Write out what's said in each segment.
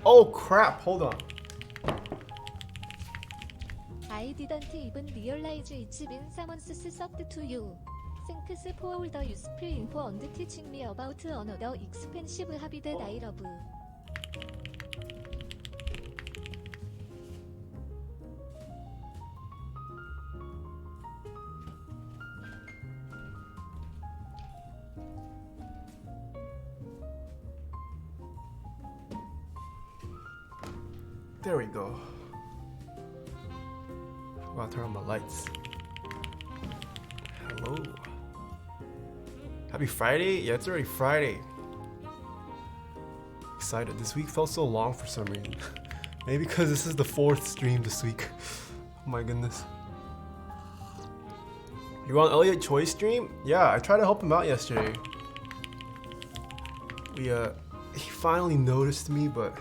Oh crap, hold on. I didn't even realize it's been someone's sucked to you. Thanks for all the useful info and teaching me about another expensive hobby that I love. There we go. I'll turn on my lights. Hello. Happy Friday? Yeah, it's already Friday. Excited. This week felt so long for some reason. Maybe because this is the 4th stream this week. Oh my goodness. You on Elliot Choi's stream? Yeah, I tried to help him out yesterday. He finally noticed me, but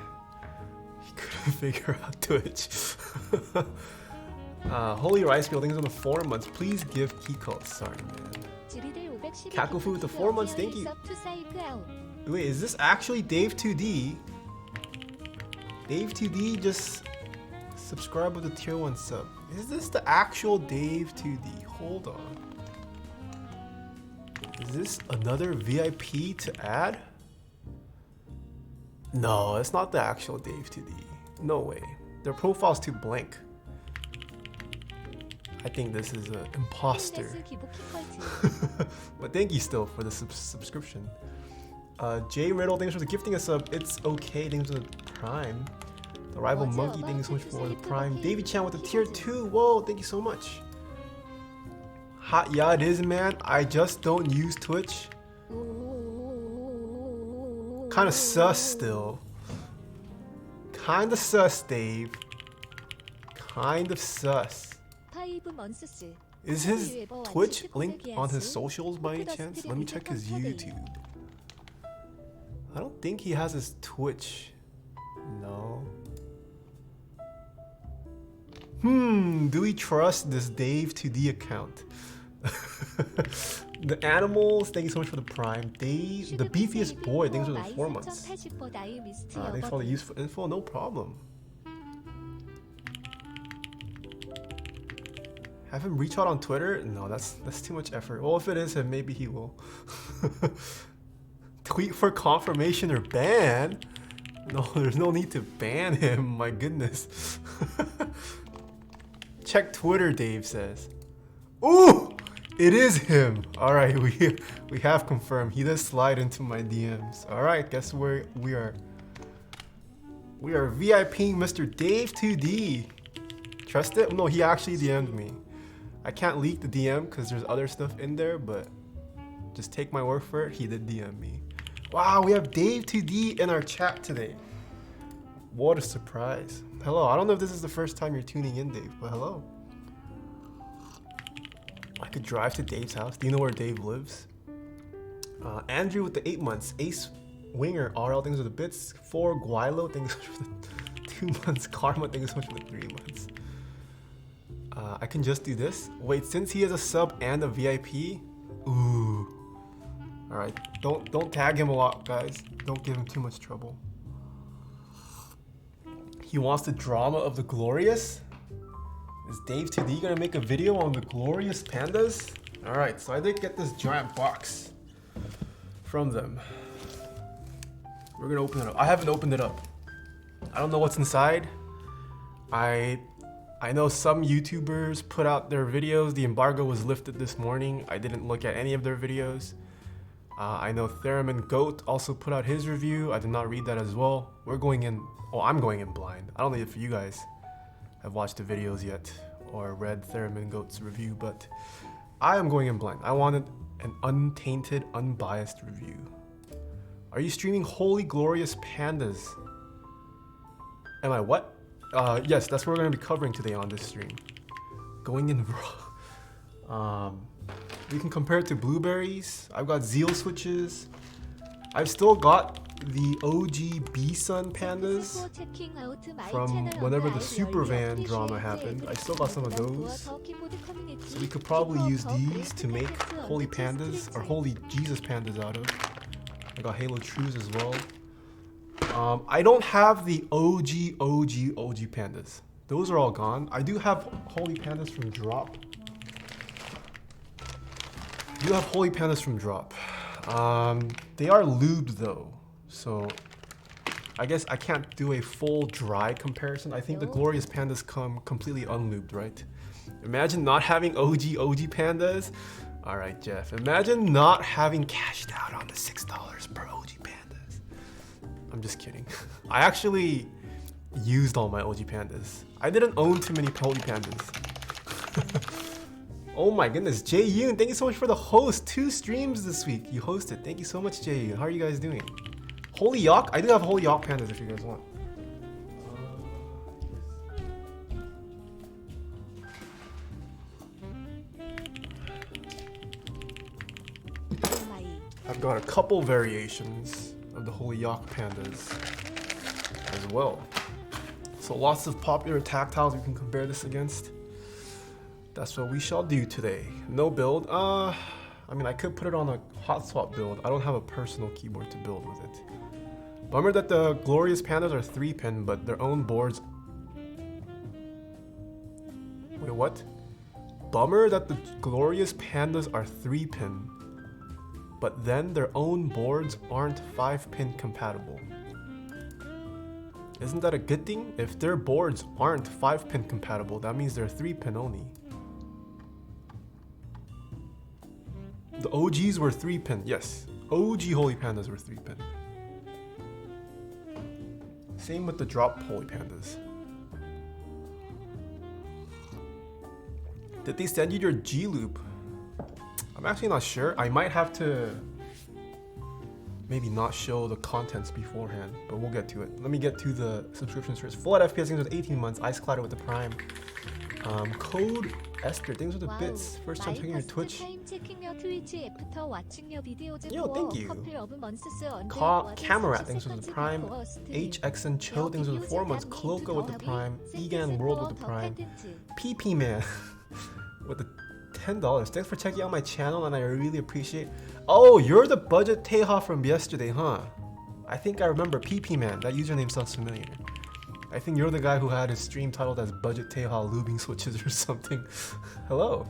he couldn't figure out Twitch. Holy Rice Girl, things on the 4 months. Please give Kiko. Sorry, man. Kakufu with the 4 months. Thank you. Wait, is this actually Dave 2D? Dave 2D just subscribed with a tier 1 sub. Is this the actual Dave 2D? Hold on. Is this another VIP to add? No, it's not the actual Dave 2D. No way. Their profile's too blank. I think this is an imposter. But thank you still for the subscription. Jay Riddle, thanks for the gifting a sub. It's okay, thanks for the prime. The rival monkey, thank you so much for the prime. Davey Chan with the tier 2. Whoa, thank you so much. Hot, yeah, it is, man. I just don't use Twitch. Kinda sus still. Kinda sus, Dave. Kind of sus. Is his Twitch linked on his socials by any chance? Let me check his YouTube. I don't think he has his Twitch. No. Do we trust this Dave 2D account? The animals, thank you so much for the prime. Dave, the beefiest boy, thanks for the 4 months. Thanks for all the useful info, no problem. Have him reach out on Twitter? No, that's too much effort. Well, if it is him, maybe he will. Tweet for confirmation or ban? No, there's no need to ban him. My goodness. Check Twitter, Dave says. Ooh, it is him. All right, we have confirmed. He does slide into my DMs. All right, guess where we are. We are VIPing Mr. Dave 2D. Trust it? No, he actually DM'd me. I can't leak the DM because there's other stuff in there, but just take my word for it, he did DM me. Wow, we have Dave 2D in our chat today. What a surprise. Hello, I don't know if this is the first time you're tuning in, Dave, but hello. I could drive to Dave's house. Do you know where Dave lives? Andrew with the 8 months. Ace Winger, RL, thanks for the bits. 4 Guilo, thanks for the 2 months. Karma, thanks so much for the 3 months. I can just do this. Wait, since he is a sub and a VIP? Ooh. Alright, don't tag him a lot, guys. Don't give him too much trouble. He wants the drama of the glorious? Is Dave 2D gonna make a video on the glorious pandas? Alright, so I did get this giant box from them. We're gonna open it up. I haven't opened it up. I don't know what's inside. I know some YouTubers put out their videos. The embargo was lifted this morning. I didn't look at any of their videos. I know Theremin Goat also put out his review. I did not read that as well. We're going in, oh, I'm going in blind. I don't know if you guys have watched the videos yet or read Theremin Goat's review, but I am going in blind. I wanted an untainted, unbiased review. Are you streaming Holy Glorious Pandas? Am I what? Yes, that's what we're going to be covering today on this stream. Going in raw. We can compare it to Blueberries. I've got Zeal switches. I've still got the OG B-Sun pandas from whenever the Super Van drama happened. I still got some of those. So we could probably use these to make Holy Pandas, or Holy Jesus Pandas out of. I got Halo Trues as well. I don't have the OG pandas. Those are all gone. I do have holy pandas from drop. They are lubed though, so I guess I can't do a full dry comparison. I think the glorious pandas come completely unlubed, right? Imagine not having OG pandas. All right, Jeff. Imagine not having cashed out on the $6 per OG pandas. I'm just kidding. I actually used all my OG pandas. I didn't own too many holy pandas. Oh my goodness, Jae Yoon, thank you so much for the host. 2 streams this week. You hosted. Thank you so much, Jae Yoon. How are you guys doing? Holy Yak? I do have holy Yak pandas if you guys want. I've got a couple variations of the holy Yak pandas as well. So lots of popular tactiles we can compare this against. That's what we shall do today. No build. I mean, I could put it on a hot swap build. I don't have a personal keyboard to build with it. Bummer that the glorious pandas are 3-pin, but their own boards. Wait, what? Bummer that the glorious pandas are 3-pin, but then their own boards aren't 5-pin compatible. Isn't that a good thing? If their boards aren't 5-pin compatible, that means they're 3-pin only. The OGs were 3-pin, yes. OG holy pandas were 3-pin. Same with the drop holy pandas. Did they send you your G loop? I'm actually not sure. I might have to maybe not show the contents beforehand, but we'll get to it. Let me get to the subscriptions first. Full at FPS things with 18 months. Ice Clatter with the Prime. Code Esther, things with the bits. First time checking your Twitch. Yo, thank you. Camera, thanks with the Prime. HXN Cho, things with the 4 months. Cloco with the Prime. Egan World with the Prime. PP Man with the $10. Thanks for checking out my channel, and I really appreciate. Oh, you're the budget Taeha from yesterday, huh? I think I remember PP Man. That username sounds familiar. I think you're the guy who had his stream titled as Budget Taeha Lubing Switches or something. Hello.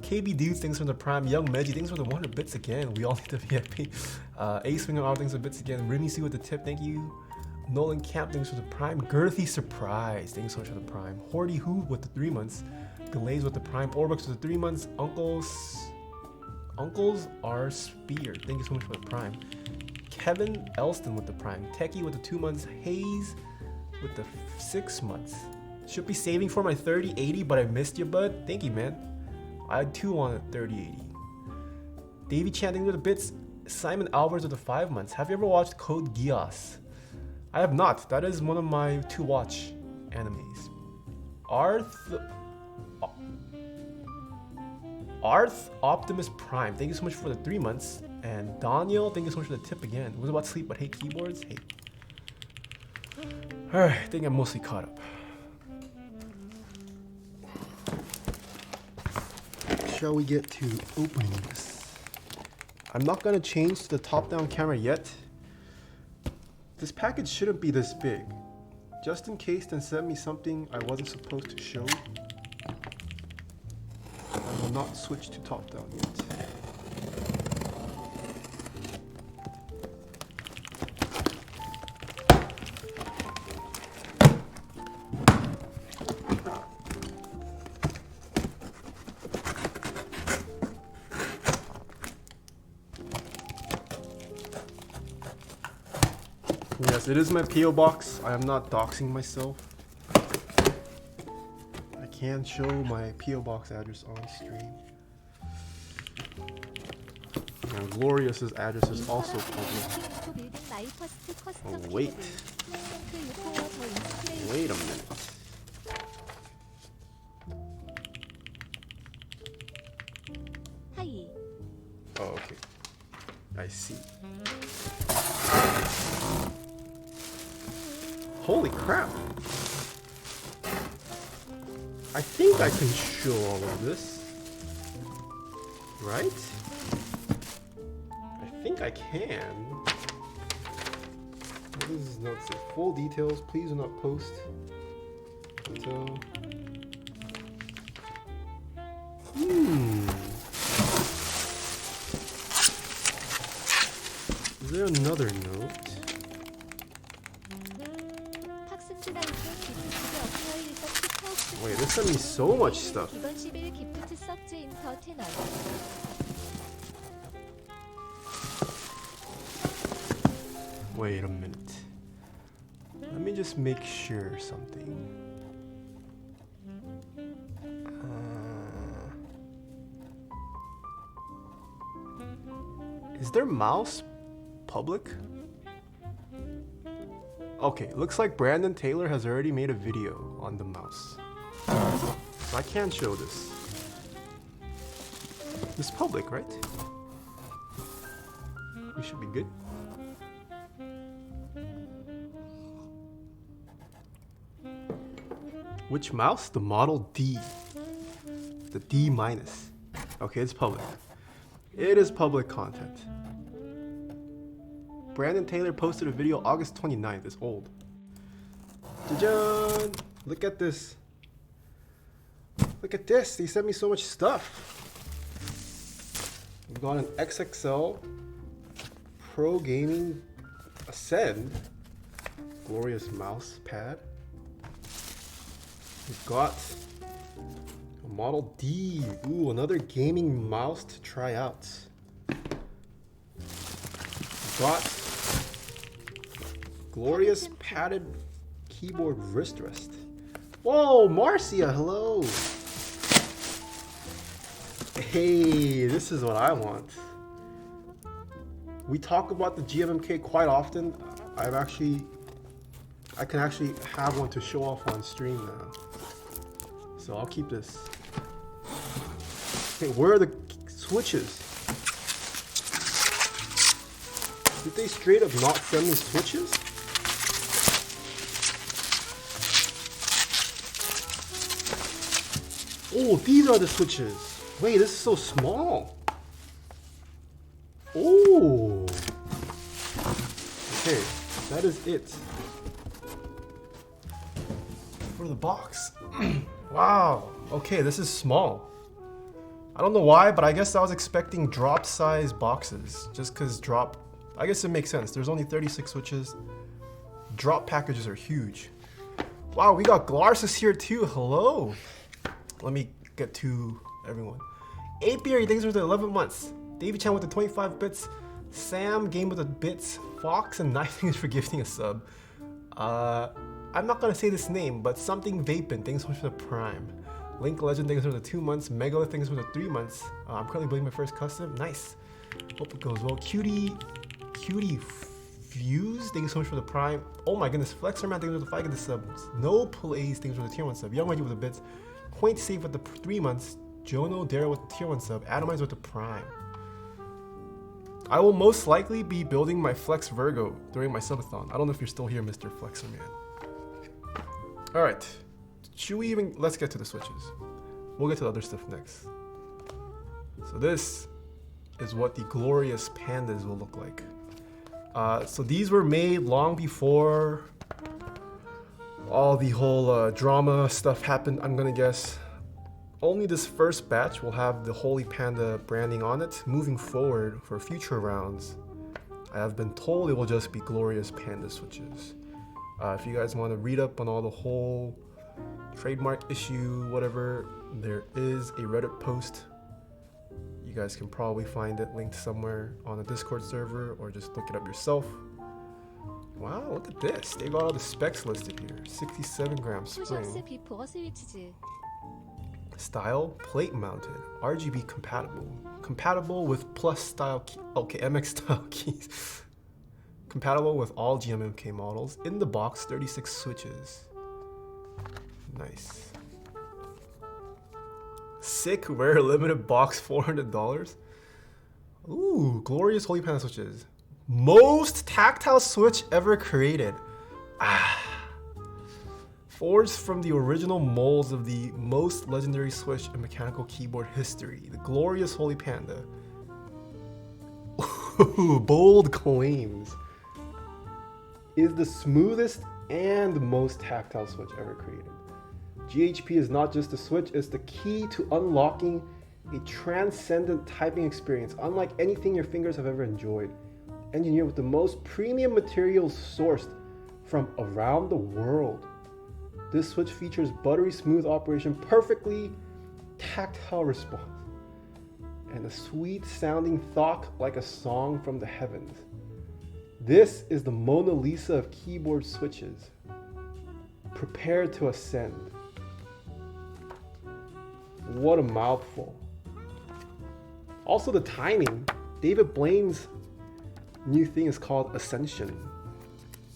KB Dude, thanks for the Prime. Young Meji, thanks for the 100 bits again. We all need the VIP. Ace Winger R, thanks for the bits again. Remy C with the tip, thank you. Nolan Camp, thanks for the Prime. Girthy Surprise, thanks so much for the Prime. Horty Who with the 3 months. Glaze with the Prime. Orbux with the 3 months. Uncles are Spear, thank you so much for the Prime. Kevin Elston with the Prime. Techie with the 2 months. Hayes with the 6 months. Should be saving for my 3080, but I missed you, bud. Thank you, man. I had 2 on a 3080. Davey Chanting with the bits. Simon Albers with the 5 months. Have you ever watched Code Geass? I have not. That is one of my to watch animes. Arth Optimus Prime, thank you so much for the 3 months. And Daniel, thank you so much for the tip again. Was about to sleep but hate keyboards? Hey. Alright, I think I'm mostly caught up. Shall we get to opening this? I'm not gonna change to the top-down camera yet. This package shouldn't be this big. Just in case, then send me something I wasn't supposed to show. I will not switch to top-down yet. Yes, it is my PO box. I am not doxing myself. I can show my PO box address on stream. And Glorious's address is also public. Oh, wait. Wait a minute. Oh, okay. I see. Holy crap! I think I can show all of this. Right? I think I can. does this note say? Full details, please do not post until... Is there another note? Wait, they sent me so much stuff. Wait a minute. Let me just make sure something. Is their mouse public? Okay, looks like Brandon Taylor has already made a video on the mouse. So I can't show this. It's public, right? We should be good. Which mouse? The Model D. The D minus. Okay, it's public. It is public content. Brandon Taylor posted a video August 29th. It's old. Jajan! Look at this. Look at this. They sent me so much stuff. We've got an XXL Pro Gaming Ascend. Glorious mouse pad. We've got a Model D. Ooh, another gaming mouse to try out. We've got glorious padded keyboard wrist rest. Whoa, Marcia, hello. Hey, this is what I want. We talk about the GMMK quite often. I can actually have one to show off on stream now. So I'll keep this. Okay, where are the switches? Did they straight up not send me switches? Oh, these are the switches. Wait, this is so small. Oh. Okay, that is it. For the box. Wow. Okay, this is small. I don't know why, but I guess I was expecting drop size boxes. Just because drop, I guess it makes sense. There's only 36 switches. Drop packages are huge. Wow, we got Glarsis here too. Hello. Let me get to everyone. Apiary, thanks for the 11 months. Davey Chan with the 25 bits. Sam Game with the bits. Fox and 9 thanks for gifting a sub. I'm not gonna say this name, but something Vapin, thanks so much for the prime. Link Legend, thanks for the 2 months. Megalith, thanks for the 3 months. I'm currently building my first custom. Nice. Hope it goes well. Cutie Fuse, thanks so much for the prime. Oh my goodness. Flexer Man, thanks for the 5 of the subs. No Plays, thanks for the tier 1 sub. Young Mikey with the bits. Quaint Safe with the 3 months. Jono Dara with the tier 1 sub. Atomize with the prime. I will most likely be building my Flex Virgo during my subathon. I don't know if you're still here, Mr. Flexer Man. Alright. Should we even... Let's get to the switches. We'll get to the other stuff next. So this is what the glorious pandas will look like. So these were made long before all the whole drama stuff happened, I'm gonna guess. Only this first batch will have the Holy Panda branding on it. Moving forward for future rounds, I have been told it will just be glorious panda switches. If you guys want to read up on all the whole trademark issue, whatever, there is a Reddit post. You guys can probably find it linked somewhere on the Discord server or just look it up yourself. Wow, look at this. They got all the specs listed here. 67 gram spring. Style, plate mounted, RGB compatible. Compatible with plus style key. Okay, MX style keys. Compatible with all GMMK models. In the box, 36 switches. Nice. Sick, rare, limited box, $400. Ooh, glorious Holy Panda switches. Most tactile switch ever created. Forged from the original molds of the most legendary switch in mechanical keyboard history. The glorious Holy Panda. Ooh, bold claims. is the smoothest and most tactile switch ever created. GHP is not just a switch, it's the key to unlocking a transcendent typing experience unlike anything your fingers have ever enjoyed. Engineered with the most premium materials sourced from around the world. This switch features buttery smooth operation, perfectly tactile response, and a sweet sounding thock like a song from the heavens. This is the Mona Lisa of keyboard switches. Prepare to ascend. What a mouthful. Also the timing. David Blaine's new thing is called Ascension.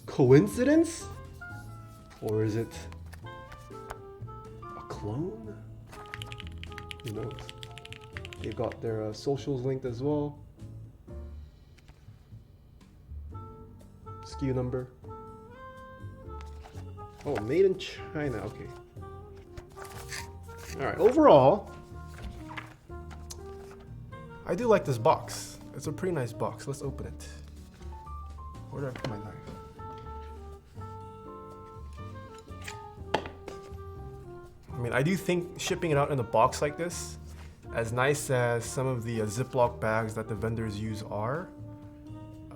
Coincidence? Or is it a clone? Who knows? They've got their socials linked as well. SKU number. Oh, made in China. Okay. Alright, overall, I do like this box. It's a pretty nice box. Let's open it. Where did I put my knife? I mean, I do think shipping it out in a box like this, as nice as some of the Ziploc bags that the vendors use are,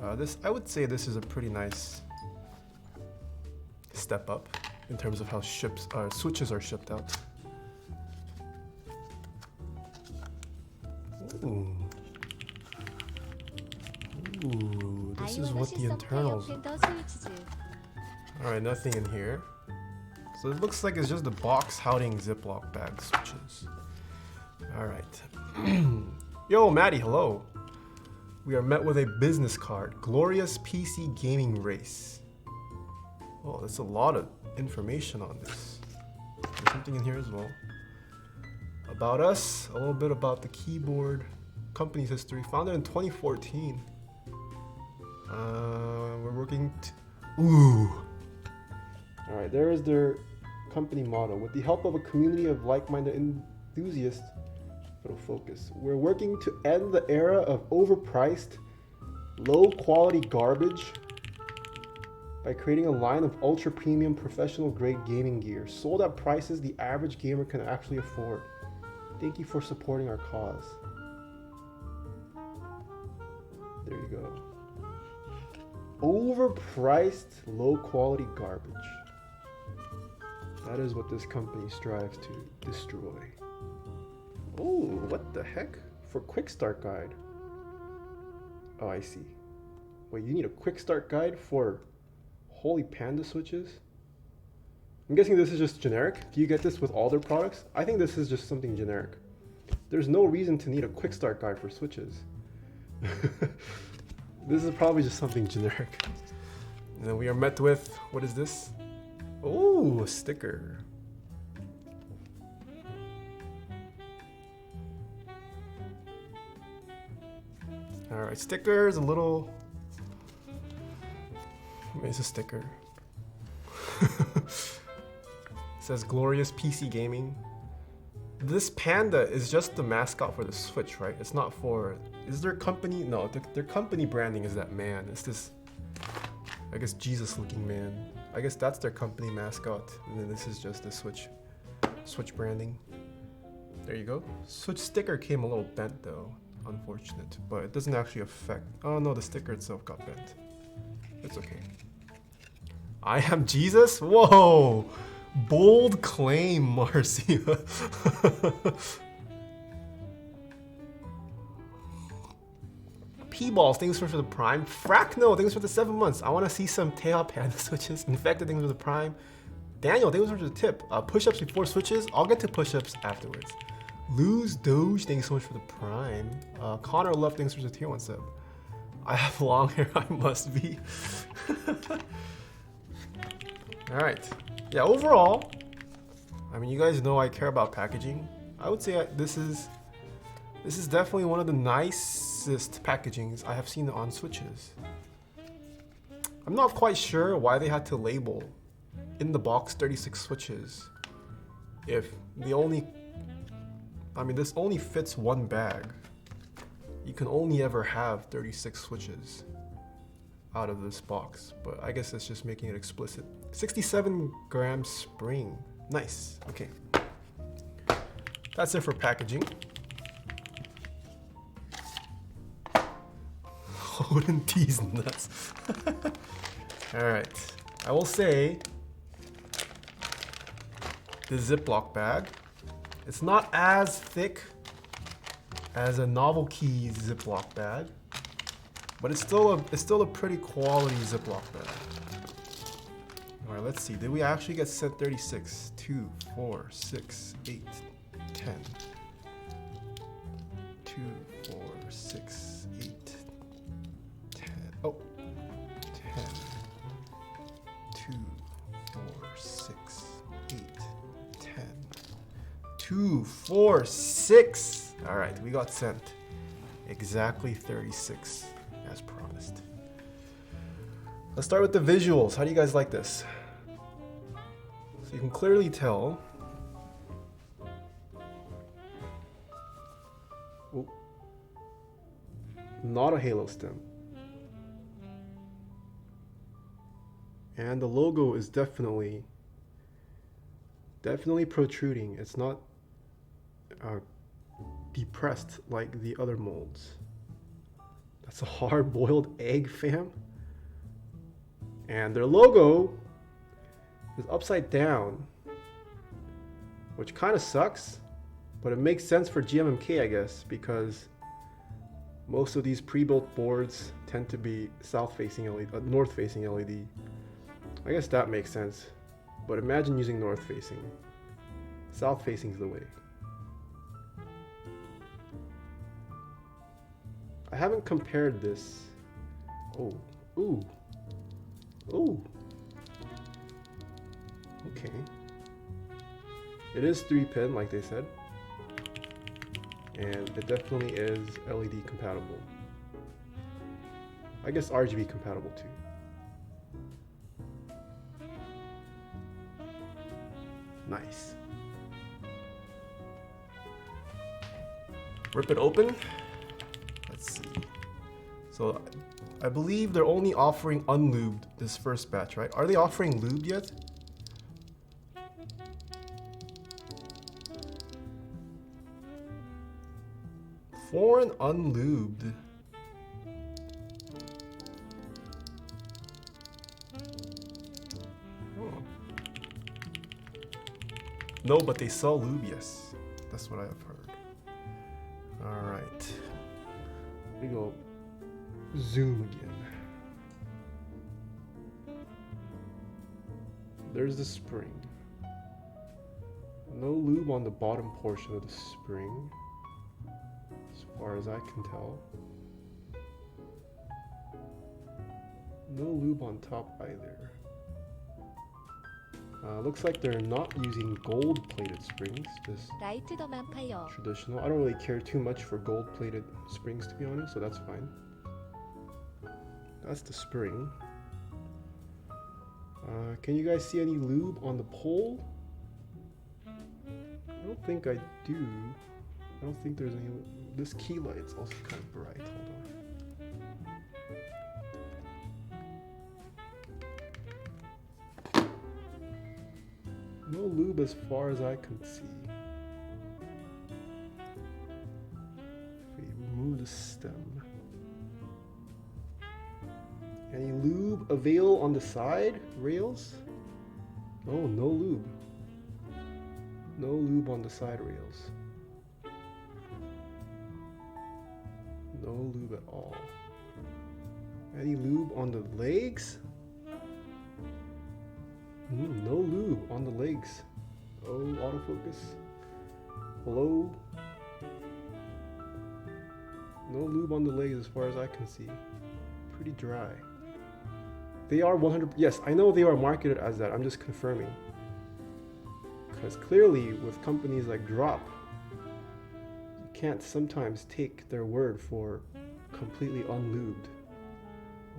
I would say this is a pretty nice step up in terms of how switches are shipped out. Ooh. Ooh, this is what the internals. Alright, nothing in here. So it looks like it's just the box housing Ziploc bag switches. Alright. Yo, Maddie, hello. We are met with a business card. Glorious PC gaming race. Oh, that's a lot of information on this. There's something in here as well. About us, a little bit about the keyboard company's history. Founded in 2014. We're working ooh. Alright, there is their company motto. With the help of a community of like-minded enthusiasts, it'll focus. We're working to end the era of overpriced, low-quality garbage by creating a line of ultra-premium, professional-grade gaming gear sold at prices the average gamer can actually afford. Thank you for supporting our cause. There you go. Overpriced, low-quality garbage. That is what this company strives to destroy. Oh, what the heck? For quick start guide. Oh, I see. Wait, you need a quick start guide for Holy Panda switches? I'm guessing this is just generic. Do you get this with all their products? I think this is just something generic. There's no reason to need a quick start guide for switches. This is probably just something generic. And then we are met with, what is this? Oh, a sticker. Alright, stickers, a little... It's a sticker. It says Glorious PC Gaming. This panda is just the mascot for the Switch, right? It's not for... Is their company? No, their company branding is that man. It's this, I guess, Jesus-looking man. I guess that's their company mascot. And then this is just the Switch branding. There you go. Switch sticker came a little bent though. Unfortunate. But it doesn't actually affect... Oh no, the sticker itself got bent. It's okay. I am Jesus? Whoa! Bold claim, Marcia. P-Balls, thanks for the Prime. Frackno, thanks for the 7 months. I want to see some Taeha Panda switches. Infected, thanks for the Prime. Daniel, thanks for the tip. Push-ups before switches. I'll get to push-ups afterwards. Lose Doge, thanks so much for the Prime. Connor Love, thanks for the tier 1 sub. I have long hair, I must be. Alright. Yeah, overall, I mean, you guys know I care about packaging. I would say this is definitely one of the nicest packagings I have seen on Switches. I'm not quite sure why they had to label in the box 36 Switches if the only... I mean, this only fits one bag. You can only ever have 36 Switches. out of this box, but I guess that's just making it explicit. 67 gram spring. Nice. Okay. That's it for packaging. Odin tease nuts. Alright. I will say the Ziploc bag. It's not as thick as a Novel Keys Ziploc bag, but it's still a pretty quality Ziploc bag. Alright, let's see. Did we actually get sent 36? 2, 4, 6, 8, 10. 2, 4, 6, 8, 10. Oh, 10. 2, 4, 6, 8, 10. 2, 4, 6. Alright, we got sent exactly 36 as promised. Let's start with the visuals. How do you guys like this? So you can clearly tell. Oh, not a halo stem. And the logo is definitely protruding. It's not depressed like the other molds. That's a hard-boiled egg, fam. And their logo is upside down, which kind of sucks, but it makes sense for GMMK, I guess, because most of these pre-built boards tend to be south-facing LED, north-facing LED. I guess that makes sense, but imagine using north-facing. South-facing is the way. I haven't compared this. Oh, ooh. Oh, okay. It is 3-pin, like they said, and it definitely is LED compatible. I guess RGB compatible too. Nice. Rip it open. Let's see. So I believe they're only offering unlubed this first batch, right? Are they offering lubed yet? Foreign unlubed. Oh. No, but they sell lube, yes. That's what I have heard. Alright. We go zoom again. There's the spring. No lube on the bottom portion of the spring, as far as I can tell. No lube on top either. Looks like they're not using gold-plated springs, just traditional. I don't really care too much for gold-plated springs, to be honest, so that's fine. That's the spring. Can you guys see any lube on the pole? I don't think I do. I don't think there's any. This key light's also kind of bright. Hold on. No lube as far as I can see. If we remove the stem. Any lube avail on the side rails? Oh, no lube. No lube on the side rails. No lube at all. Any lube on the legs? No lube on the legs. Oh, autofocus. Hello? No lube on the legs as far as I can see. Pretty dry. They are 100%. Yes, I know they are marketed as that. I'm just confirming. Because clearly, with companies like Drop, you can't sometimes take their word for completely unlubed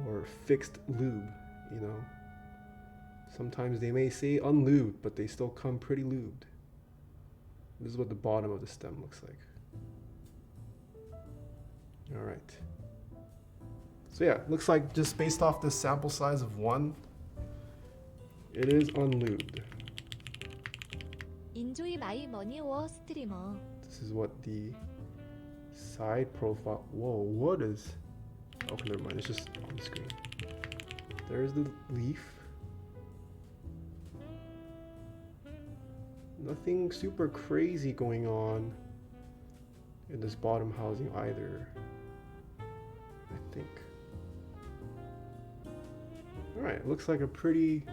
or fixed lube, you know? Sometimes they may say unlubed, but they still come pretty lubed. This is what the bottom of the stem looks like. Alright. So yeah, looks like just based off the sample size of 1, it is unlubed. Enjoy my money war streamer. This is what the side profile. Whoa, what is? Okay, never mind. It's just on the screen. There's the leaf. Nothing super crazy going on in this bottom housing either, I think. All right, looks like a pretty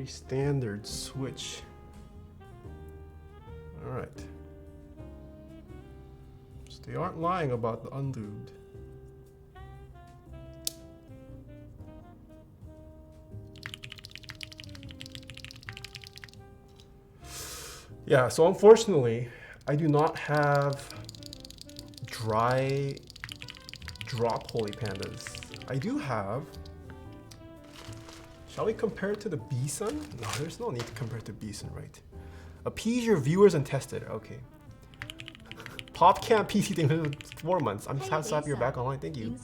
standard switch. All right. So they aren't lying about the unlubed. Yeah, so unfortunately, I do not have dry drop Holy Pandas. I do have. Shall we compare it to the B-Sun? No, there's no need to compare it to B-Sun, right? Appease your viewers and test it. Okay. PopCamp PC thanks for 4 months. I'm just happy you're back online. Thank you.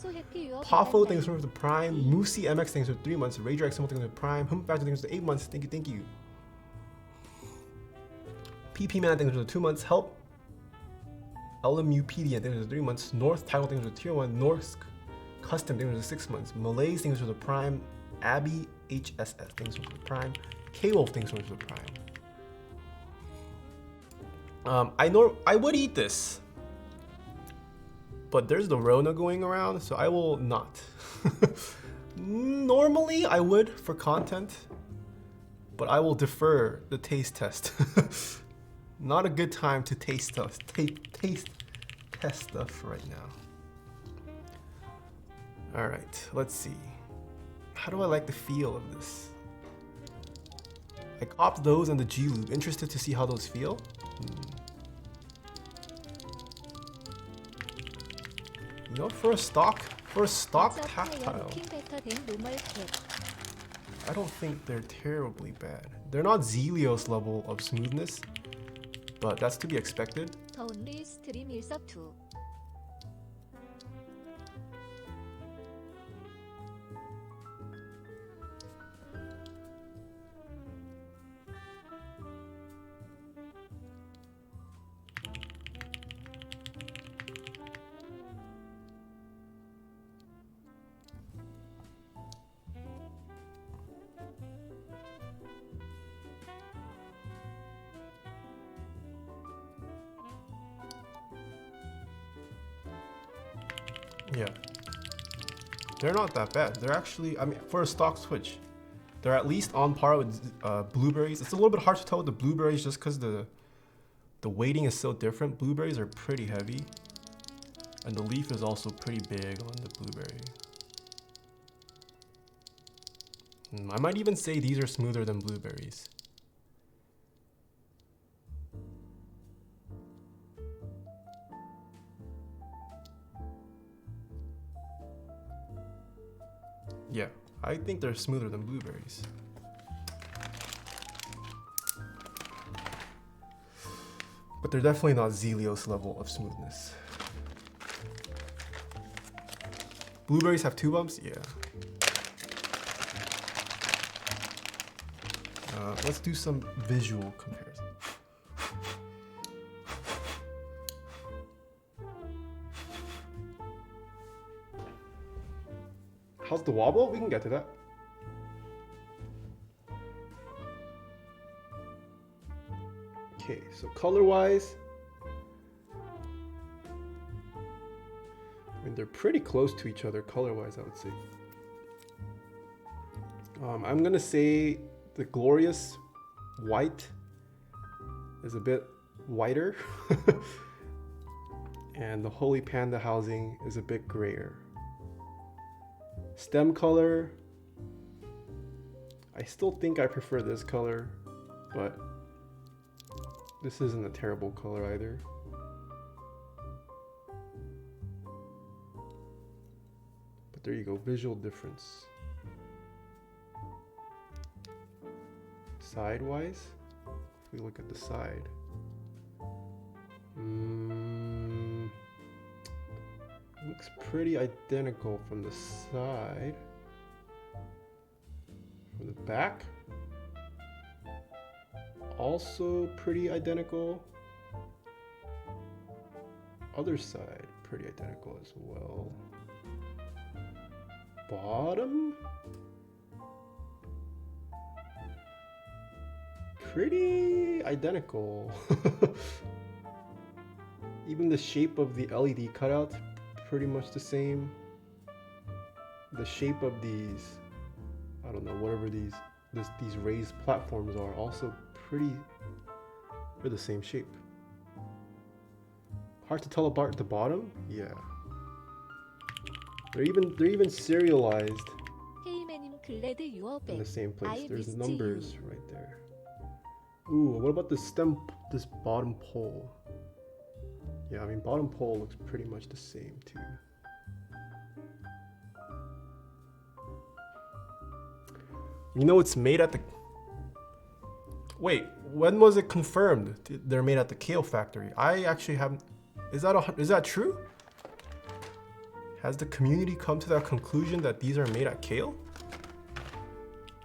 Poffo thanks for the Prime. Moosey MX thanks for 3 months. Rager X thanks for the Prime. Humpfactor thanks for 8 months. Thank you, thank you. PP Man thanks for 2 months. Help. LMUPD thanks for 3 months. North Title thanks for tier 1. North Custom thanks for 6 months. Malays thanks for the Prime. Abby HSS thanks for the Prime. K-Wolf thanks for the Prime. I would eat this, but there's the Rona going around, so I will not. Normally I would for content, but I will defer the taste test. Not a good time to taste test stuff right now. All right, let's see. How do I like the feel of this? I copped those and the G-Lube. Interested to see how those feel? You know, for a stock tactile, I don't think they're terribly bad. They're not Zelios level of smoothness, but that's to be expected. Yeah, they're not that bad. They're actually, I mean, for a stock switch, they're at least on par with blueberries. It's a little bit hard to tell with the blueberries just because the weighting is so different. Blueberries are pretty heavy, and the leaf is also pretty big on the blueberry. I might even say these are smoother than blueberries. Yeah, I think they're smoother than blueberries. But they're definitely not Zelios level of smoothness. Blueberries have 2 bumps? Yeah. Let's do some visual comparison. How's the wobble? We can get to that. Okay, so color-wise, I mean, they're pretty close to each other color-wise, I would say. I'm gonna say the Glorious White is a bit whiter, and the Holy Panda housing is a bit grayer. Stem color, I still think I prefer this color, but this isn't a terrible color either. But there you go, visual difference. Side-wise, if we look at the side, I Looks pretty identical from the side. From the back, also pretty identical. Other side, pretty identical as well. Bottom, pretty identical. Even the shape of the LED cutout, pretty much the same. The shape of these, I don't know, whatever these raised platforms are, also they're the same shape. Hard to tell apart the bottom? Yeah. They're even serialized in the same place. There's numbers right there. Ooh, what about this bottom pole? Yeah, I mean, bottom pole looks pretty much the same too. You know, it's made at the... Wait, when was it confirmed they're made at the Kale factory? I actually haven't... Is that true? Has the community come to that conclusion that these are made at Kale?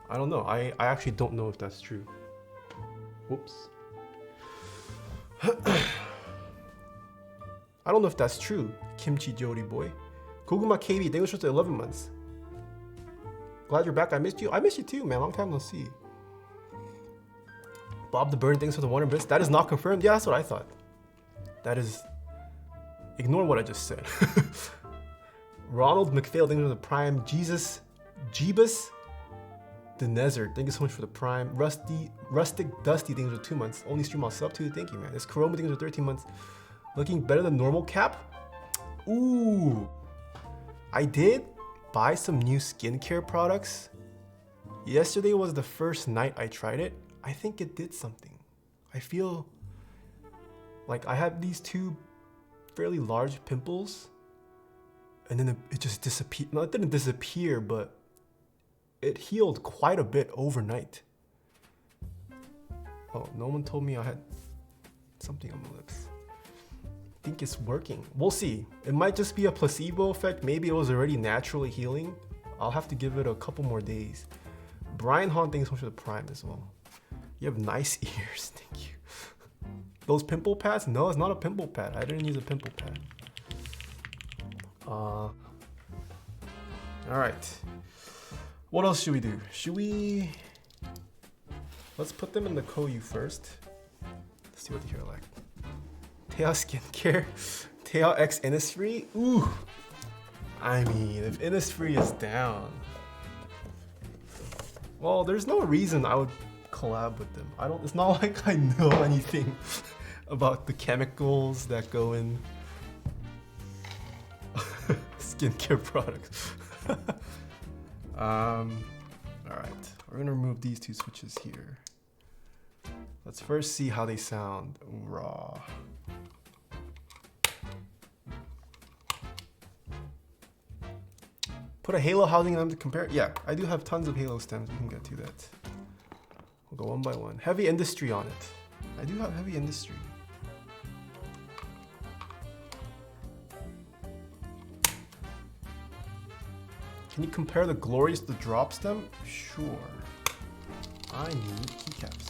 I don't know. I actually don't know if that's true. Whoops. I don't know if that's true. Kimchi Jody boy. Koguma KB, thank you for 11 months. Glad you're back. I missed you. I missed you too, man. Long time no see. Bob the Burn, thanks for the Wonder Bits. That is not confirmed. Yeah, that's what I thought. That is... Ignore what I just said. Ronald McPhail, thank you for the Prime. Jeebus the Nezard, thank you so much for the Prime. Rustic Dusty, thank you for 2 months. Only stream on sub 2, thank you, man. This Chroma, thank you for 13 months. Looking better than normal cap? Ooh. I did buy some new skincare products. Yesterday was the first night I tried it. I think it did something. I feel like I had these two fairly large pimples and then it just disappeared. No, it didn't disappear, but it healed quite a bit overnight. Oh, no one told me I had something on my lips. I think it's working. We'll see. It might just be a placebo effect. Maybe it was already naturally healing. I'll have to give it a couple more days. Brian Hahn, thanks so much for the Prime as well. You have nice ears, thank you. Those pimple pads? No, it's not a pimple pad. I didn't use a pimple pad. All right. What else should we do? Let's put them in the Koyu first. Let's see what they are like. Taeha Skincare. Taeha X Innisfree. Ooh. I mean, if Innisfree is down, well, there's no reason I would collab with them. It's not like I know anything about the chemicals that go in skincare products. All right, we're gonna remove these two switches here. Let's first see how they sound raw. Put a Halo housing on them to compare. Yeah, I do have tons of Halo stems. We can get to that. We'll go one by one. Heavy industry on it. I do have heavy industry. Can you compare the Glories to the drop stem? Sure. I need keycaps.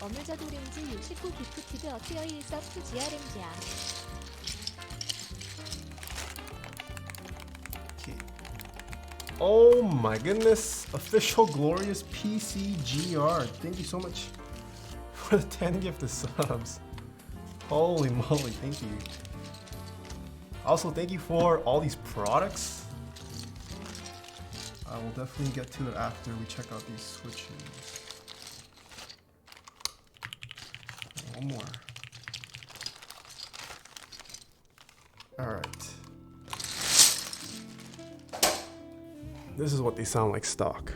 어느덧 오렌지 69 기프티드 어티어 1서프 GRM자. Okay. Oh my goodness. Official Glorious PCGR. Thank you so much for the 10 gifted subs. Holy moly, thank you. Also, thank you for all these products. I will definitely get to it after we check out these switches. One more. All right. This is what they sound like stock.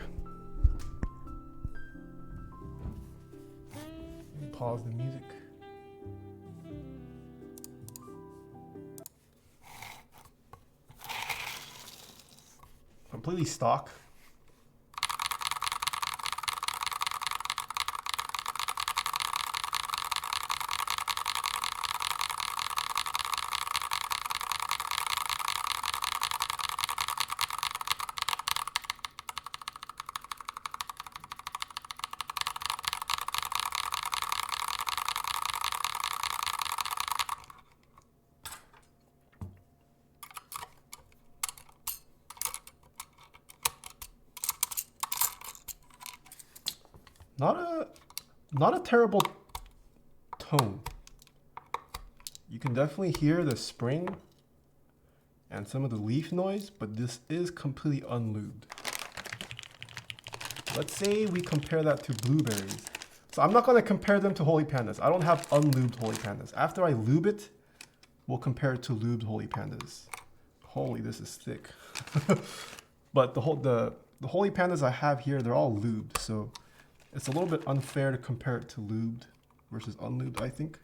How's the music? Completely stock. Not a terrible tone. You can definitely hear the spring and some of the leaf noise, but this is completely unlubed. Let's say we compare that to blueberries. So I'm not going to compare them to Holy Pandas. I don't have unlubed Holy Pandas. After I lube it, we'll compare it to lubed Holy Pandas. Holy, this is thick. But the Holy Pandas I have here, they're all lubed, so it's a little bit unfair to compare it to lubed versus unlubed, I think.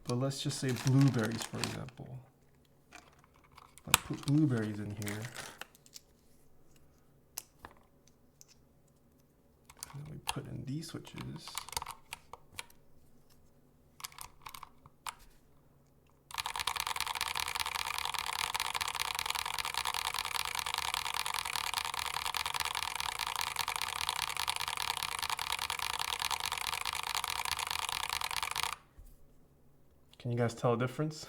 But let's just say blueberries, for example. I'll put blueberries in here. And then we put in these switches. Can you guys tell a difference?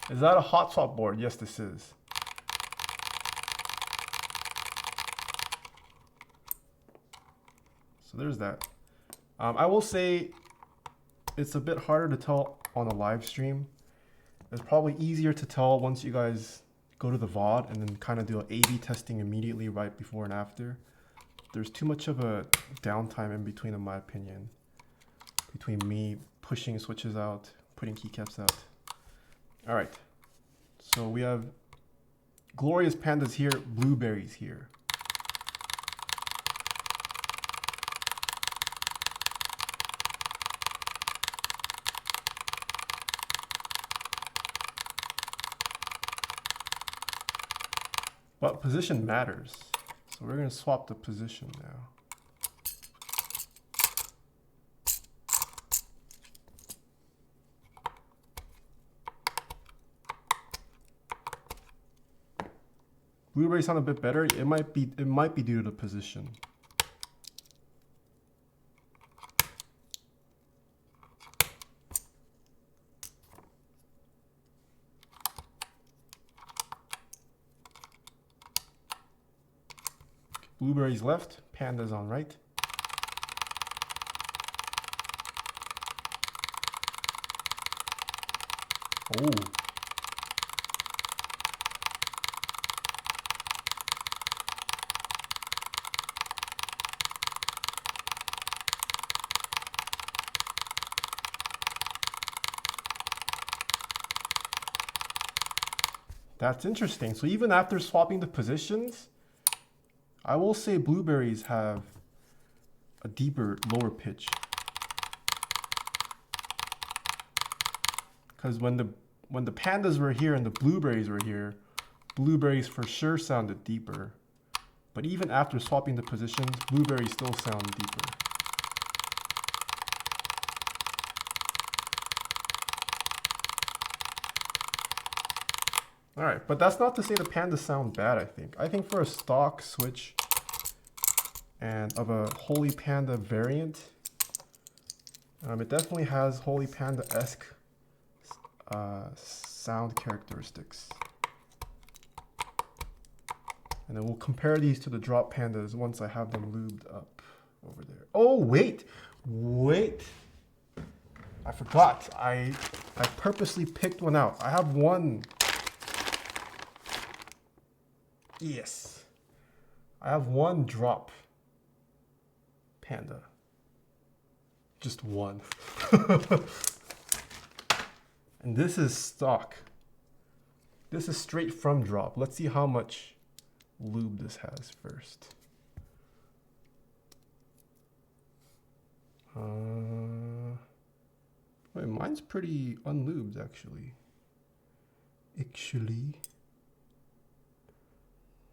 Is that a hot swap board? Yes, this is. So there's that. I will say it's a bit harder to tell on a live stream. It's probably easier to tell once you guys go to the VOD and then kind of do an A/B testing immediately right before and after. There's too much of a downtime in between, in my opinion, between me pushing switches out, putting keycaps out. All right, so we have glorious pandas here, blueberries here. But position matters. So we're going to swap the position now. Blueberries sound a bit better. It might be due to the position. Blueberries left, pandas on right. Oh. That's interesting. So even after swapping the positions, I will say blueberries have a deeper, lower pitch. Because when the pandas were here and the blueberries were here, blueberries for sure sounded deeper. But even after swapping the positions, blueberries still sound deeper. All right, but that's not to say the pandas sound bad, I think. I think for a stock switch and of a Holy Panda variant, it definitely has Holy Panda-esque sound characteristics. And then we'll compare these to the drop pandas once I have them lubed up over there. Oh, wait. I forgot. I purposely picked one out. I have one. Yes. I have one drop panda. Just one. And this is stock. This is straight from drop. Let's see how much lube this has first. Wait, mine's pretty unlubed actually.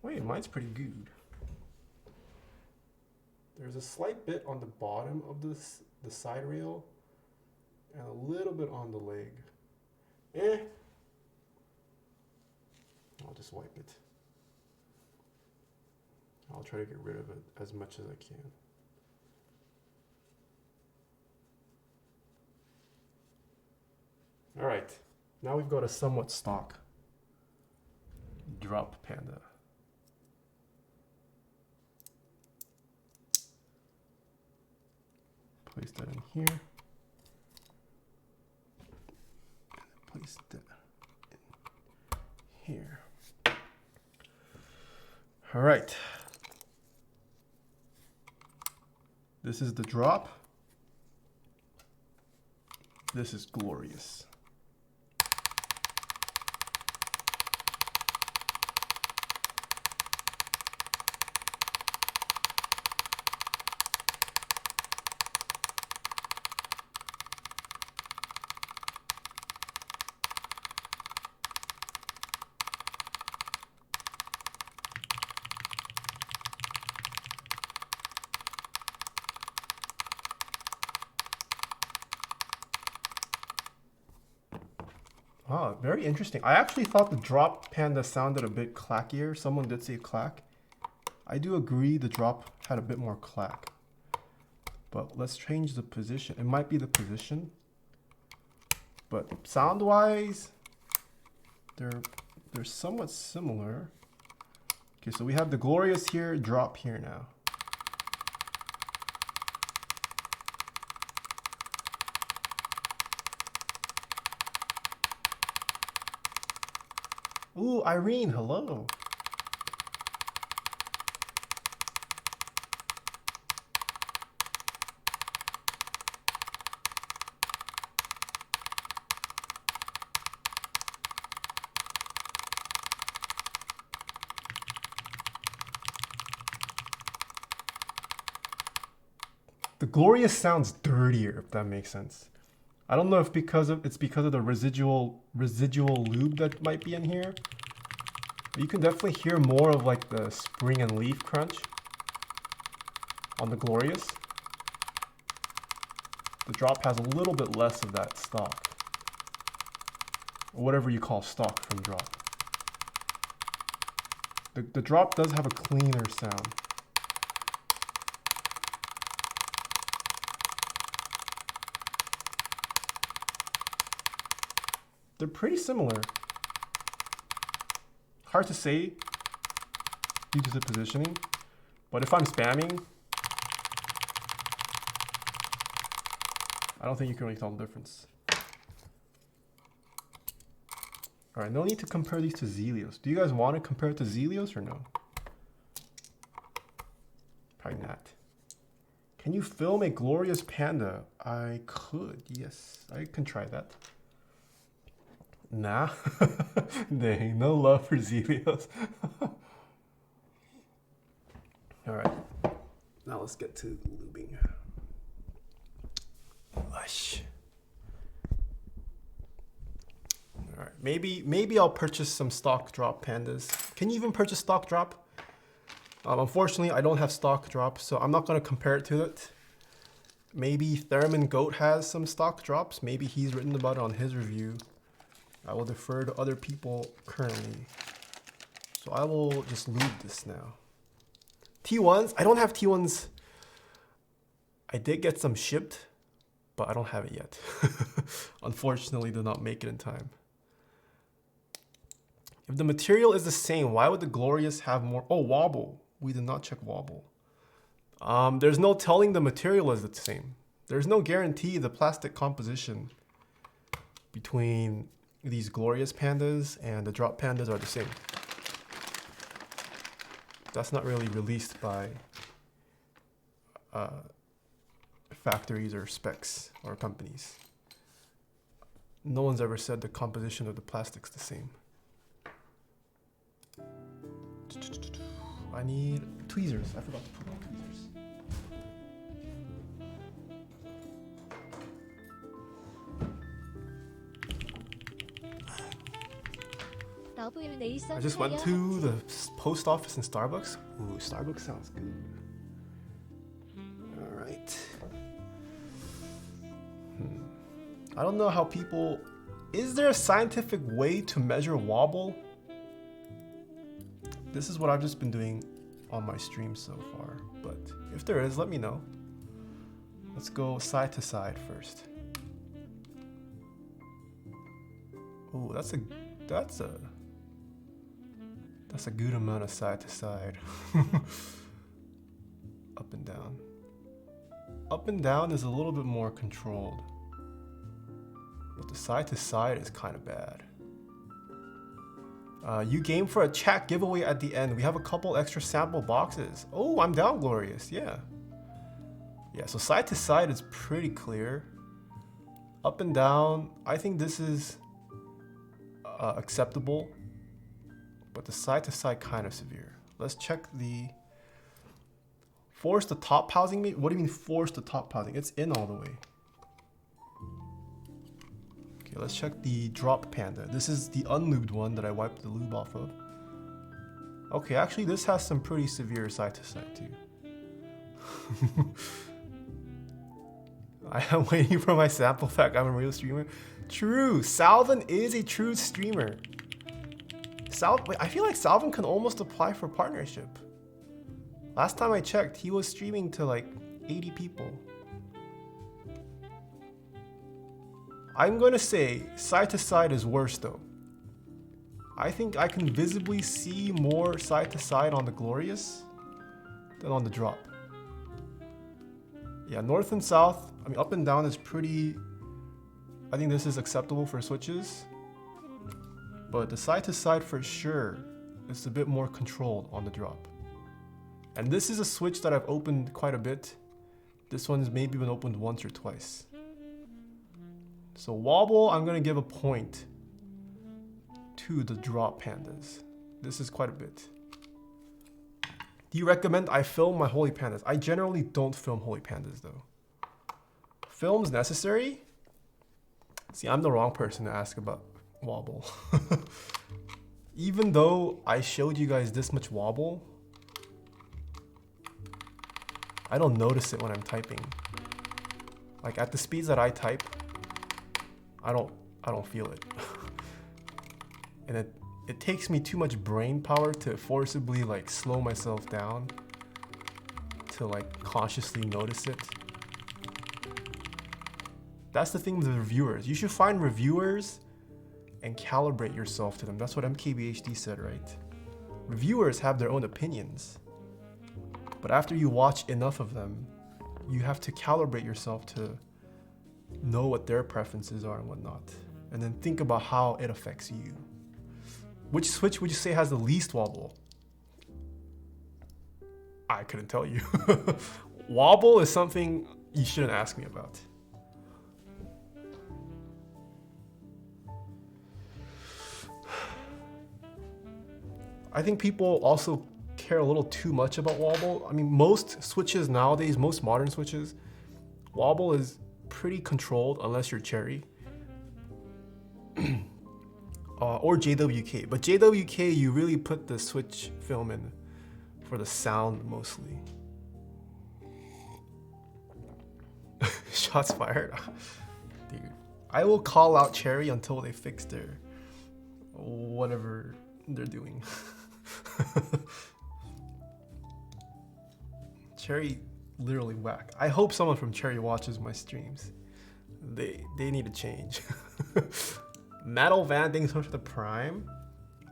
Wait, mine's pretty good. There's a slight bit on the bottom of the side rail and a little bit on the leg. I'll just wipe it. I'll try to get rid of it as much as I can. All right, now we've got a somewhat stock drop panda. Place that in here. Place that in here. All right. This is the drop. This is glorious. Ah, very interesting. I actually thought the drop panda sounded a bit clackier. Someone did say clack. I do agree the drop had a bit more clack. But let's change the position. It might be the position. But sound-wise, they're somewhat similar. Okay, so we have the glorious here, drop here now. Ooh, Irene, hello. The glorious sounds dirtier, if that makes sense. I don't know if it's because of the residual lube that might be in here. But you can definitely hear more of like the spring and leaf crunch on the glorious. The drop has a little bit less of that stock, or whatever you call stock from drop. The drop does have a cleaner sound. They're pretty similar. Hard to say due to the positioning, but if I'm spamming, I don't think you can really tell the difference. All right, no need to compare these to Zelios. Do you guys want to compare it to Zelios or no? Probably not. Can you film a glorious panda? I could, yes, I can try that. Nah, dang, no love for Zelios. All right, now let's get to lubing. Lush. All right, maybe I'll purchase some stock drop pandas. Can you even purchase stock drop? Unfortunately, I don't have stock drop, so I'm not gonna compare it to it. Maybe Theremin Goat has some stock drops. Maybe he's written about it on his review. I will defer to other people currently. So I will just lube this now. T1s, I don't have T1s. I did get some shipped, but I don't have it yet. Unfortunately, did not make it in time. If the material is the same, why would the glorious have more? Oh, wobble. We did not check wobble. There's no telling the material is the same. There's no guarantee the plastic composition between these glorious pandas and the drop pandas are the same. That's not really released by factories or specs or companies. no one's ever said the composition of the plastic's the same. I need tweezers. I forgot to put on tweezers. I just went to the post office and Starbucks. Ooh, Starbucks sounds good. Alright. I don't know how people... Is there a scientific way to measure wobble? This is what I've just been doing on my stream so far. But if there is, let me know. Let's go side to side first. Ooh, that's a good amount of side to side. Up and down. Up and down is a little bit more controlled. But the side to side is kind of bad. You game for a chat giveaway at the end. We have a couple extra sample boxes. Oh, I'm down, Glorious. Yeah. Yeah, so side to side is pretty clear. Up and down, I think this is acceptable. But the side to side kind of severe. Let's check the... Force the top housing? What do you mean force the top housing? It's in all the way. Okay, let's check the drop panda. This is the unlubed one that I wiped the lube off of. Okay, actually this has some pretty severe side to side too. I am waiting for my sample pack. I'm a real streamer. True, Salvin is a true streamer. Wait, I feel like Salvin can almost apply for partnership. Last time I checked, he was streaming to like 80 people. I'm gonna say side to side is worse though. I think I can visibly see more side to side on the Glorious than on the drop. Yeah, north and south, I mean up and down is pretty... I think this is acceptable for switches. But the side to side for sure is a bit more controlled on the drop. And this is a switch that I've opened quite a bit. This one's maybe been opened once or twice. So wobble, I'm gonna give a point to the drop pandas. This is quite a bit. Do you recommend I film my holy pandas? I generally don't film holy pandas though. Film's necessary? See, I'm the wrong person to ask about wobble. Even though I showed you guys this much wobble, I don't notice it when I'm typing. Like at the speeds that I type, I don't feel it. And it takes me too much brain power to forcibly like slow myself down to like consciously notice it. That's the thing with the reviewers. You should find reviewers and calibrate yourself to them. That's what MKBHD said, right? Reviewers have their own opinions. But after you watch enough of them, you have to calibrate yourself to know what their preferences are and whatnot. And then think about how it affects you. Which switch would you say has the least wobble? I couldn't tell you. Wobble is something you shouldn't ask me about. I think people also care a little too much about wobble. I mean, most switches nowadays, most modern switches, wobble is pretty controlled unless you're Cherry. Or JWK. But JWK, you really put the switch film in for the sound mostly. Shots fired. Dude, I will call out Cherry until they fix their whatever they're doing. Cherry literally whack. I hope someone from Cherry watches my streams. They need to change. Metal Van, thanks so much for the Prime.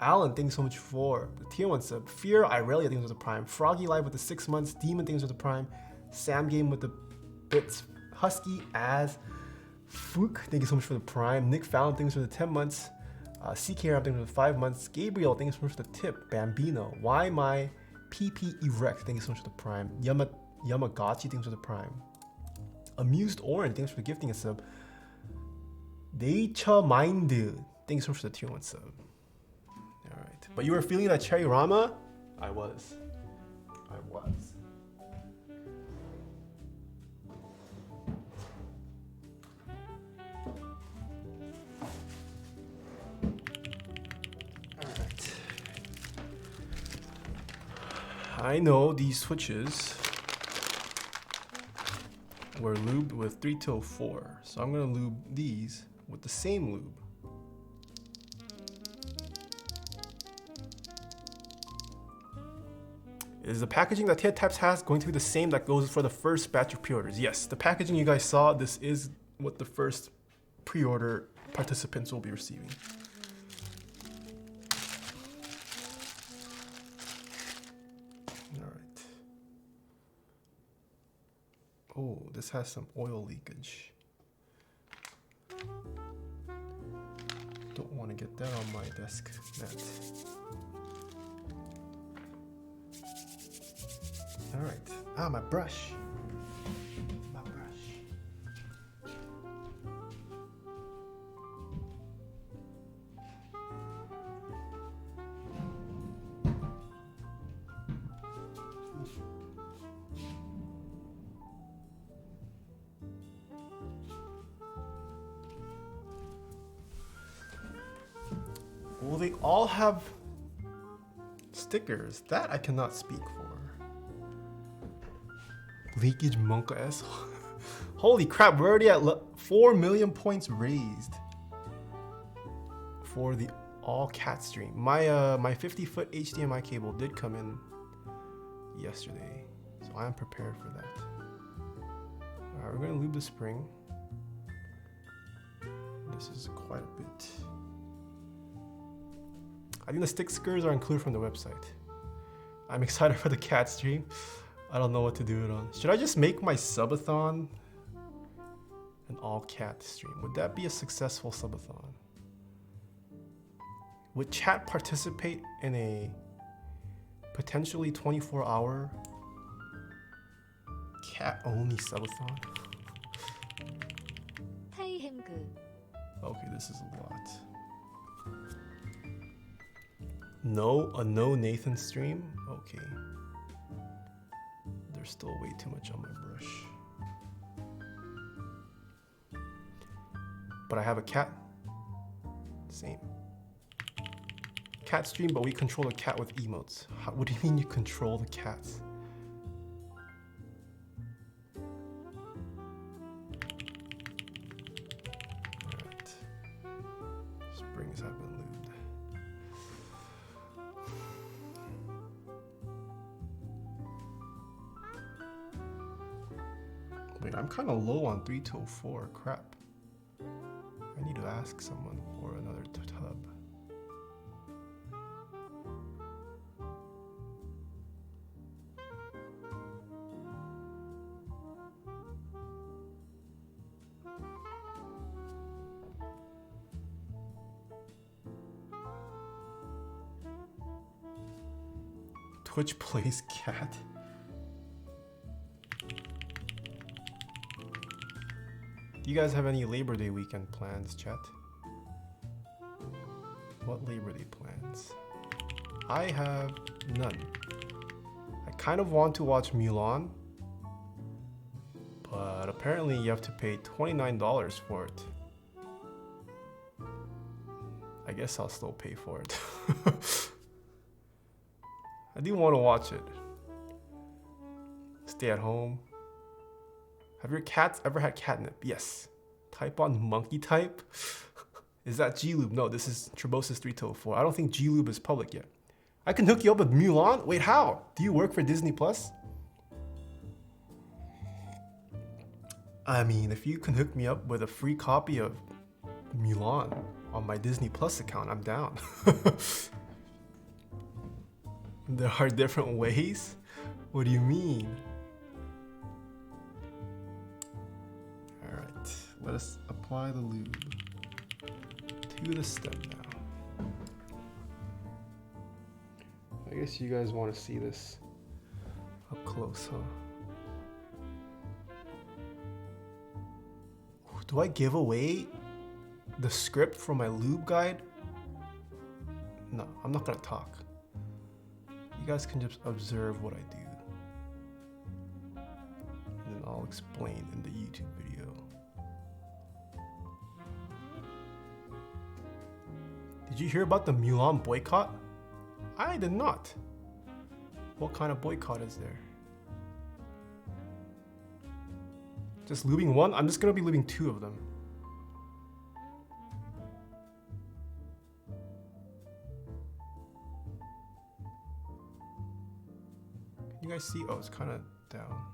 Alan, thanks so much for the tier 1 sub. Fear, Irelia, thanks for the Prime. Froggy Live with the 6 months. Demon, thanks for the Prime. Sam Game with the bits. Husky, Az. Fook, thank you so much for the Prime. Nick Fallon, thanks for the 10 months. CK Ram, thanks for the 5 months. Gabriel, thanks so much for the tip. Bambino, Why My PP Erect, thank you so much for the Prime. Yamagotchi, thanks for the Prime. Amused Orange, thanks for gifting a sub. Nature Mind. Thanks so much for the tier 1 sub. Alright. But you were feeling that cherry rama? I was. Alright. I know these switches were lubed with 3 till 4. So I'm gonna lube these with the same lube. Is the packaging that Taeha Taps has going to be the same that goes for the first batch of pre-orders? Yes, the packaging you guys saw, this is what the first pre-order participants will be receiving. Alright. Oh, this has some oil leakage. Don't want to get that on my desk mat. Alright. Ah, my brush. Well, they all have stickers. That I cannot speak for. Leakage Monka S. Holy crap, we're already at 4 million points raised for the all cat stream. My my 50-foot HDMI cable did come in yesterday, so I am prepared for that. Alright, we're gonna lube the spring. This is quite a bit. I think the stickers are included from the website. I'm excited for the cat stream. I don't know what to do it on. Should I just make my subathon an all cat stream? Would that be a successful subathon? Would chat participate in a potentially 24-hour cat only subathon? Okay, this is a lot. No Nathan stream? Okay. There's still way too much on my brush. But I have a cat. Same. Cat stream, but we control the cat with emotes. What do you mean you control the cats? Alright. Springs have been lubed. Wait, I'm kind of low on 3 till 4. Crap. I need to ask someone for another tub. Twitch plays cat. Do you guys have any Labor Day weekend plans, chat? What Labor Day plans? I have none. I kind of want to watch Mulan, but apparently you have to pay $29 for it. I guess I'll still pay for it. I do want to watch it. Stay at home. Have your cats ever had catnip? Yes. Type on monkey type. Is that G-Lube? No, this is Trebosis 3 till 4. I don't think G-Lube is public yet. I can hook you up with Mulan? Wait, how? Do you work for Disney Plus? I mean, if you can hook me up with a free copy of Mulan on my Disney Plus account, I'm down. There are different ways? What do you mean? Alright, let us apply the lube to the stem now. I guess you guys want to see this up close, huh? Do I give away the script for my lube guide, no, I'm not gonna talk. You guys can just observe what I do. And then I'll explain in the YouTube video. Did you hear about the Mulan boycott? I did not. What kind of boycott is there? Just lubing one? I'm just gonna be lubing 2 of them. Can you guys see? Oh, it's kind of down.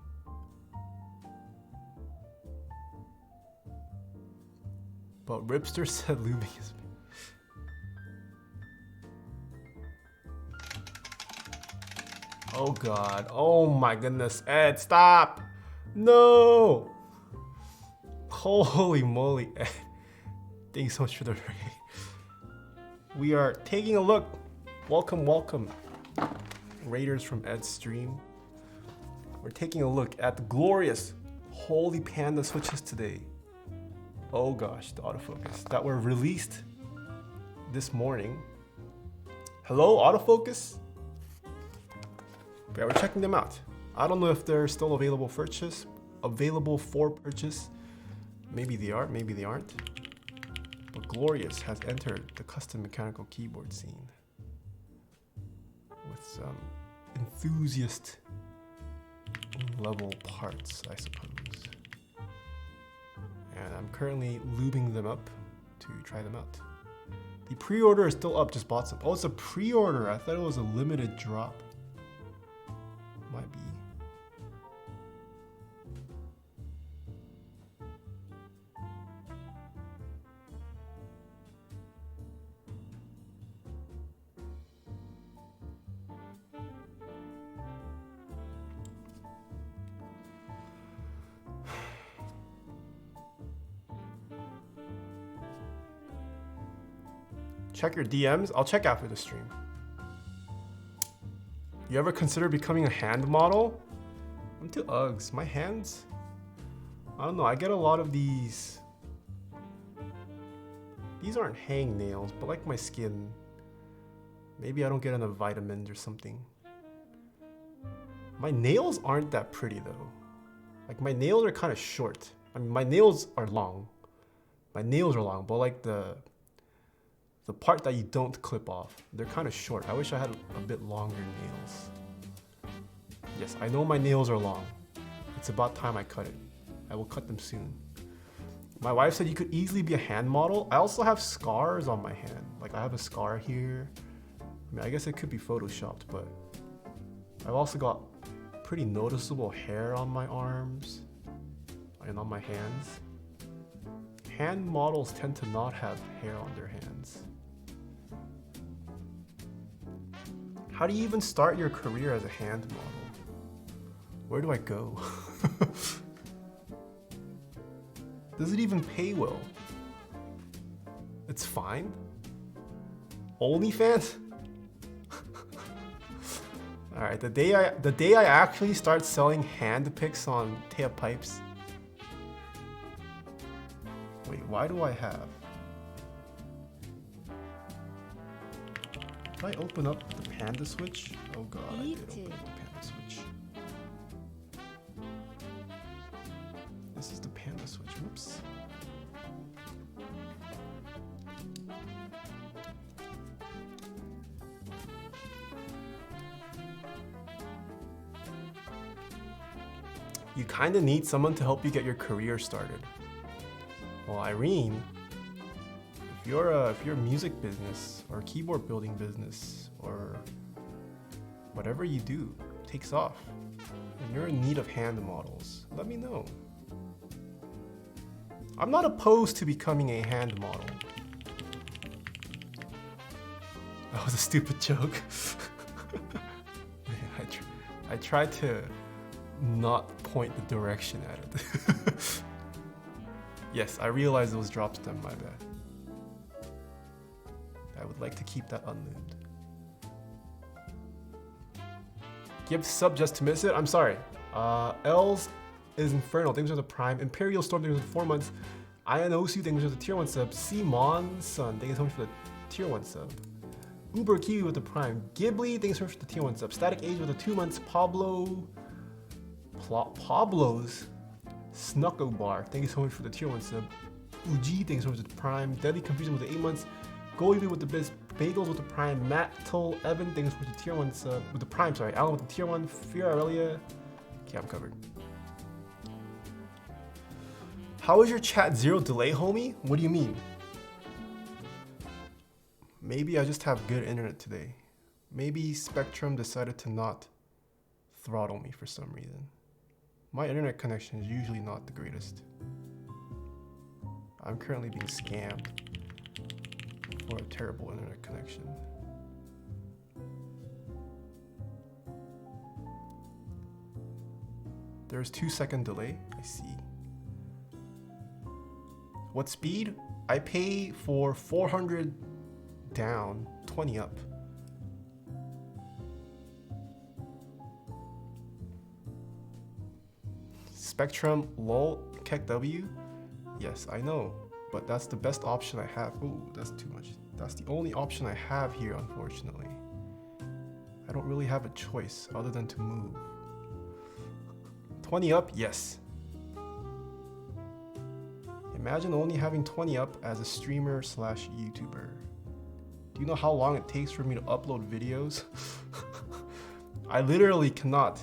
But Ripster said lubing is... Oh god. Oh my goodness. Ed, stop! No! Holy moly, Ed. Thank you so much for the raid. We are taking a look. Welcome, welcome. Raiders from Ed's stream. We're taking a look at the glorious Holy Panda switches today. Oh gosh, the autofocus that were released this morning. Hello, autofocus? Yeah, we're checking them out. I don't know if they're still available for purchase. Maybe they are, maybe they aren't. But Glorious has entered the custom mechanical keyboard scene with some enthusiast level parts, I suppose. And I'm currently lubing them up to try them out. The pre-order is still up, just bought some. Oh, it's a pre-order. I thought it was a limited drop. Might be. Check your DMs. I'll check after the stream. You ever consider becoming a hand model? I'm too Uggs. My hands? I don't know. I get a lot of these. These aren't hang nails, but like my skin. Maybe I don't get enough vitamins or something. My nails aren't that pretty though. Like my nails are kind of short. I mean, my nails are long. My nails are long, but like the part that you don't clip off, they're kind of short. I wish I had a bit longer nails. Yes, I know my nails are long. It's about time I cut it. I will cut them soon. My wife said you could easily be a hand model. I also have scars on my hand. Like I have a scar here. I mean, I guess it could be photoshopped, but I've also got pretty noticeable hair on my arms and on my hands. Hand models tend to not have hair on their hands. How do you even start your career as a hand model? Where do I go? Does it even pay well? It's fine. OnlyFans? All right, the day I actually start selling hand pics on Taeha pipes. Wait, why do I have? Did I open up the Panda switch? Oh god, I did open up the Panda switch. This is the Panda switch. Whoops. You kind of need someone to help you get your career started. Well, Irene, if you're a music business or keyboard building business or whatever you do takes off and you're in need of hand models, let me know. I'm not opposed to becoming a hand model. That was a stupid joke. I tried to not point the direction at it. Yes, I realized it was drop stem, my bad. I would like to keep that unlubed. Give sub just to miss it? I'm sorry. Els is Infernal. Things are the Prime. Imperial Storm, things are 4 months. Ionosu, thank you for the tier 1 sub. Simon Sun, thank you so much for the tier 1 sub. Uber Kiwi with the prime. Ghibli, thanks so much for the tier 1 sub. Static Age with the 2 months. Pablo's Snuckle Bar, thank you so much for the tier 1 sub. Uji, thanks so much for the prime. Deadly Confusion with the 8 months. Goldie with the best. Bagels with the prime. Matt Tull Evan, thanks for the tier 1 sub. With the prime, sorry. Alan with the tier 1. Fear Aurelia. Okay, I'm covered. How is your chat 0 delay, homie? What do you mean? Maybe I just have good internet today. Maybe Spectrum decided to not throttle me for some reason. My internet connection is usually not the greatest. I'm currently being scammed for a terrible internet connection. There's 2-second delay, I see. What speed? I pay for 400 down, 20 up. Spectrum, lol, Keck W? Yes, I know, but that's the best option I have. Ooh, that's too much. That's the only option I have here, unfortunately. I don't really have a choice other than to move. 20 up? Yes. Imagine only having 20 up as a streamer slash YouTuber. Do you know how long it takes for me to upload videos? I literally cannot.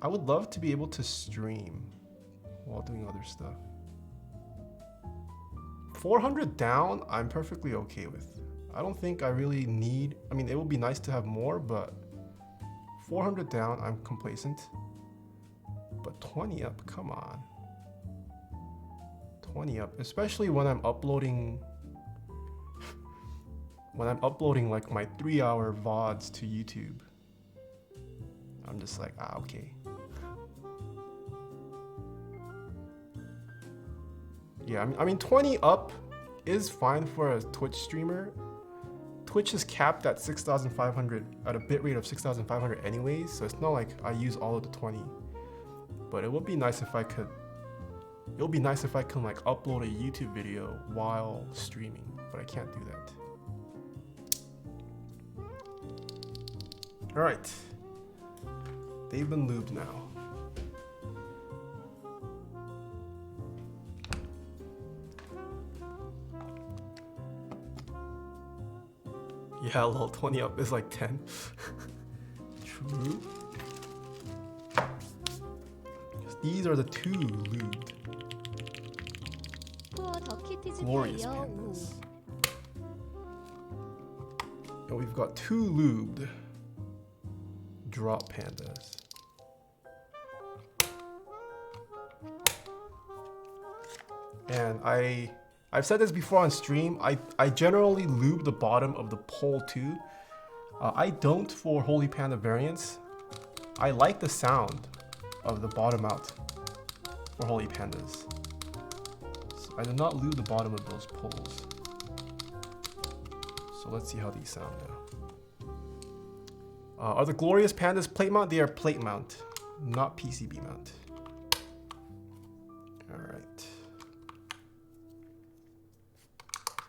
I would love to be able to stream while doing other stuff. 400 down, I'm perfectly okay with. I don't think I really need, I mean, it would be nice to have more, but 400 down, I'm complacent. But 20 up, come on. 20 up, especially when I'm uploading like my 3-hour VODs to YouTube. I'm just like, okay. Yeah, I mean 20 up is fine for a Twitch streamer. Twitch is capped at 6,500 at a bitrate of 6,500 anyways, so it's not like I use all of the 20. But it would be nice if I could. It would be nice if I can like upload a YouTube video while streaming, but I can't do that. All right, they've been lubed now. Yeah, lol, 20 up is like 10. True. These are the 2 lubed. Glorious pandas. And we've got 2 lubed drop pandas. And I've said this before on stream, I generally lube the bottom of the pole too. I don't for Holy Panda variants. I like the sound of the bottom out for Holy Pandas. So I do not lube the bottom of those poles. So let's see how these sound now. Are the Glorious Pandas plate mount? They are plate mount, not PCB mount. Alright.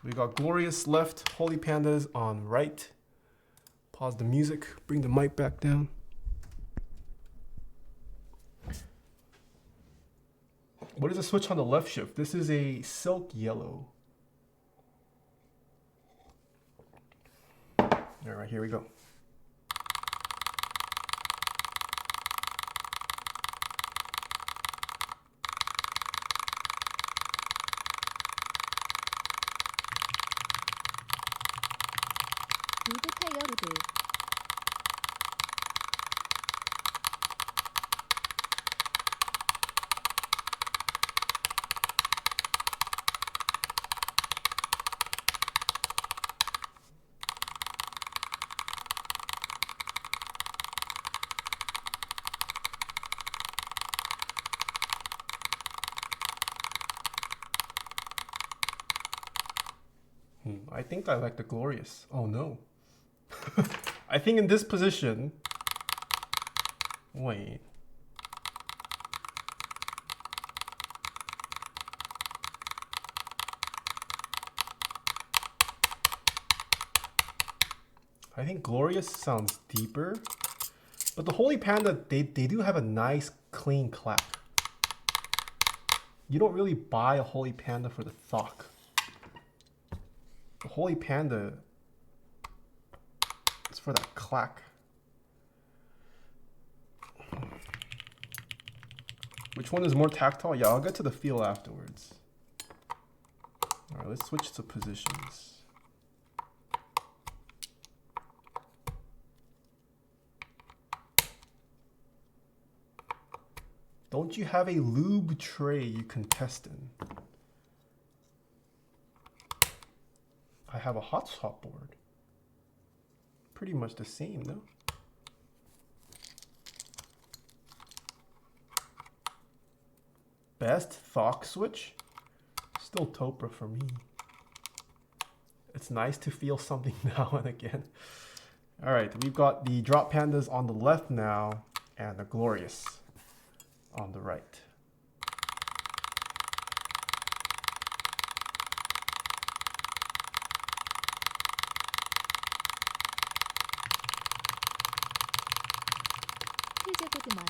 We got Glorious left, Holy Pandas on right. Pause the music, bring the mic back down. What is the switch on the left shift? This is a silk yellow. All right, here we go. 루드 타이어 루드. I think I like the Glorious. Oh no. I think in this position, wait. I think Glorious sounds deeper. But the Holy Panda, they do have a nice clean clap. You don't really buy a Holy Panda for the thock. The Holy Panda is for that clack. Which one is more tactile? Yeah, I'll get to the feel afterwards. Alright, let's switch to positions. Don't you have a lube tray you can test in? I have a hot swap board. Pretty much the same, no? Best thock switch? Still Topra for me. It's nice to feel something now and again. Alright, we've got the drop pandas on the left now and the Glorious on the right. 필제보드만.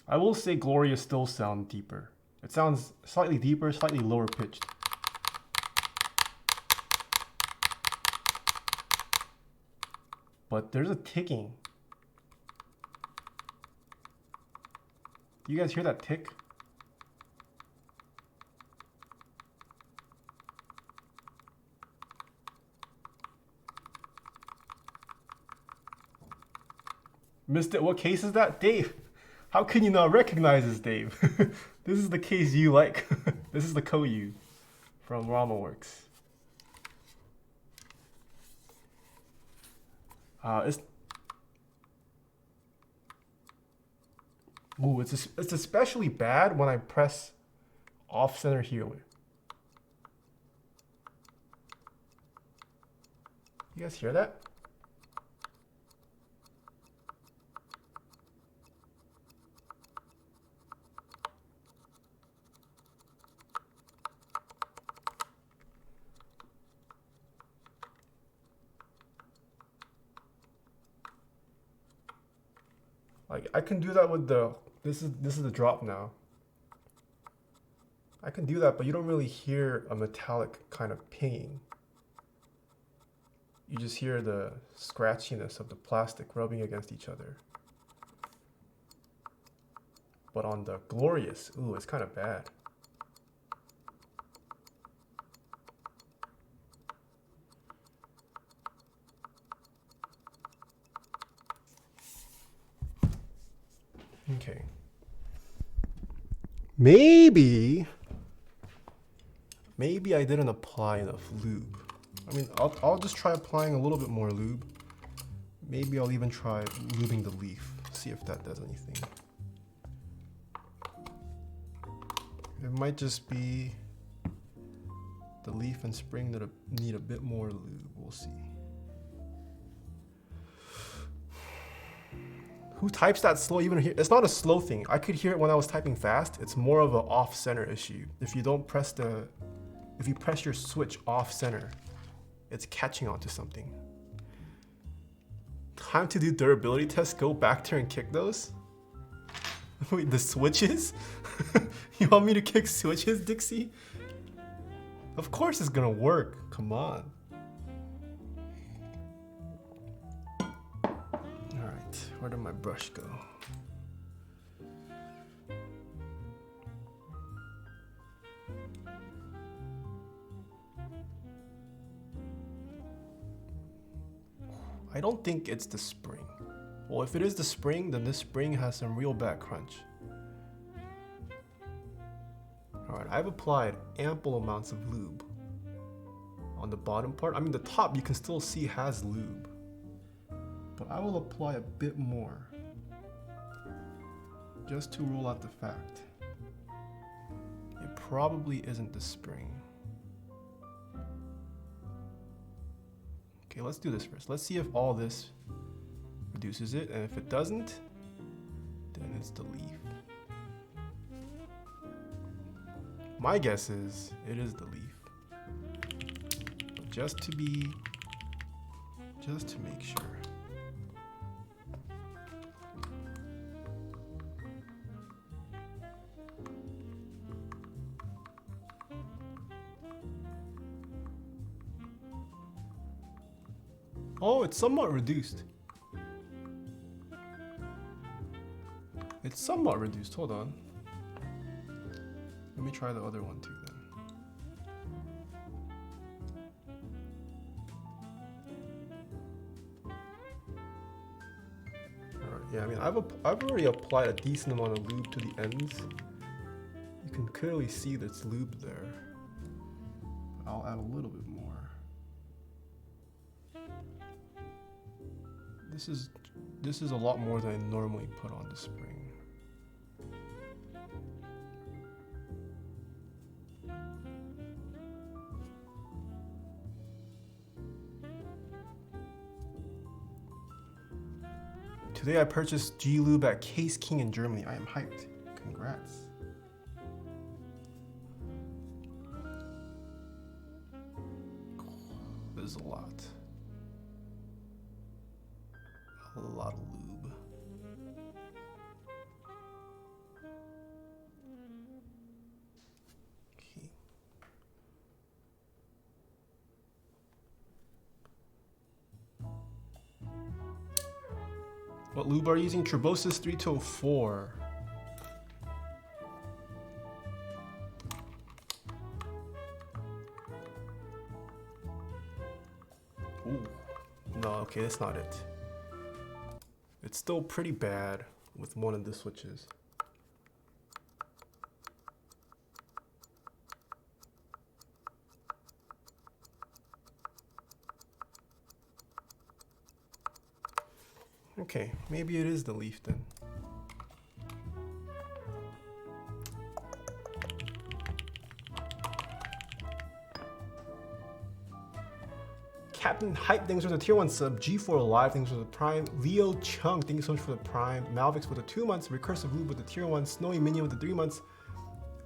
I will say Gloria still sounds deeper. It sounds slightly deeper, slightly lower pitched. But there's a ticking. Do you guys hear that tick? Missed it. What case is that? Dave. How can you not recognize this, Dave? This is the case you like. This is the Koyu from RamaWorks. It's especially bad when I press off center here. You guys hear that? Like I can do that with the this is the drop now. I can do that, but you don't really hear a metallic kind of pinging. You just hear the scratchiness of the plastic rubbing against each other. But on the Glorious, ooh, it's kind of bad. Okay. Maybe I didn't apply enough lube. I mean, I'll just try applying a little bit more lube. Maybe I'll even try lubing the leaf. See if that does anything. It might just be the leaf and spring that need a bit more lube. We'll see. Who types that slow even here? It's not a slow thing. I could hear it when I was typing fast. It's more of an off-center issue. If you press your switch off-center, it's catching onto something. Time to do durability tests. Go back there and kick those. Wait, the switches? You want me to kick switches, Dixie? Of course it's gonna work. Come on. Where did my brush go? I don't think it's the spring. Well, if it is the spring, then this spring has some real bad crunch. Alright, I've applied ample amounts of lube on the bottom part. I mean, the top you can still see has lube, but I will apply a bit more just to rule out the fact it probably isn't the spring. Okay, let's do this first. Let's see if all this reduces it, and if it doesn't, then it's the leaf. My guess is it is the leaf. But just to make sure. Oh, it's somewhat reduced. It's somewhat reduced. Hold on. Let me try the other one too then. Alright, yeah, I mean I've already applied a decent amount of lube to the ends. You can clearly see that's lube there. I'll add a little bit more. This is a lot more than I normally put on the spring. Today I purchased G-Lube at Case King in Germany. I am hyped. Congrats. There's a lot. A lot of lube. Okay. What lube are you using? Turbosis 3204. Ooh. No, okay, that's not it. It's still pretty bad with one of the switches. Okay, maybe it is the leaf then. Captain Hype, thanks for the tier 1 sub. G4 Live, thanks for the prime. Leo Chung, thank you so much for the prime. Malvix with the 2 months. Recursive Lube with the tier 1. Snowy Minion with the 3 months.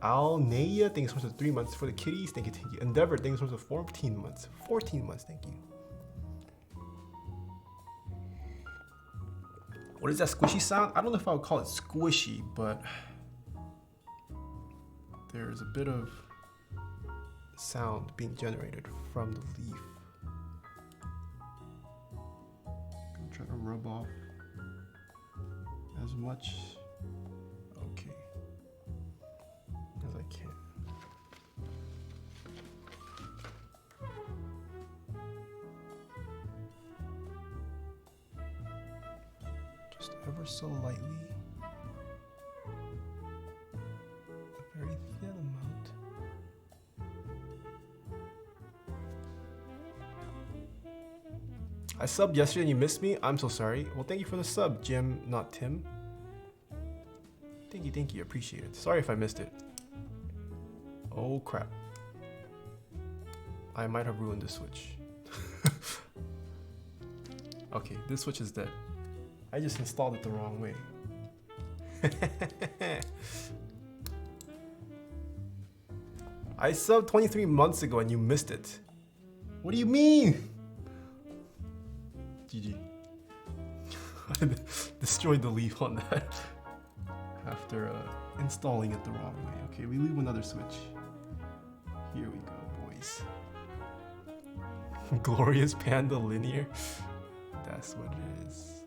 Alneia, thank you so much for the 3 months. For the kitties, thank you, thank you. Endeavor, thank you so much for the 14 months. 14 months, thank you. What is that squishy sound? I don't know if I would call it squishy, but there's a bit of sound being generated from the leaf. I'm trying to rub off as much, okay, as I can. Just ever so lightly. A very thin amount. I subbed yesterday and you missed me? I'm so sorry. Well, thank you for the sub, Jim, not Tim. Thank you, appreciate it. Sorry if I missed it. Oh crap. I might have ruined the switch. Okay, this switch is dead. I just installed it the wrong way. I subbed 23 months ago and you missed it. What do you mean? GG. I destroyed the leaf on that after installing it the wrong way. Okay, we leave another switch. Here we go, boys. Glorious Panda Linear. That's what it is.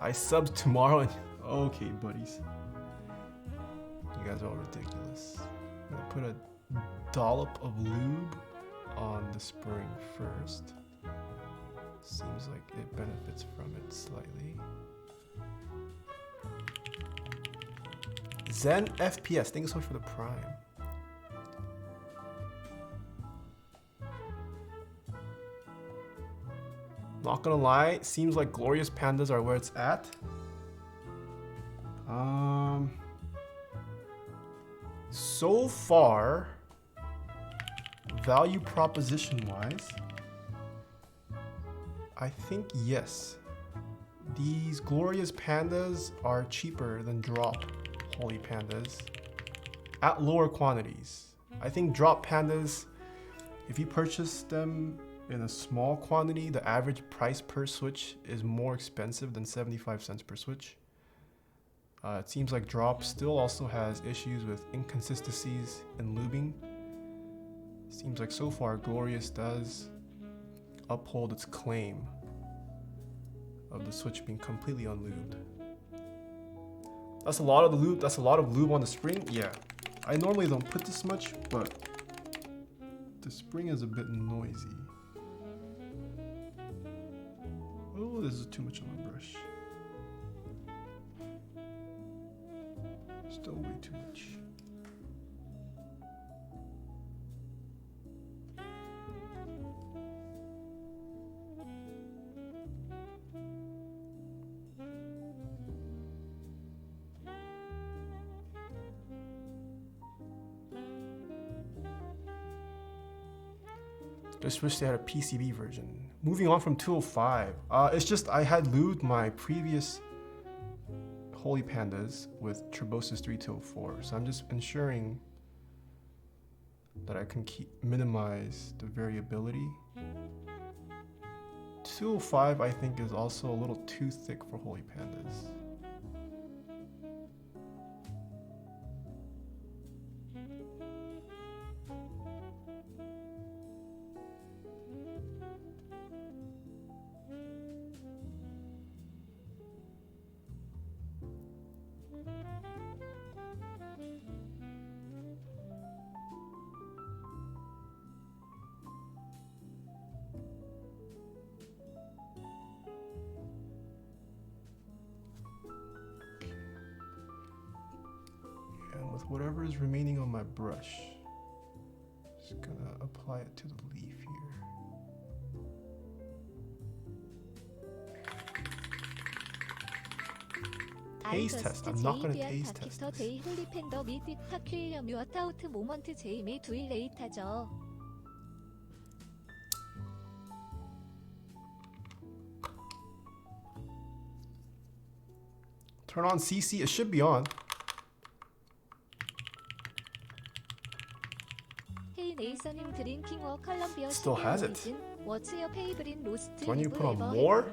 I sub tomorrow and okay, buddies. You guys are all ridiculous. I'm gonna put a dollop of lube on the spring first. Seems like it benefits from it slightly. Zen FPS, thank you so much for the prime. Not gonna lie, seems like Glorious Pandas are where it's at. So far, value proposition wise, I think yes. These Glorious Pandas are cheaper than drop Holy Pandas at lower quantities. I think drop pandas, if you purchase them in a small quantity, the average price per switch is more expensive than 75 cents per switch. It seems like drop still also has issues with inconsistencies in lubing. Seems like so far Glorious does uphold its claim of the switch being completely unlubed. That's a lot of the lube. That's a lot of lube on the spring. Yeah, I normally don't put this much, but the spring is a bit noisy. Oh, this is too much on my brush. Still way too much. Just wish they had a PCB version. Moving on from 205. It's just I had lubed my previous Holy Pandas with Turbosis 3204, so I'm just ensuring that I can minimize the variability. 205 I think is also a little too thick for Holy Pandas. With whatever is remaining on my brush, just gonna apply it to the leaf here. Taste test. I'm not gonna taste test this. 제이 홀리 팬더 및 타퀼 염유와 타우트 모먼트 제이미 두일 레이타죠. Turn on CC. It should be on. Still has it. When you put on more,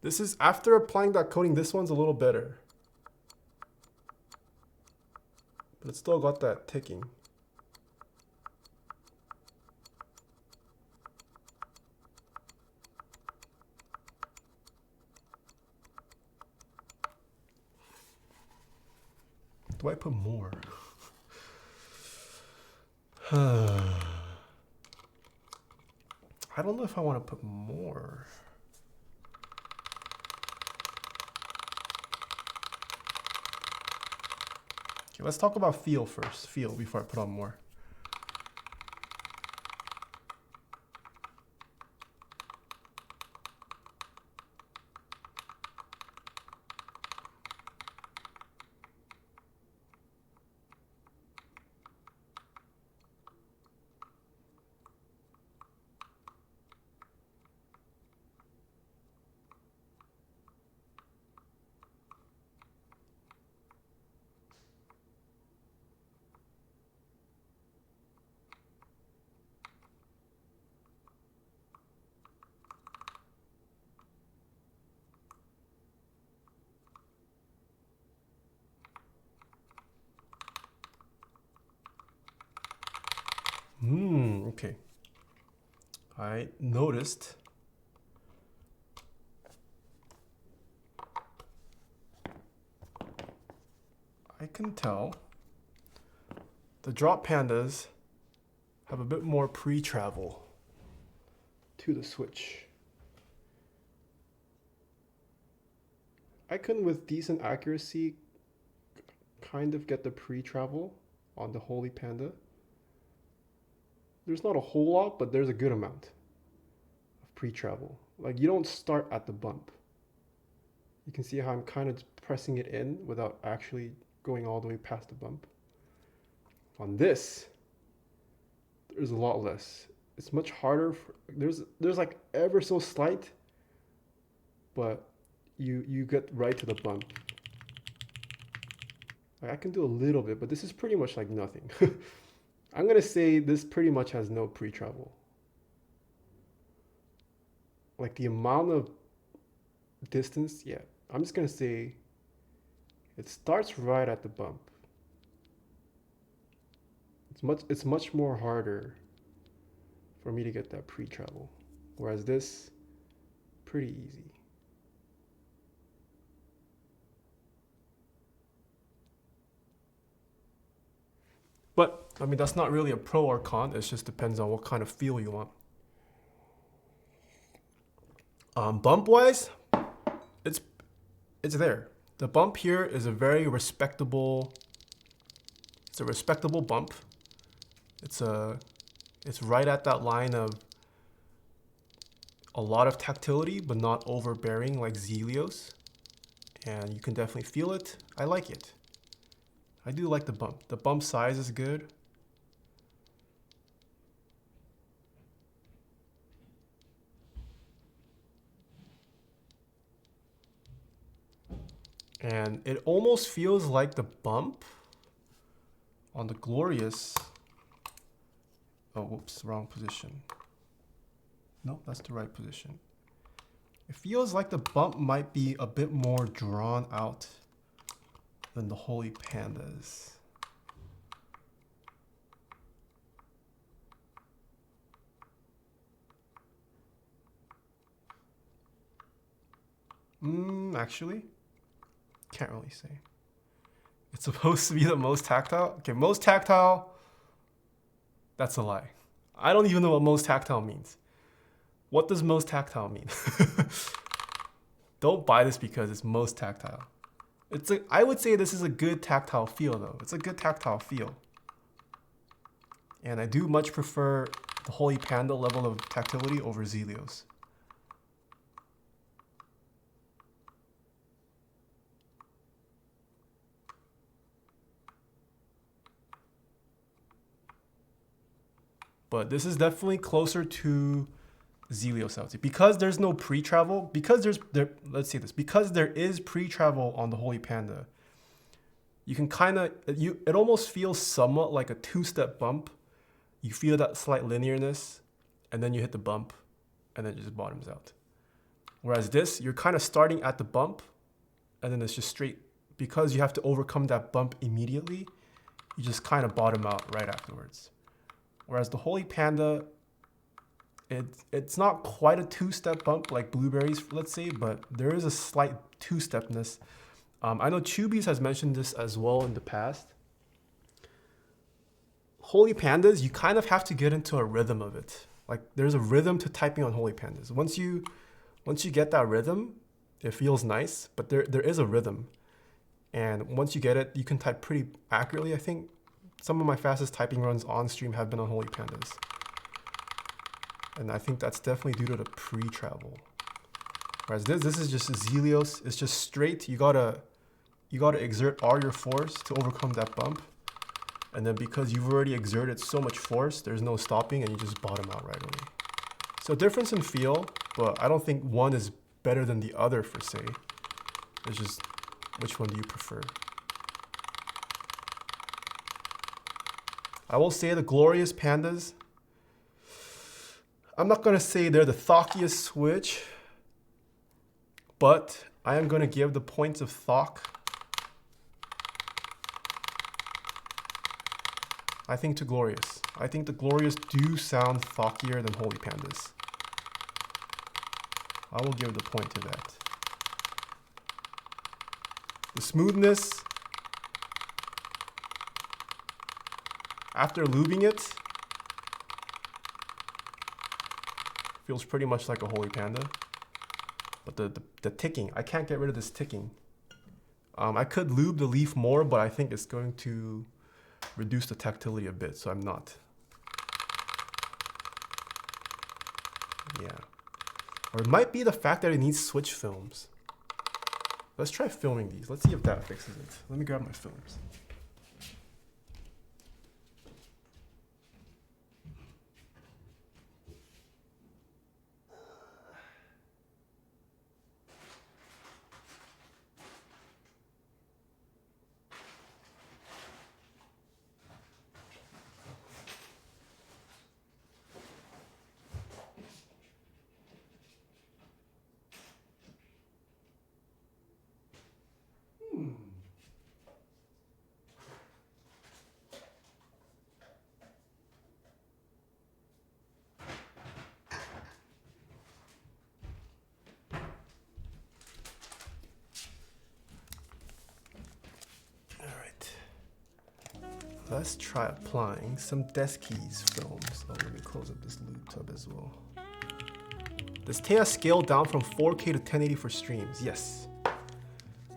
this is after applying that coating. This one's a little better, but it's still got that ticking. Do I put more? I don't know if I want to put more. Okay, let's talk about feel first. Feel before I put on more. Okay. I noticed I can tell the drop pandas have a bit more pre-travel to the switch. I can with decent accuracy kind of get the pre-travel on the Holy Panda. There's not a whole lot, but there's a good amount of pre-travel. Like you don't start at the bump. You can see how I'm kind of pressing it in without actually going all the way past the bump. On this, there's a lot less. It's much harder. There's like ever so slight, but you get right to the bump. Like I can do a little bit, but this is pretty much like nothing. I'm gonna say this pretty much has no pre-travel. Like the amount of distance, yeah. I'm just gonna say it starts right at the bump. It's much more harder for me to get that pre-travel. Whereas this, pretty easy. But, I mean, that's not really a pro or con. It just depends on what kind of feel you want. Bump-wise, it's there. The bump here is a very respectable, it's a respectable bump. It's right at that line of a lot of tactility, but not overbearing like Zelios. And you can definitely feel it. I like it. I do like the bump. The bump size is good. And it almost feels like the bump on the Glorious. Oh, whoops, wrong position. No, that's the right position. It feels like the bump might be a bit more drawn out than the Holy Pandas. Actually, can't really say. It's supposed to be the most tactile. Okay, most tactile, that's a lie. I don't even know what most tactile means. What does most tactile mean? Don't buy this because it's most tactile. I would say this is a good tactile feel though. It's a good tactile feel. And I do much prefer the Holy Panda level of tactility over Zelios. But this is definitely closer to Zelios, I would say. Because there's no pre-travel, because let's say this, because there is pre-travel on the Holy Panda, you can kind of, it almost feels somewhat like a two-step bump. You feel that slight linearness, and then you hit the bump, and then it just bottoms out. Whereas this, you're kind of starting at the bump, and then it's just straight. Because you have to overcome that bump immediately, you just kind of bottom out right afterwards. Whereas the Holy Panda, it's not quite a two-step bump like Blueberries, let's say, but there is a slight two-stepness. I know Chubies has mentioned this as well in the past. Holy Pandas, you kind of have to get into a rhythm of it. Like there's a rhythm to typing on Holy Pandas. Once you get that rhythm, it feels nice, but there is a rhythm. And once you get it, you can type pretty accurately. I think some of my fastest typing runs on stream have been on Holy Pandas. And I think that's definitely due to the pre-travel. Whereas this is just Zelios. It's just straight. You gotta exert all your force to overcome that bump. And then because you've already exerted so much force, there's no stopping and you just bottom out right away. So difference in feel, but I don't think one is better than the other per se. It's just which one do you prefer? I will say the Glorious Pandas, I'm not going to say they're the thockiest switch, but I am going to give the points of thock, I think, to Glorious. I think the Glorious do sound thockier than Holy Pandas. I will give the point to that. The smoothness, after lubing it, feels pretty much like a Holy Panda. But the ticking, I can't get rid of this ticking. I could lube the leaf more, but I think it's going to reduce the tactility a bit, so I'm not. Yeah. Or it might be the fact that it needs switch films. Let's try filming these. Let's see if that fixes it. Let me grab my films. Let's try applying some Deskies films. Oh, let me close up this lube tub as well. Does Taeha scale down from 4K to 1080 for streams? Yes.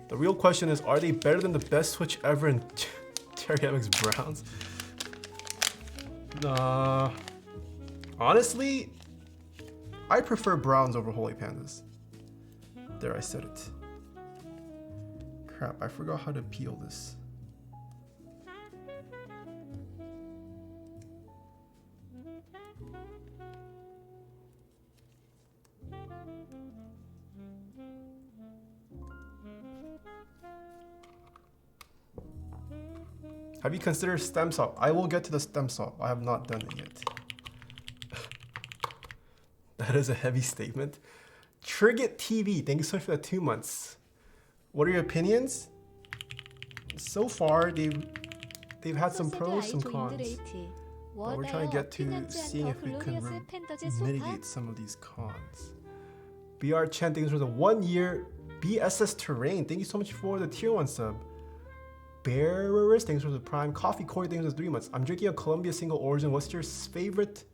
The real question is, are they better than the best Switch ever in Terry MX Browns? Honestly, I prefer Browns over Holy Pandas. There, I said it. Crap, I forgot how to peel this. Have you considered stem swap? I will get to the stem swap. I have not done it yet. That is a heavy statement. Trigget TV, thank you so much for the 2 months. What are your opinions? So far, they've had some pros, some cons. But we're trying to get to seeing if we can mitigate some of these cons. BR Chen, thank you for the 1 year. BSS Terrain, thank you so much for the tier 1 sub. Bearers, thanks for the prime. Coffee Corey, thanks for the 3 months. I'm drinking a Columbia single origin. What's your favorite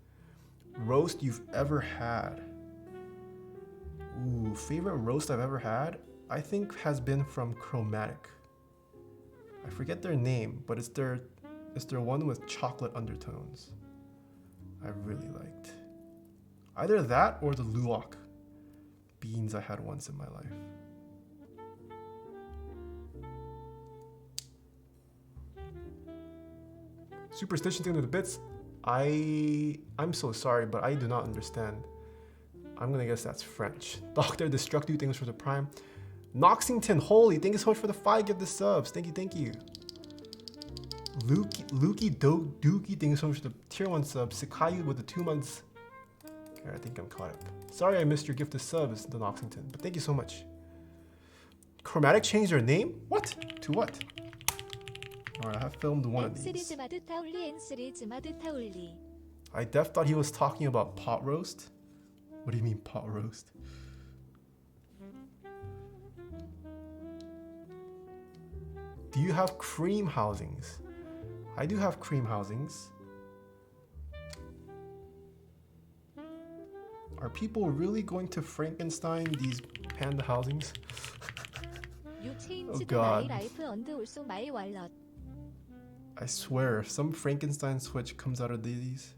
roast you've ever had? Ooh, favorite roast I've ever had? I think has been from Chromatic. I forget their name, but it's their one with chocolate undertones. I really liked. Either that or the luwak beans I had once in my life. Superstition thing to the bits. I'm so sorry, but I do not understand. I'm gonna guess that's French. Dr. Destructive, thanks for the prime. Noxington, holy, thank you so much for the 5 gift the subs. Thank you, thank you. Lukey Dookie, thank you so much for the tier 1 sub. Sakayu with the 2 months. Okay, I think I'm caught up. Sorry I missed your gift of subs, the Noxington, but thank you so much. Chromatic changed their name? What? To what? Alright, I have filmed one of these. I def thought he was talking about pot roast. What do you mean pot roast? Do you have cream housings? I do have cream housings. Are people really going to Frankenstein these panda housings? Oh god. I swear, if some Frankenstein switch comes out of these,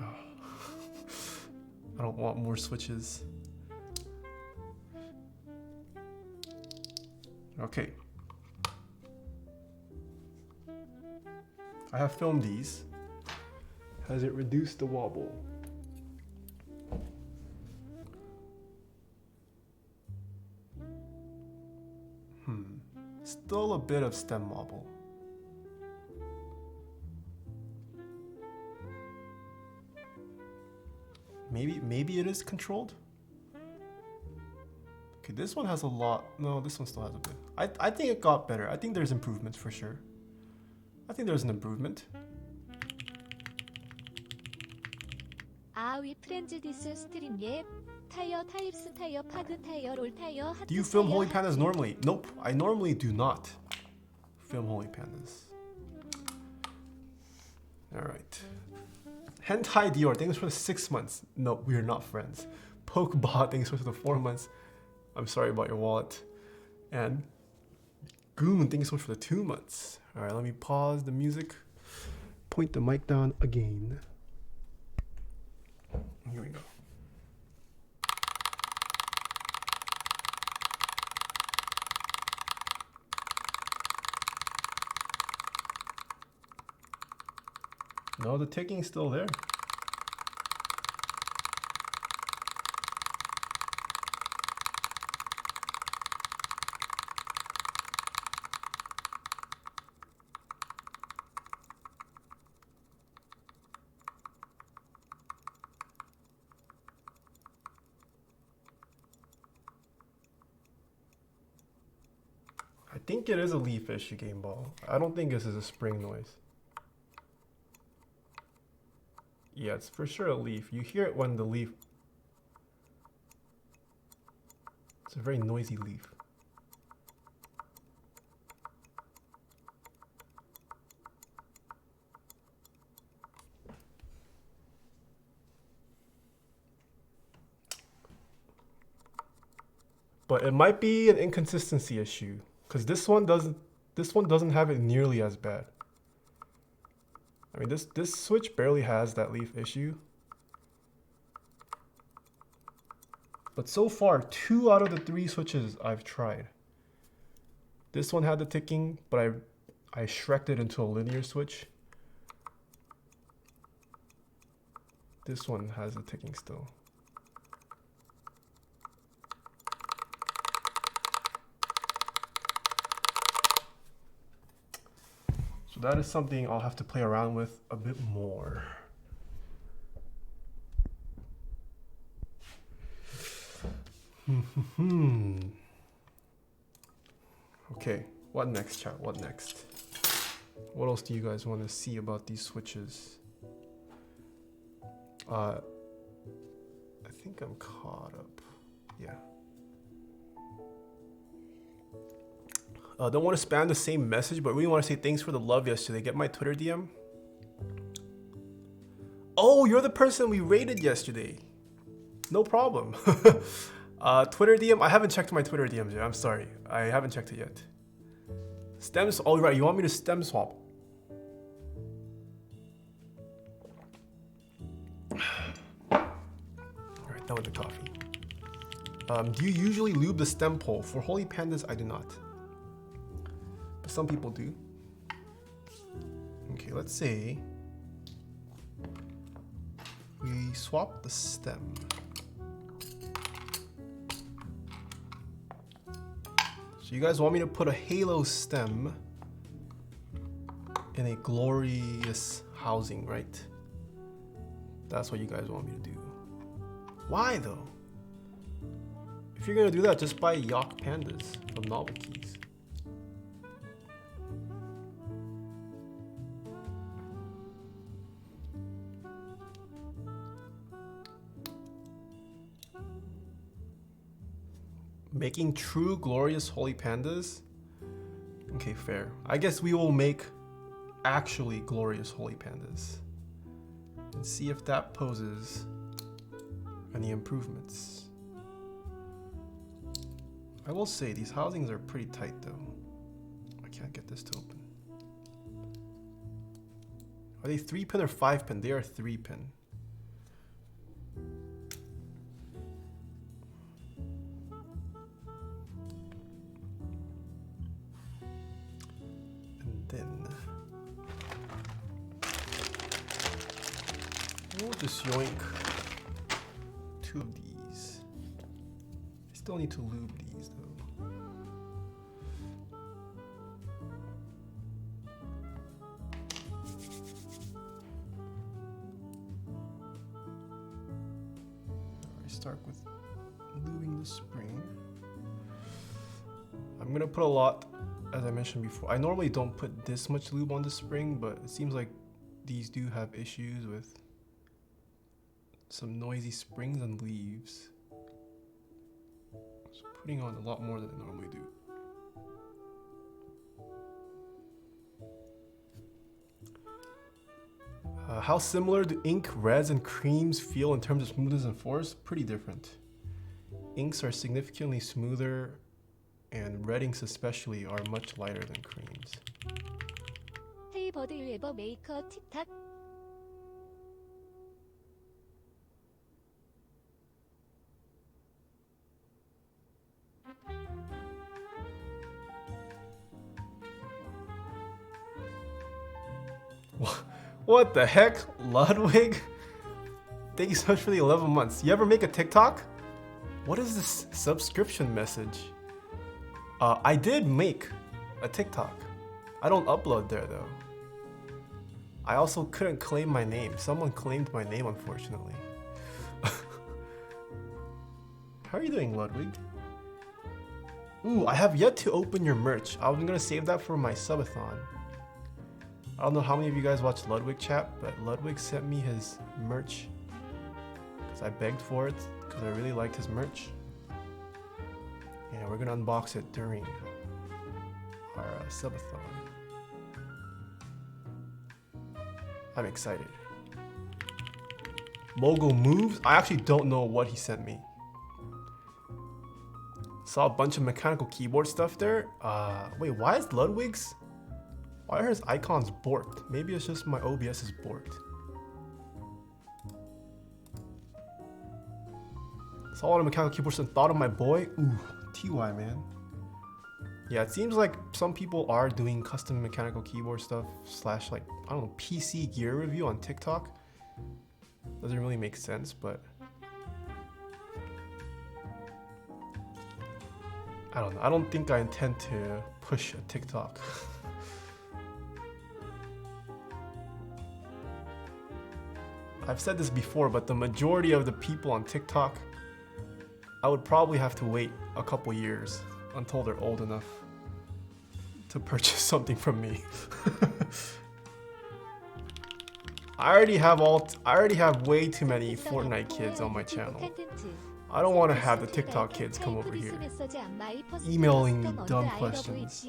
oh, I don't want more switches. Okay. I have filmed these. Has it reduced the wobble? Still a bit of stem wobble. Maybe it is controlled. Okay, this one has a lot. No, this one still has a bit. I think it got better. I think there's improvements for sure. I think there's an improvement. Do you film Holy Pandas normally? Nope, I normally do not film Holy Pandas. Alright. Hentai Dior, thanks for the 6 months. No, we are not friends. Pokebot, thanks for the 4 months. I'm sorry about your wallet. And Goon, thank you so much for the 2 months. All right, let me pause the music. Point the mic down again. Here we go. No, the ticking's still there. I think it is a leaf issue, Game Ball. I don't think this is a spring noise. Yeah, it's for sure a leaf. You hear it when the leaf... It's a very noisy leaf. But it might be an inconsistency issue, because this one doesn't have it nearly as bad. I mean, this switch barely has that leaf issue. But so far, 2 out of the 3 switches I've tried. This one had the ticking, but I shreked it into a linear switch. This one has the ticking still. So that is something I'll have to play around with a bit more. Okay, what next, chat? What next? What else do you guys want to see about these switches? I think I'm caught up. Yeah. Don't want to spam the same message, but really want to say thanks for the love yesterday. Get my Twitter DM. Oh, you're the person we rated yesterday. No problem. Twitter DM. I haven't checked my Twitter DMs yet. I'm sorry. I haven't checked it yet. Stems. Oh, right. You want me to stem swap? Alright, done with the coffee. Do you usually lube the stem pole? For Holy Pandas, I do not. But some people do. Okay, let's say we swap the stem. So you guys want me to put a halo stem in a glorious housing, right? That's what you guys want me to do. Why though? If you're gonna do that, just buy Yak Pandas from Novelties. Making true glorious holy pandas? Okay, fair. I guess we will make actually glorious holy pandas and see if that poses any improvements. I will say these housings are pretty tight though. I can't get this to open. Are they 3-pin or 5-pin? They are 3-pin. We'll just yoink 2 of these. I still need to lube these though. I start with lubing the spring. I'm gonna put a lot, as I mentioned before. I normally don't put this much lube on the spring, but it seems like these do have issues with some noisy springs and leaves. So putting on a lot more than I normally do. How similar do ink, reds, and creams feel in terms of smoothness and force? Pretty different. Inks are significantly smoother and reddings especially are much lighter than creams. Hey bud, you ever make a TikTok? What the heck? Ludwig? Thank you so much for the 11 months. You ever make a TikTok? What is this subscription message? I did make a TikTok. I don't upload there though. I also couldn't claim my name. Someone claimed my name, unfortunately. How are you doing, Ludwig? Ooh, I have yet to open your merch. I was gonna save that for my subathon. I don't know how many of you guys watch Ludwig chat, but Ludwig sent me his merch because I begged for it because I really liked his merch. And we're gonna unbox it during our subathon. I'm excited. Mogul moves. I actually don't know what he sent me. Saw a bunch of mechanical keyboard stuff there. Wait, why is Ludwig's? Why are his icons borked? Maybe it's just my OBS is borked. Saw a lot of mechanical keyboards and thought of my boy. Ooh, TY, man. Yeah, it seems like some people are doing custom mechanical keyboard stuff slash like, I don't know, PC gear review on TikTok. Doesn't really make sense, but I don't know. I don't think I intend to push a TikTok. I've said this before, but the majority of the people on TikTok, I would probably have to wait a couple years until they're old enough to purchase something from me. I already have way too many Fortnite kids on my channel. I don't want to have the TikTok kids come over here emailing me dumb questions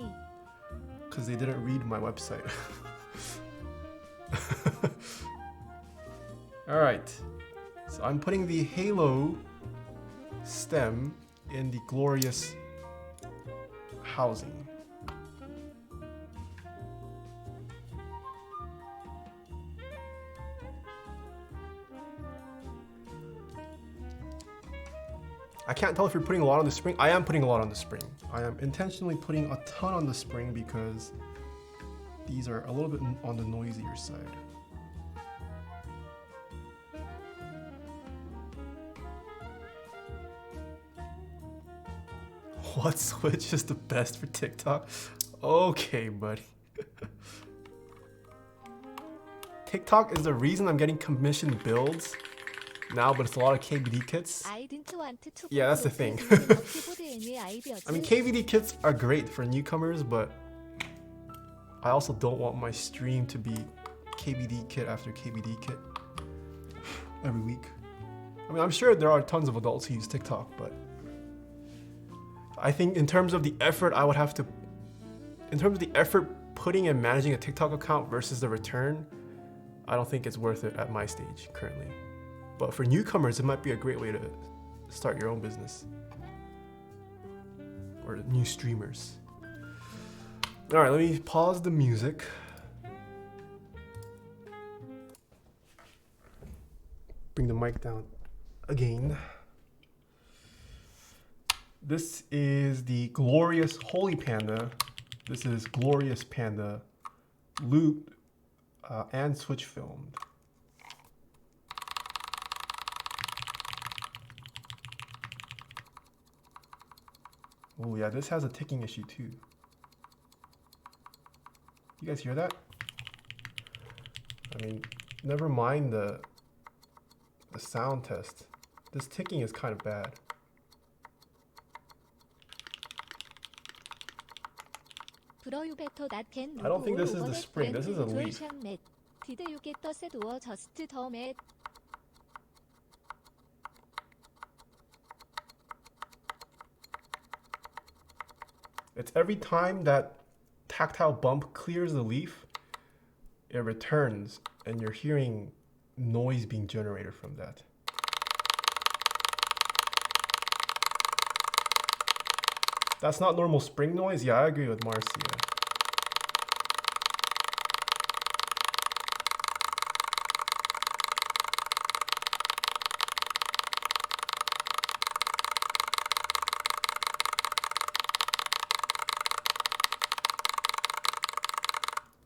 because they didn't read my website. Alright, so I'm putting the Halo stem in the glorious housing. I can't tell if you're putting a lot on the spring. I am putting a lot on the spring. I am intentionally putting a ton on the spring because these are a little bit on the noisier side. What switch is the best for TikTok? Okay, buddy. TikTok is the reason I'm getting commissioned builds now, but it's a lot of KBD kits. Yeah, that's the thing. I mean, KVD kits are great for newcomers, but I also don't want my stream to be KVD kit after KVD kit every week. I mean, I'm sure there are tons of adults who use TikTok, but I think in terms of the effort I would have to, in terms of the effort putting and managing a TikTok account versus the return, I don't think it's worth it at my stage currently. But for newcomers, it might be a great way to start your own business. Or new streamers. All right, let me pause the music. Bring the mic down again. This is the glorious Holy Panda. This is glorious Panda loot and switch filmed. Oh yeah, this has a ticking issue too. You guys hear that? I mean, never mind the sound test. This ticking is kind of bad. I don't think this is the spring, this is a leaf. It's every time that tactile bump clears the leaf, it returns, and you're hearing noise being generated from that. That's not normal spring noise? Yeah, I agree with Marcia.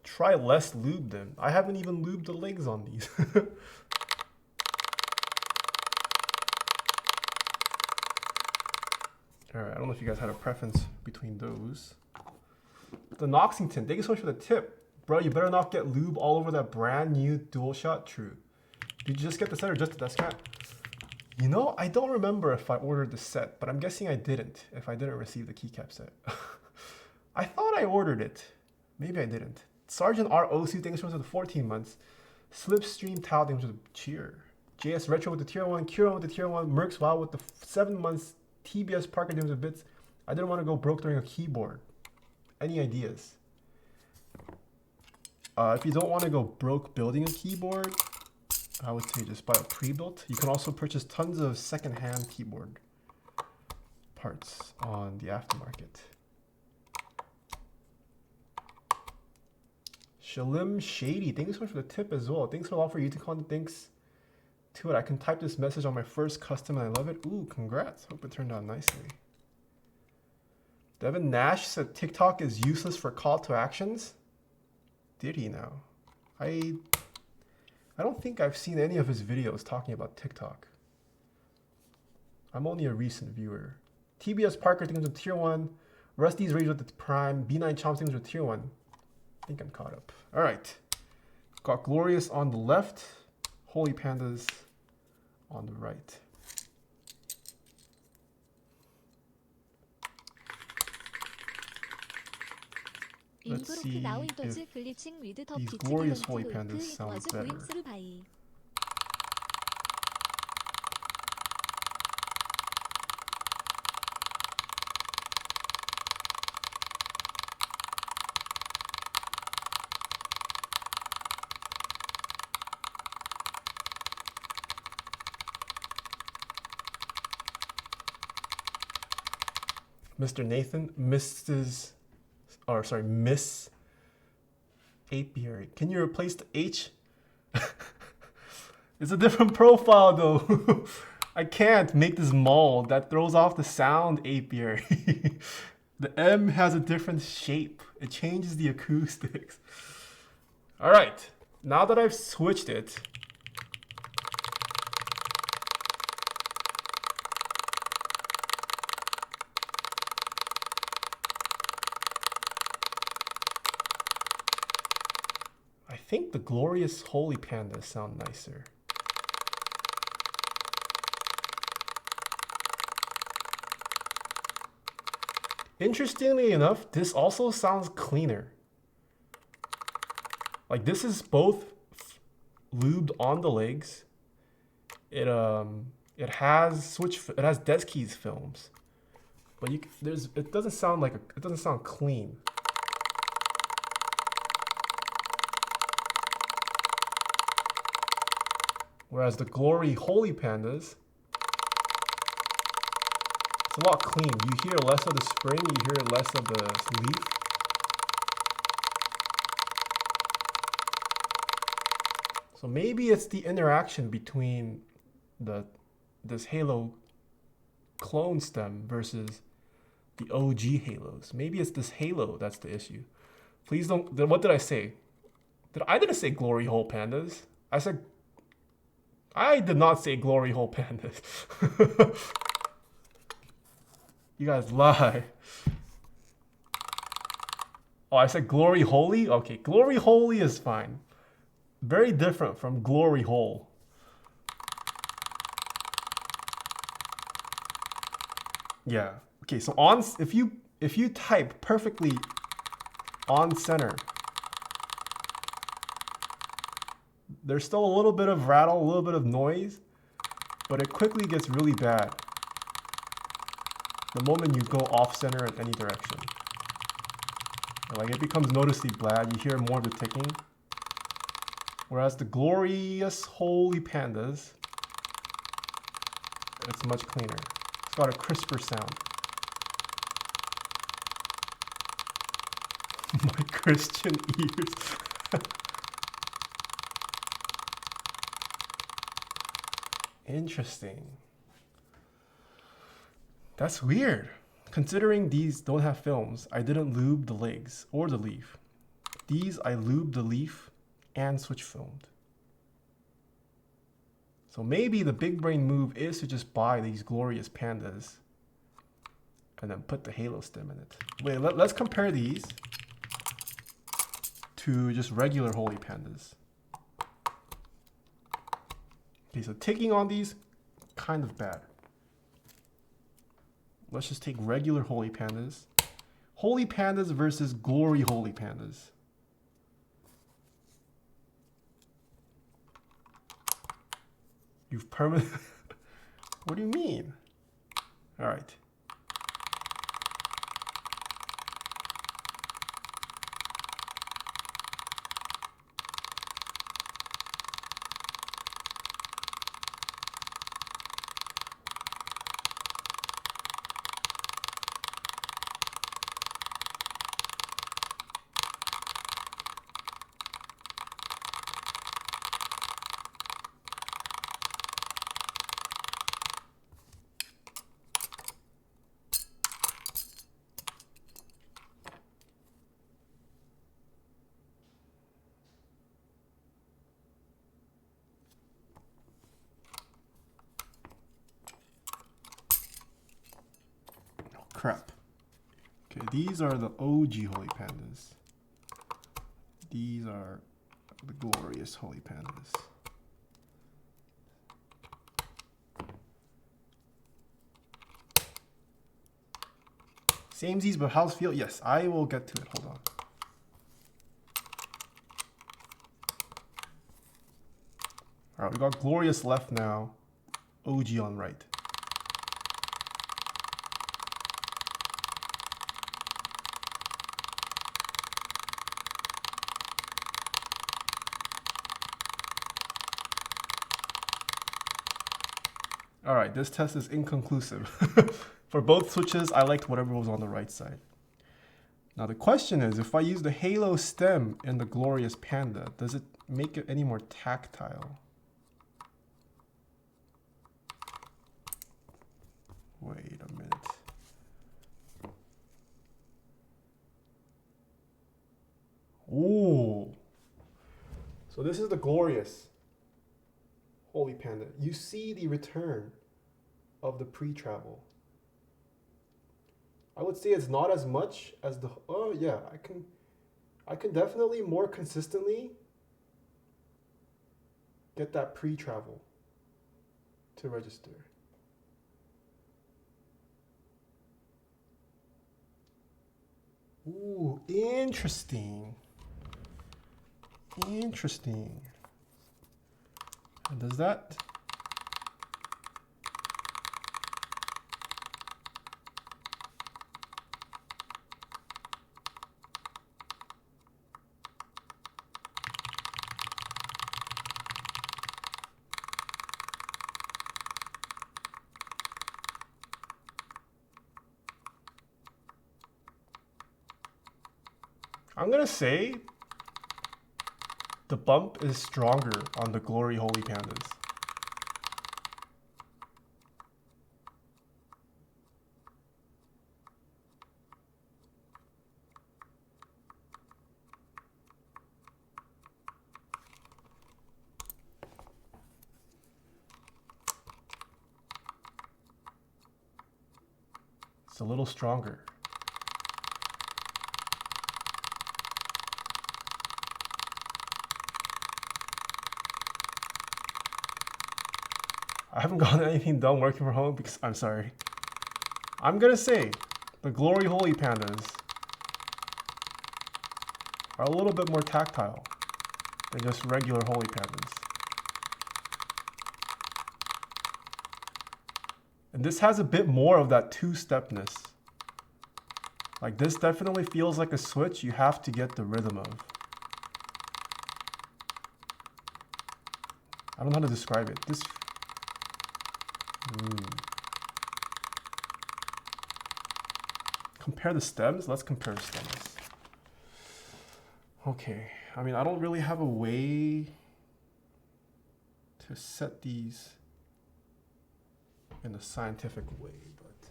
Try less lube then. I haven't even lubed the legs on these. Alright, I don't know if you guys had a preference between those. The Noxington, thank you so much for the tip. Bro, you better not get lube all over that brand new dual shot. True. Did you just get the set or just the desk mat? You know, I don't remember if I ordered the set, but I'm guessing I didn't if I didn't receive the keycap set. I thought I ordered it. Maybe I didn't. Sergeant ROC, thanks for the 14 months. Slipstream Towel, thanks for the cheer. JS Retro with the tier 1, Kieran with the tier 1, Mercs Wow with the 7 months, TBS Parker Games with bits. I didn't want to go broke during a keyboard. Any ideas? If you don't want to go broke building a keyboard, I would say just buy a pre-built. You can also purchase tons of second-hand keyboard parts on the aftermarket. Shalim Shady, thanks so much for the tip as well. Thanks a lot for YouTube content. Thanks to it. I can type this message on my first custom and I love it. Ooh, congrats. Hope it turned out nicely. Devin Nash said TikTok is useless for call to actions. Did he now? I don't think I've seen any of his videos talking about TikTok. I'm only a recent viewer. TBS Parker thinks with tier 1. Rusty's Rage with the Prime. B9 Chomp thinks with tier 1. I think I'm caught up. All right. Got Glorious on the left. Holy Pandas on the right. Let's see if these Glorious Holy Pandas sound better. Mr. Nathan, Mrs. Or sorry, Miss Apiary. Can you replace the H? It's a different profile though. I can't make this mold. That throws off the sound, Apiary. The M has a different shape. It changes the acoustics. All right, now that I've switched it, I think the Glorious Holy Pandas sound nicer. Interestingly enough, this also sounds cleaner. Like this is both lubed on the legs. It has desk keys films, but it doesn't sound clean. Whereas the Glory Holy Pandas, it's a lot clean. You hear less of the spring, you hear less of the leaf. So maybe it's the interaction between this Halo clone stem versus the OG Halos. Maybe it's this Halo that's the issue. Please don't, what did I say? I didn't say Glory Hole Pandas. I did not say Glory Hole Pandas. You guys lie. Oh, I said Glory Holy? Okay, Glory Holy is fine. Very different from Glory Hole. Yeah. Okay, so if you type perfectly on center, there's still a little bit of rattle, a little bit of noise, but it quickly gets really bad the moment you go off center in any direction. Like it becomes noticeably bad. You hear more of the ticking. Whereas the Glorious Holy Pandas, it's much cleaner. It's got a crisper sound. My Christian ears. Interesting. That's weird. Considering these don't have films, I didn't lube the legs or the leaf. These I lubed the leaf and switch filmed. So maybe the big brain move is to just buy these glorious pandas and then put the halo stem in it. Wait, let's compare these to just regular holy pandas. Okay, so taking on these, kind of bad. Let's just take regular holy pandas. Holy pandas versus glory holy pandas. You've permanent. What do you mean? All right. Crap. Okay, these are the OG holy pandas. These are the glorious holy pandas. Samesies, but how's feel? Yes, I will get to it. Hold on. All right, we got glorious left now. OG on right. All right, this test is inconclusive. For both switches, I liked whatever was on the right side. Now the question is, if I use the halo stem in the glorious panda, does it make it any more tactile? Wait a minute. Ooh. So this is the glorious holy panda. You see the return of the pre-travel. I would say it's not as much as the, oh yeah, I can definitely more consistently get that pre-travel to register. Ooh, interesting. Interesting. And does that? I'm gonna say the bump is stronger on the Glory Holy Pandas. It's a little stronger. I haven't gotten anything done working from home because I'm sorry. I'm gonna say the Glory Holy Pandas are a little bit more tactile than just regular Holy Pandas. And this has a bit more of that two-stepness. Like this definitely feels like a switch you have to get the rhythm of. I don't know how to describe it. This. Compare the stems. Let's compare stems. Okay, I mean, I don't really have a way to set these in a scientific way, but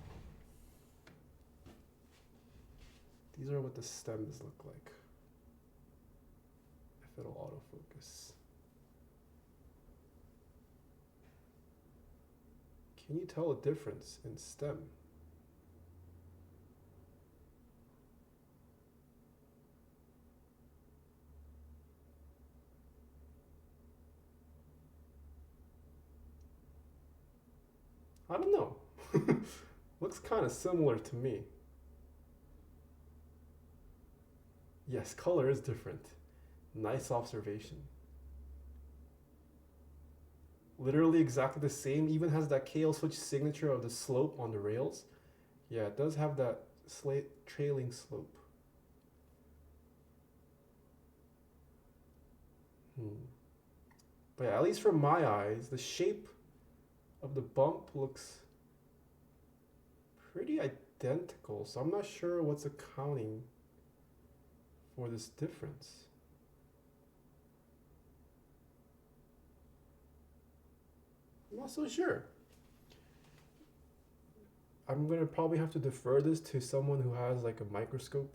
these are what the stems look like. If it'll autofocus. Can you tell a difference in stem? I don't know. Looks kind of similar to me. Yes, color is different. Nice observation. Literally exactly the same. Even has that KL switch signature of the slope on the rails. Yeah, it does have that trailing slope. But yeah, at least from my eyes, the shape of the bump looks pretty identical. So I'm not sure what's accounting for this difference. I'm not so sure. I'm gonna probably have to defer this to someone who has like a microscope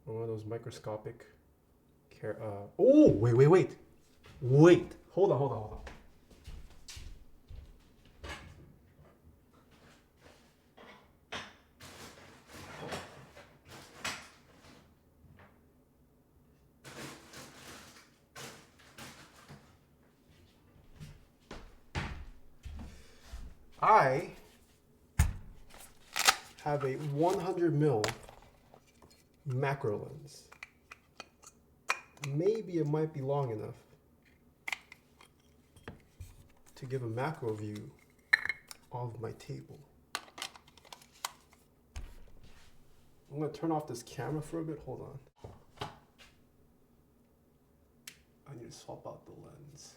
or one of those microscopic oh, wait. Hold on. I have a 100 mil macro lens. Maybe it might be long enough to give a macro view of my table. I'm gonna turn off this camera for a bit. Hold on. I need to swap out the lens.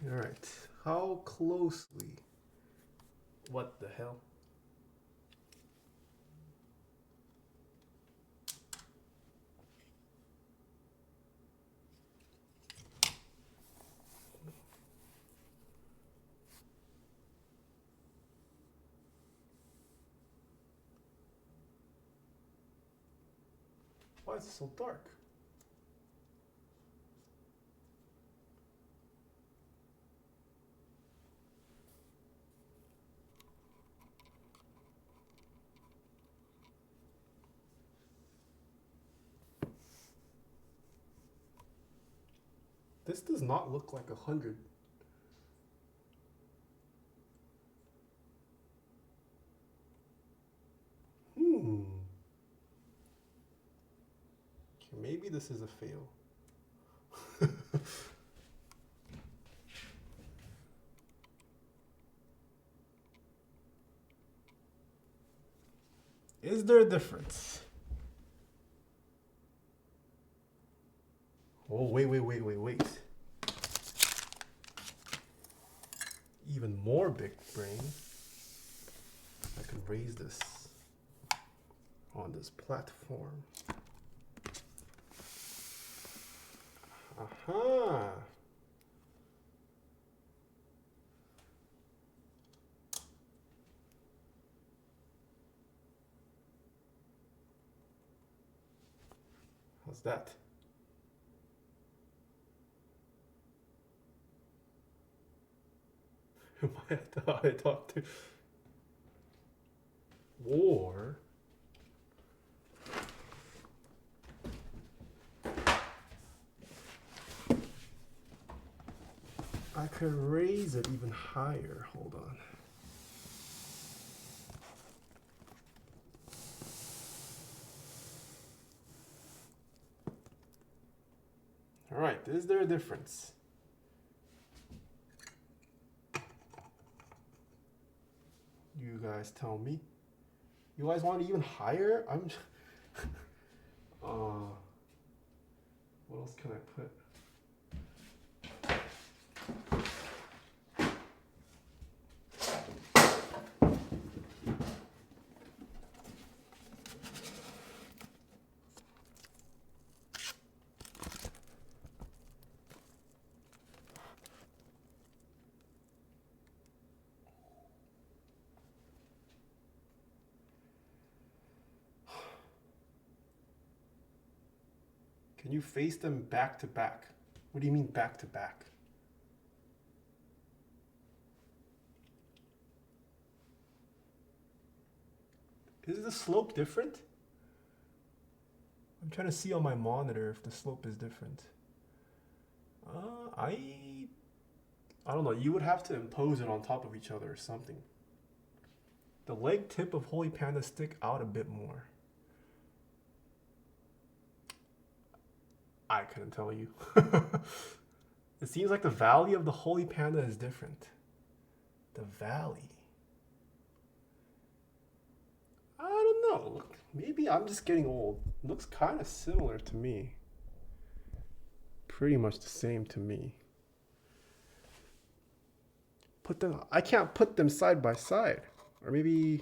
All right, how closely? What the hell? Why is it so dark? This does not look like 100. Okay, maybe this is a fail. Is there a difference? Oh, wait. Even more big brain. I can raise this on this platform. Aha! How's that? Am I how I talk to? Or I could raise it even higher. Hold on. All right, is there a difference? You guys tell me. You guys want it even higher? What else can I put? Can you face them back to back? What do you mean back to back? Is the slope different? I'm trying to see on my monitor if the slope is different. I don't know. You would have to impose it on top of each other or something. The leg tip of Holy Panda stick out a bit more. I couldn't tell you. It seems like the valley of the Holy Panda is different. The valley. I don't know. Look, maybe I'm just getting old. It looks kind of similar to me. Pretty much the same to me. I can't put them side by side. Or maybe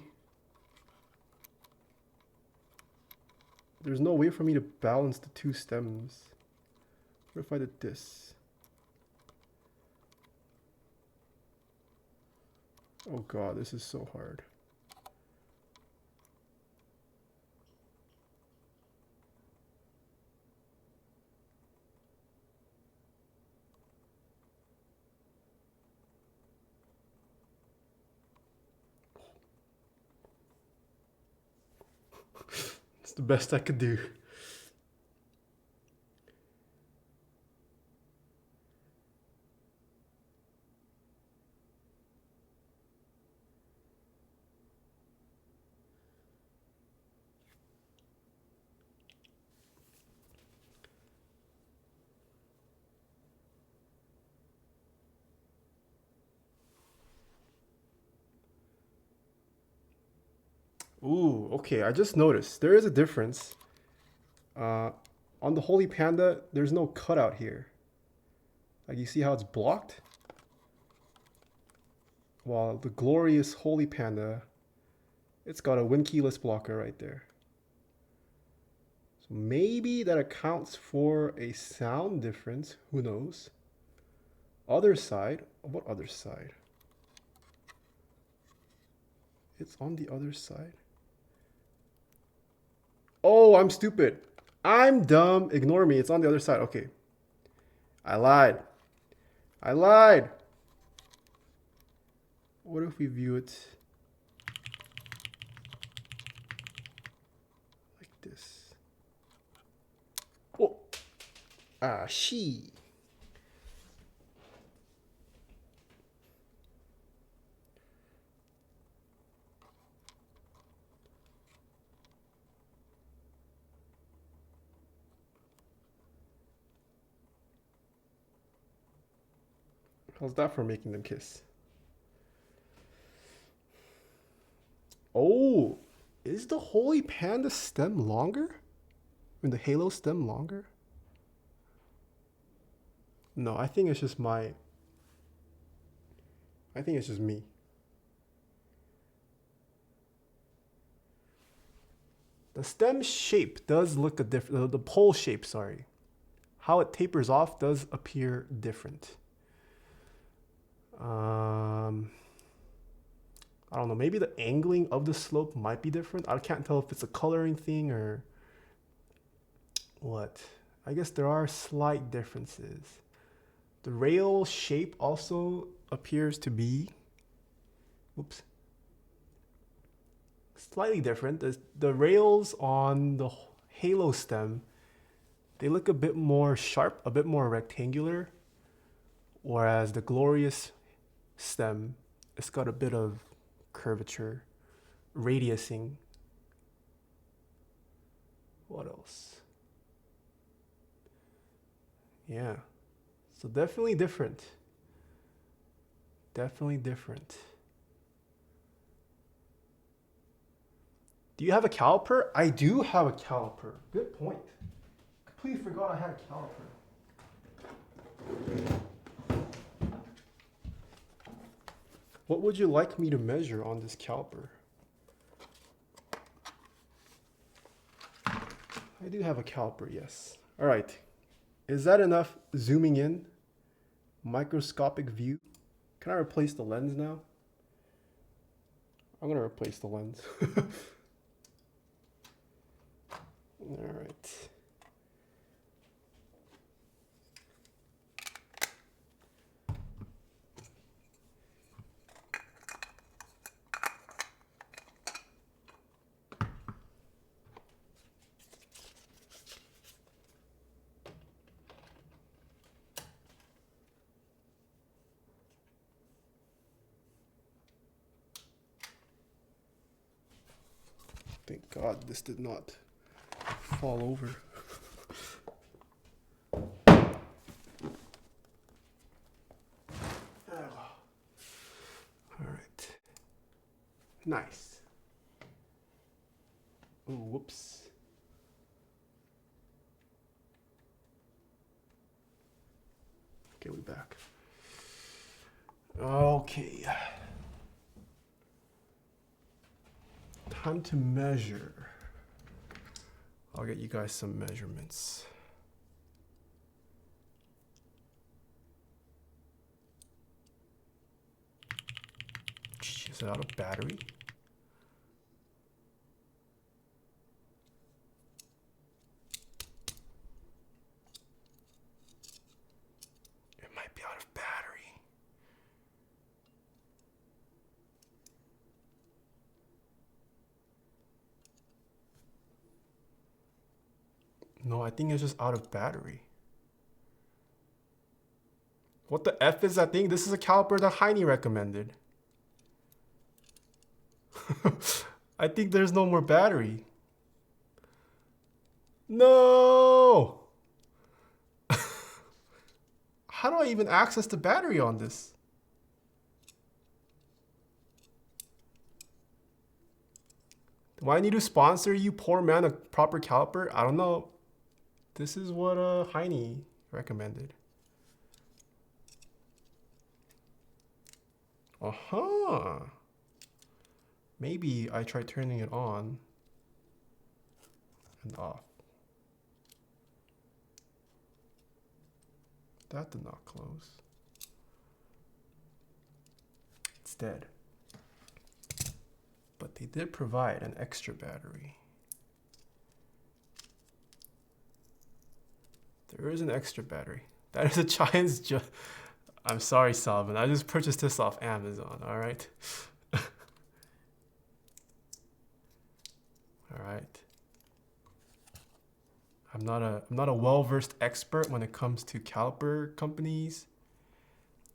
there's no way for me to balance the two stems. What if I did this? Oh god, this is so hard. It's the best I could do. Ooh, okay, I just noticed there is a difference. On the Holy Panda, there's no cutout here. Like, you see how it's blocked? While the glorious Holy Panda, it's got a win-keyless blocker right there. So maybe that accounts for a sound difference. Who knows? Other side. What other side? It's on the other side. Oh, I'm stupid. I'm dumb. Ignore me. It's on the other side. Okay. I lied. I lied. What if we view it like this? Oh. Ah, she. How's that for making them kiss? Oh, is the Holy Panda stem longer? And the halo stem longer? No, I think it's just I think it's just me. The stem shape does look a different. The pole shape, sorry. How it tapers off does appear different. I don't know, maybe the angling of the slope might be different. I can't tell if it's a coloring thing or what. I guess there are slight differences. The rail shape also appears to be, oops, slightly different. The rails on the halo stem, they look a bit more sharp, a bit more rectangular, whereas the glorious stem, it's got a bit of curvature, radiusing. What else? Yeah, so definitely different. Definitely different. Do you have a caliper? I do have a caliper. Good point. Completely forgot I had a caliper. What would you like me to measure on this caliper? I do have a caliper, yes. All right. Is that enough zooming in? Microscopic view. Can I replace the lens now? I'm gonna replace the lens. All right. Thank God this did not fall over. All right. Nice. Oh, whoops. Okay, we're back. Okay. Time to measure. I'll get you guys some measurements. Is it out of battery? It might be out of battery. No, I think it's just out of battery. What the F is that thing? This is a caliper that Heine recommended. I think there's no more battery. No! How do I even access the battery on this? Do I need to sponsor you, poor man, a proper caliper? I don't know. This is what Heine recommended. Uh-huh. Maybe I try turning it on and off. That did not close. It's dead. But they did provide an extra battery. There is an extra battery. That is a giant's I'm sorry, Salvin. I just purchased this off Amazon, all right? All right. I'm not a well-versed expert when it comes to caliper companies.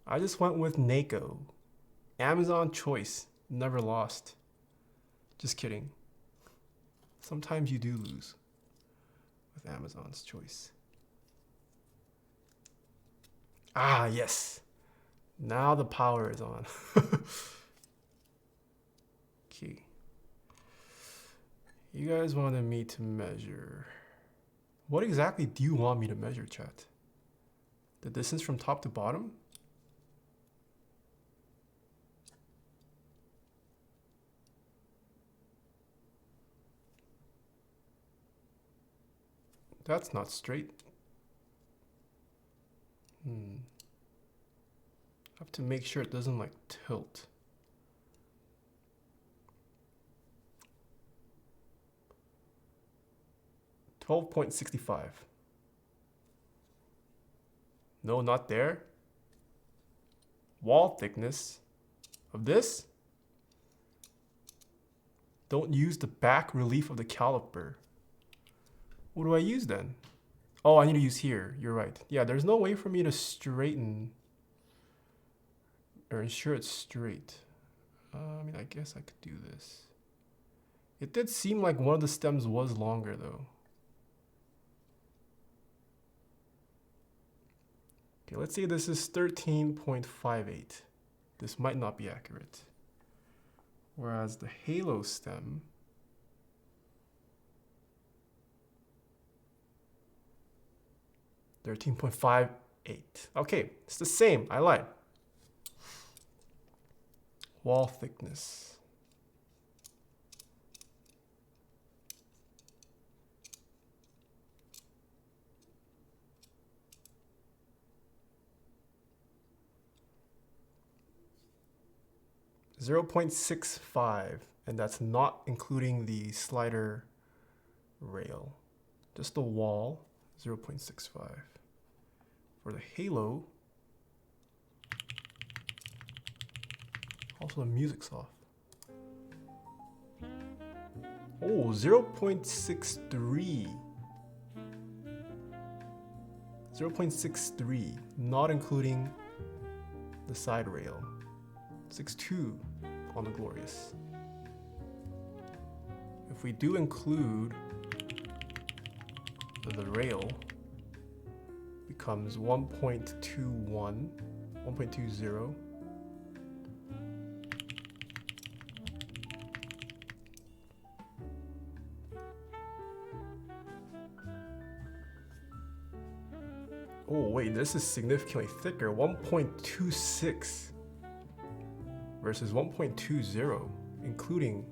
I just went with NACO. Amazon choice, never lost. Just kidding. Sometimes you do lose with Amazon's choice. Ah, yes. Now the power is on. Okay. You guys wanted me to measure. What exactly do you want me to measure, chat? The distance from top to bottom? That's not straight. I have to make sure it doesn't like tilt. $12.65. No, not there. Wall thickness of this. Don't use the back relief of the caliper. What do I use then? Oh, I need to use here. You're right. Yeah, there's no way for me to straighten or ensure it's straight. I mean, I guess I could do this. It did seem like one of the stems was longer though. Okay, let's say this is 13.58. This might not be accurate. Whereas the halo stem 13.58. Okay, it's the same. I lied. Wall thickness. .65, and that's not including the slider rail. Just the wall, 0.65. For the halo, also the music's off. Oh, 0.63. 0.63, not including the side rail. 6.2 on the Glorious. If we do include the rail, becomes 1.21, 1.20. Oh wait, this is significantly thicker, 1.26 versus 1.20, including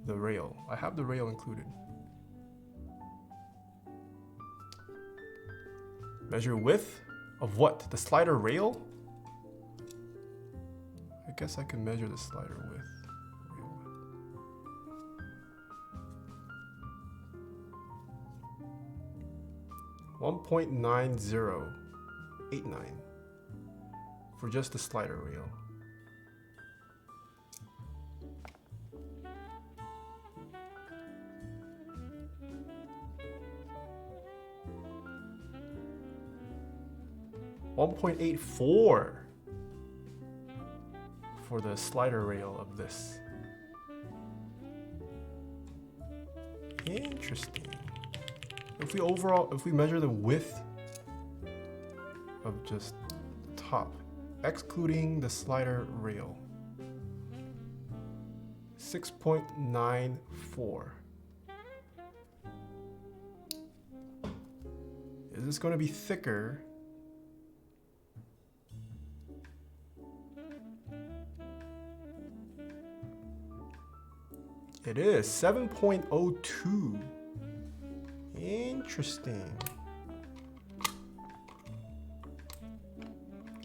the rail. I have the rail included. Measure width of what? The slider rail? I guess I can measure the slider width. Rail width. 1.9089 for just the slider rail. .84 for the slider rail of this. Interesting. If we measure the width of just the top, excluding the slider rail, 6.94. Is this going to be thicker? It is 7.02. Interesting.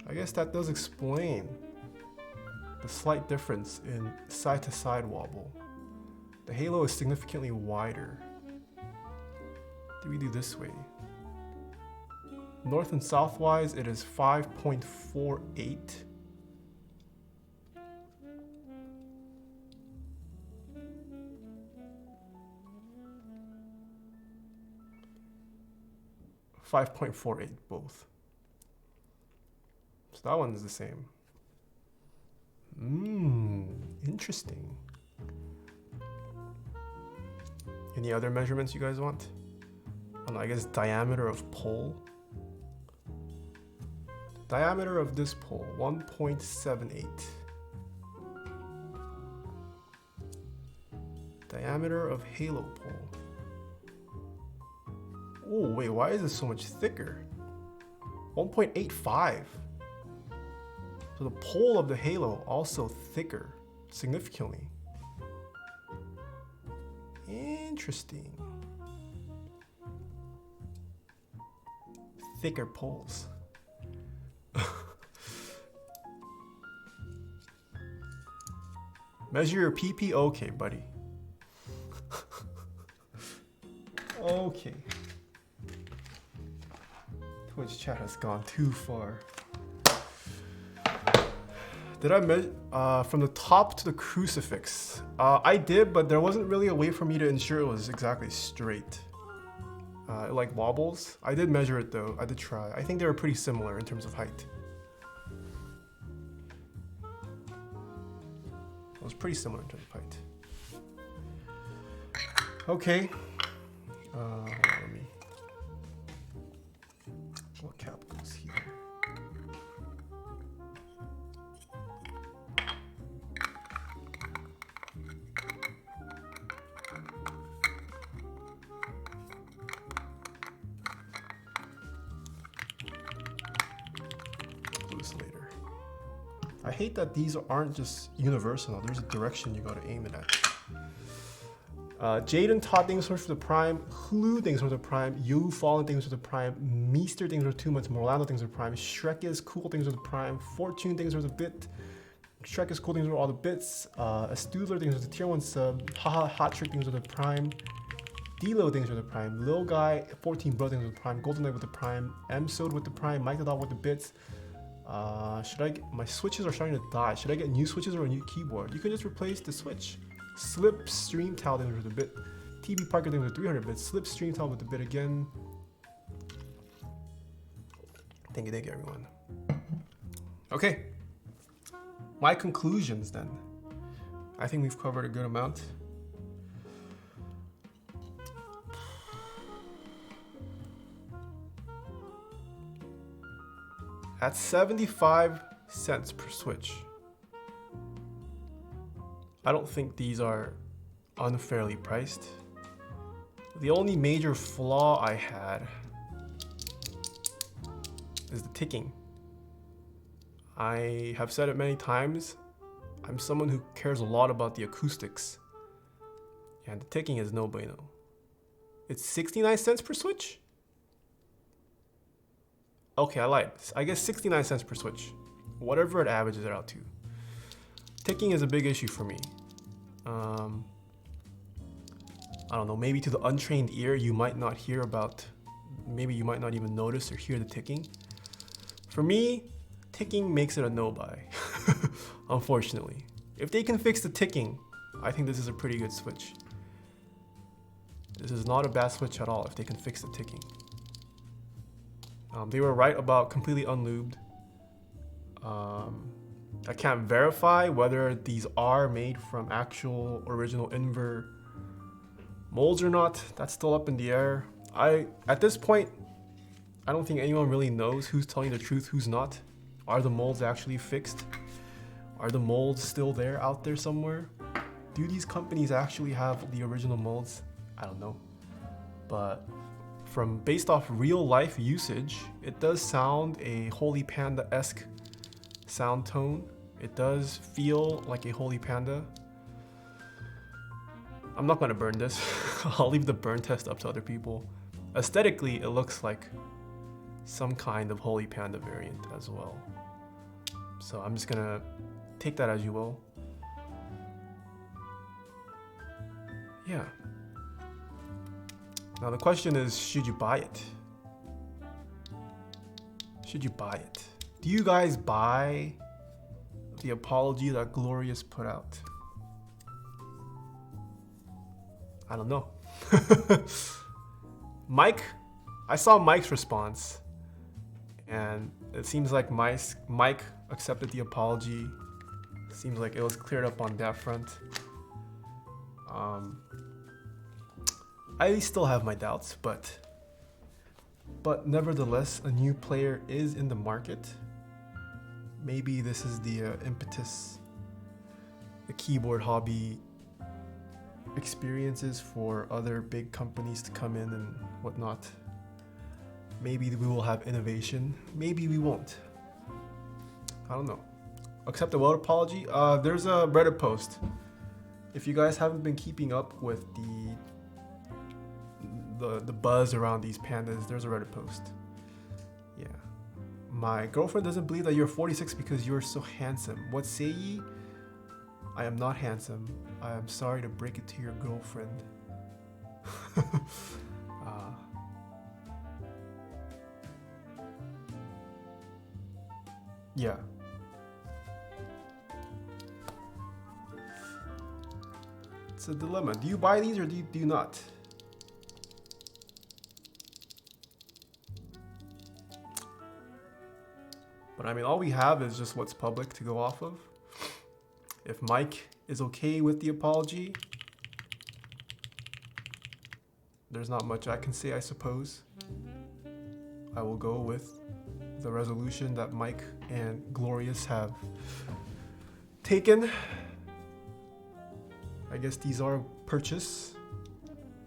I guess that does explain the slight difference in side-to-side wobble. The halo is significantly wider. Do we do this way? North and south-wise, it is 5.48. .48 both. So that one is the same. Interesting. Any other measurements you guys want? I guess diameter of pole. Diameter of this pole, 1.78. Diameter of halo pole. Oh wait, why is this so much thicker? 1.85. So the pole of the halo also thicker, significantly. Interesting. Thicker poles. Measure your PP? Okay, buddy. Okay. Twitch chat has gone too far. Did I measure from the top to the crucifix? I did, but there wasn't really a way for me to ensure it was exactly straight. It like wobbles. I did measure it though. I did try. I think they were pretty similar in terms of height. It was pretty similar in terms of height. Okay. Let me. What cap goes here? hate that these aren't just universal. There's a direction you gotta aim it at. Jaden Todd thanks so much for the Prime. Hulu thanks so much for the Prime. You Fallen thanks for the Prime. Meester thanks for 2 months. Morlando thanks for the Prime. Shrek is cool thanks for the Prime. Fortune thanks for the bit. Shrek is cool thanks for all the bits. Astudler thanks for the tier 1 sub. Haha Hot Trick thanks for the Prime. D-Lo thanks for the Prime. Lil Guy 14 Bro thanks for the Prime. Golden Knight with the Prime. M-Sode with the Prime. Mike the Dog with the bits. Should I get, my switches are starting to die. Should I get new switches or a new keyboard? You can just replace the switch. Slipstream Towel thanks for the bit. TB Parker thanks for 300 bits. Slipstream Towel with the bit again. Thank you everyone. Okay. My conclusions then. I think we've covered a good amount. At 75 cents per switch, I don't think these are unfairly priced. The only major flaw I had is the ticking. I have said it many times, I'm someone who cares a lot about the acoustics, and the ticking is no bueno. It's 69 cents per switch? Okay, I lied. I guess 69 cents per switch. Whatever it averages it out to. Ticking is a big issue for me. I don't know, maybe to the untrained ear you might not hear about, maybe you might not even notice or hear the ticking. For me, ticking makes it a no buy, unfortunately. If they can fix the ticking, I think this is a pretty good switch. This is not a bad switch at all if they can fix the ticking. They were right about completely unlubed. I can't verify whether these are made from actual original Inver molds or not. That's still up in the air. At this point, I don't think anyone really knows who's telling the truth, who's not. Are the molds actually fixed? Are the molds still there out there somewhere? Do these companies actually have the original molds? I don't know. But based off real life usage, it does sound a Holy Panda-esque sound tone. It does feel like a Holy Panda. I'm not gonna burn this. I'll leave the burn test up to other people. Aesthetically, it looks like some kind of Holy Panda variant as well. So I'm just gonna take that as you will. Yeah. Now the question is, should you buy it? Should you buy it? Do you guys buy the apology that Glorious put out? I don't know. Mike, I saw Mike's response, and it seems like Mike accepted the apology. Seems like it was cleared up on that front. I still have my doubts, but nevertheless, a new player is in the market. Maybe this is the impetus the keyboard hobby experiences for other big companies to come in and whatnot. Maybe we will have innovation. Maybe we won't. I don't know. Accept a word apology. There's a Reddit post. If you guys haven't been keeping up with the buzz around these pandas, there's a Reddit post. Yeah. My girlfriend doesn't believe that you're 46 because you're so handsome. What say ye? I am not handsome. I am sorry to break it to your girlfriend. Yeah. It's a dilemma. Do you buy these or do you not? But I mean, all we have is just what's public to go off of. If Mike is okay with the apology, there's not much I can say, I suppose. I will go with the resolution that Mike and Glorious have taken. I guess these are purchase,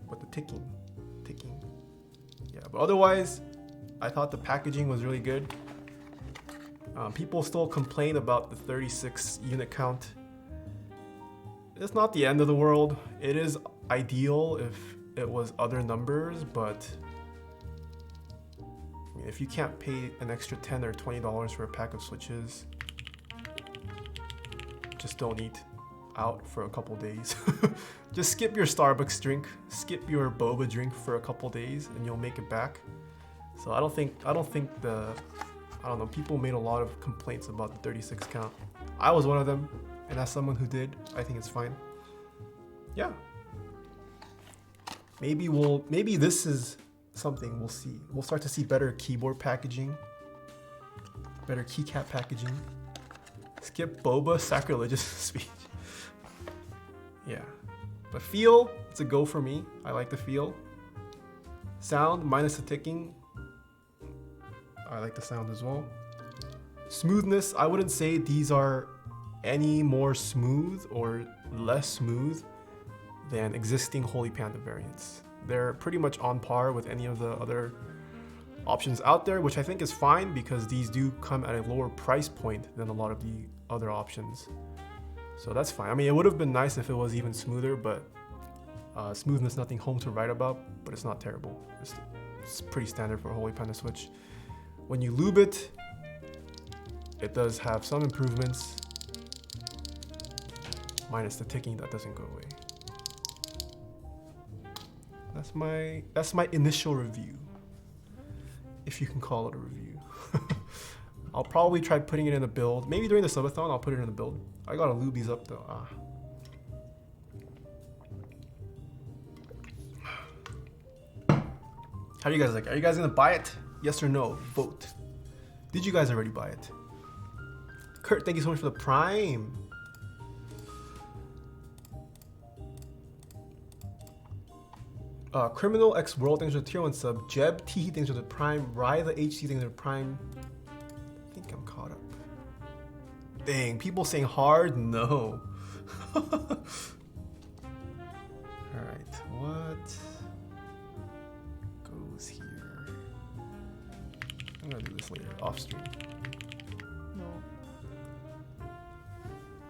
but the ticking. Yeah, but otherwise, I thought the packaging was really good. People still complain about the 36 unit count. It's not the end of the world. It is ideal if it was other numbers, but I mean, if you can't pay an extra $10 or $20 for a pack of switches, just don't eat out for a couple days. Just skip your Starbucks drink, skip your boba drink for a couple days, and you'll make it back. So I don't know, people made a lot of complaints about the 36 count. I was one of them, and as someone who did, I think it's fine. Yeah. Maybe this is something we'll see. We'll start to see better keyboard packaging, better keycap packaging. Skip boba, sacrilegious speech. Yeah. But feel, it's a go for me. I like the feel. Sound, minus the ticking. I like the sound as well. Smoothness, I wouldn't say these are any more smooth or less smooth than existing Holy Panda variants. They're pretty much on par with any of the other options out there, which I think is fine because these do come at a lower price point than a lot of the other options. So that's fine. I mean, it would have been nice if it was even smoother, but smoothness, nothing home to write about, but it's not terrible. It's pretty standard for a Holy Panda Switch. When you lube it, it does have some improvements, minus the ticking that doesn't go away. That's my initial review, if you can call it a review. I'll probably try putting it in a build. Maybe during the subathon, I'll put it in a build. I gotta lube these up though. How do you guys like? Are you guys gonna buy it? Yes or no? Vote. Did you guys already buy it? Kurt, thank you so much for the Prime. Criminal X World, thanks for the tier 1 sub. Jeb T, thanks for the Prime. Rye the HC, thanks for the Prime. I think I'm caught up. Dang, people saying hard? No. Alright, what goes here? I'm gonna do this later, off stream. No.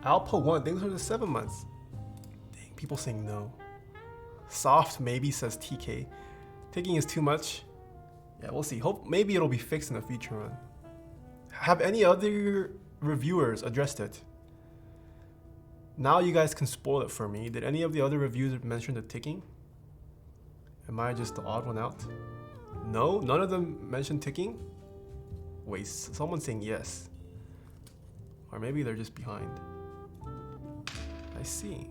Alpa 1, thanks for the 7 months. Dang, people saying no. Soft maybe, says TK. Taking is too much. Yeah, we'll see. Hope maybe it'll be fixed in the future run. Have any other reviewers addressed it? Now you guys can spoil it for me. Did any of the other reviewers mention the ticking? Am I just the odd one out? No? None of them mentioned ticking? Wait, someone's saying yes. Or maybe they're just behind. I see.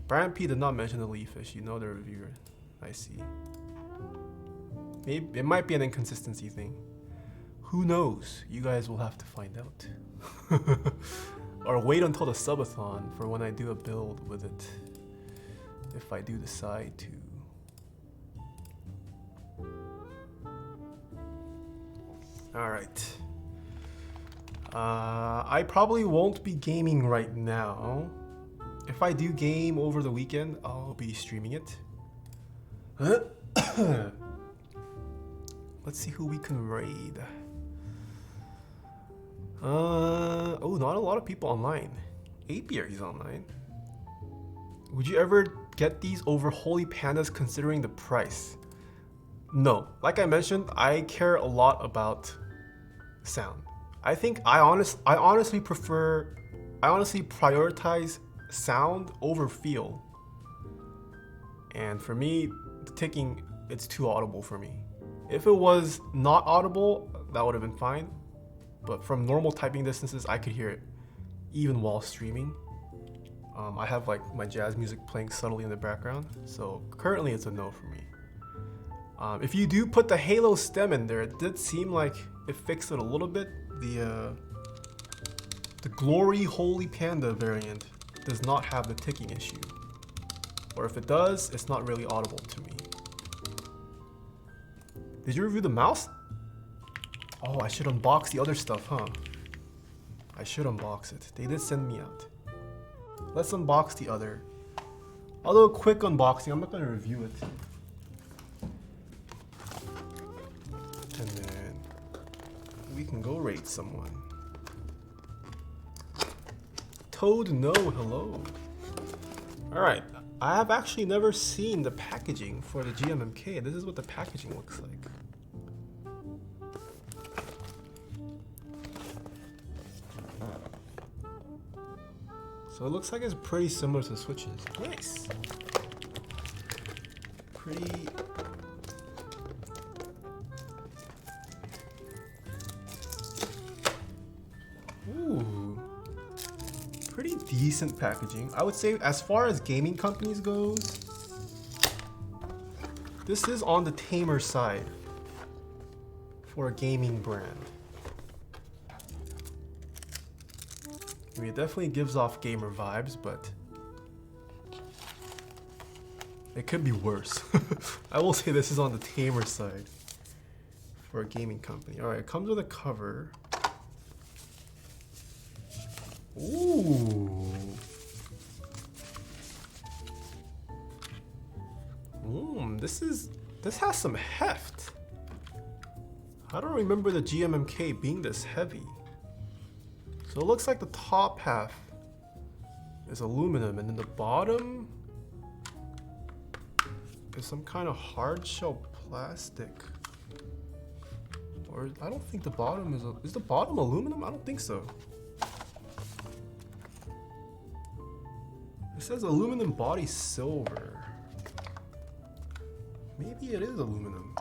Brian P did not mention the leaf fish. You know the reviewer. I see. Maybe it might be an inconsistency thing. Who knows? You guys will have to find out. Or wait until the subathon for when I do a build with it. If I do decide to. Alright. I probably won't be gaming right now. If I do game over the weekend, I'll be streaming it. Let's see who we can raid. Oh, not a lot of people online. Apiary's online. Would you ever get these over Holy Pandas considering the price? No. Like I mentioned, I care a lot about sound. I honestly prioritize sound over feel. And for me, the ticking, it's too audible for me. If it was not audible, that would have been fine. But from normal typing distances, I could hear it even while streaming. I have like my jazz music playing subtly in the background. So currently it's a no for me. If you do put the Halo stem in there, it did seem like it fixed it a little bit. The Glory Hole Panda variant does not have the ticking issue. Or if it does, it's not really audible to me. Did you review the mouse? Oh, I should unbox the other stuff, huh? I should unbox it. They did send me out. Let's unbox the other. Although quick unboxing, I'm not gonna review it. And then we can go raid someone. Toad, no, hello. Alright, I have actually never seen the packaging for the GMMK. This is what the packaging looks like. So it looks like it's pretty similar to the Switches. Nice. Pretty. Ooh. Pretty decent packaging. I would say as far as gaming companies goes, this is on the tamer side for a gaming brand. I mean, it definitely gives off gamer vibes, but it could be worse. I will say this is on the tamer side for a gaming company. Alright, it comes with a cover. Ooh. This has some heft. I don't remember the GMMK being this heavy. So it looks like the top half is aluminum and then the bottom is some kind of hard shell plastic. Or I don't think the bottom is the bottom aluminum? I don't think so. It says aluminum body silver. Maybe it is aluminum.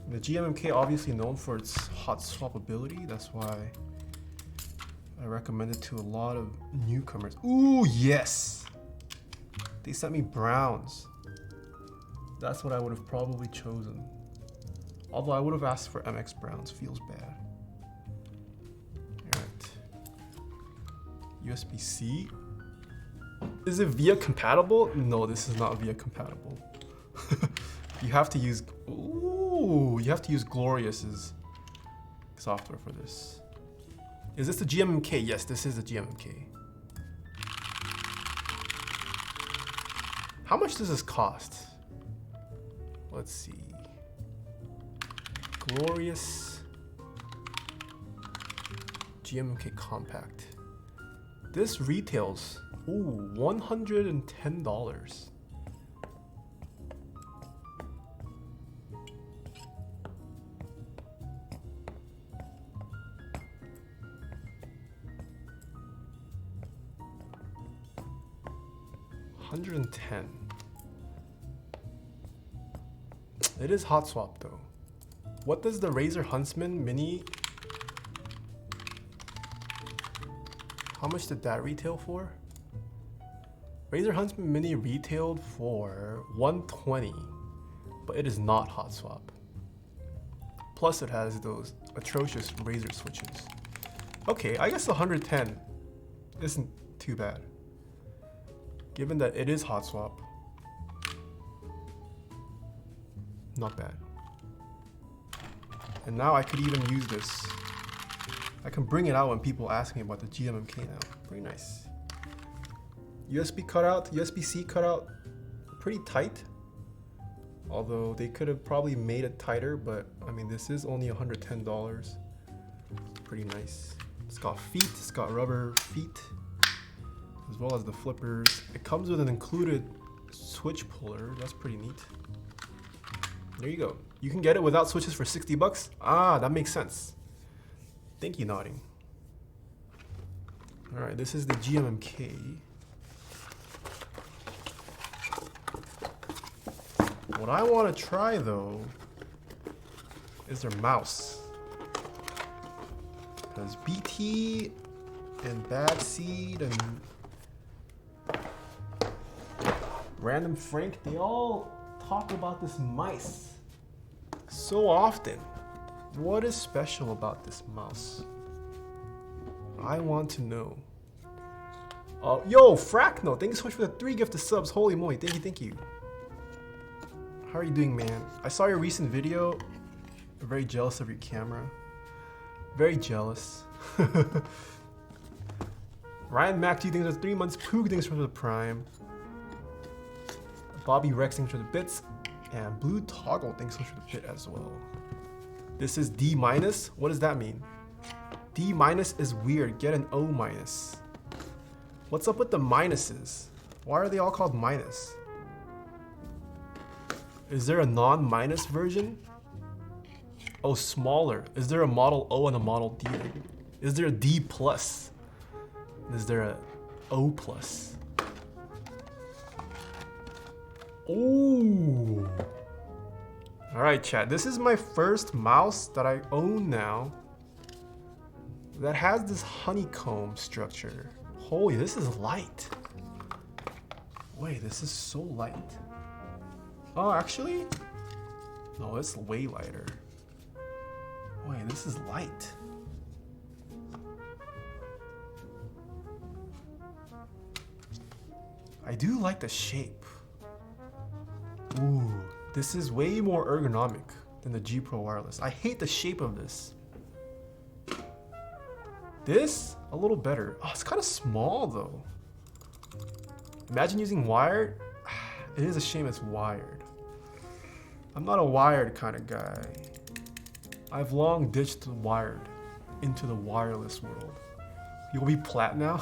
The GMMK obviously known for its hot swap ability. That's why I recommend it to a lot of newcomers. Ooh, yes! They sent me browns. That's what I would have probably chosen. Although I would have asked for MX browns. Feels bad. Alright. USB-C. Is it VIA compatible? No, this is not VIA compatible. You have to use... Ooh, you have to use Glorious's software for this. Is this the GMMK? Yes, this is the GMMK. How much does this cost? Let's see. Glorious GMMK Compact. This retails, ooh, $110. $110. It is hot swap though. What does the Razer Huntsman Mini? How much did that retail for? Razer Huntsman Mini retailed for $120, but it is not hot swap. Plus it has those atrocious Razer switches. Okay, I guess 110 isn't too bad. Given that it is hot swap. Not bad. And now I could even use this. I can bring it out when people ask me about the GMMK now. Pretty nice. USB cutout, USB-C cutout, pretty tight. Although they could have probably made it tighter, but I mean, this is only $110. Pretty nice. It's got feet, it's got rubber feet, as well as the flippers. It comes with an included switch puller. That's pretty neat. There you go. You can get it without switches for $60. Ah, that makes sense. Thank you, Nodding. All right, this is the GMMK. What I want to try though is their mouse. Because BT and Bad Seed and Random Frank, they all talk about this mice so often. What is special about this mouse? I want to know. Yo, Fracno, thank you so much for the 3 gifted subs. Holy moly, thank you. How are you doing, man? I saw your recent video. I'm very jealous of your camera. Very jealous. Ryan Mac, 2 things for 3 months. Poog, thanks for the Prime. Bobby Rex, thanks for the bits. And Blue Toggle, thanks so much for the bit as well. This is D minus. What does that mean? D minus is weird. Get an O minus. What's up with the minuses? Why are they all called minus? Is there a non-minus version? Oh, smaller. Is there a model O and a model D? Is there a D plus? Is there a O plus? Ooh. All right, chat. This is my first mouse that I own now that has this honeycomb structure. Holy, this is light. Wait, this is so light. Oh, actually? No, it's way lighter. Wait, this is light. I do like the shape. Ooh, this is way more ergonomic than the G Pro Wireless. I hate the shape of this. This, a little better. Oh, it's kind of small though. Imagine using wired. It is a shame it's wired. I'm not a wired kind of guy. I've long ditched the wired into the wireless world. You'll be plat now?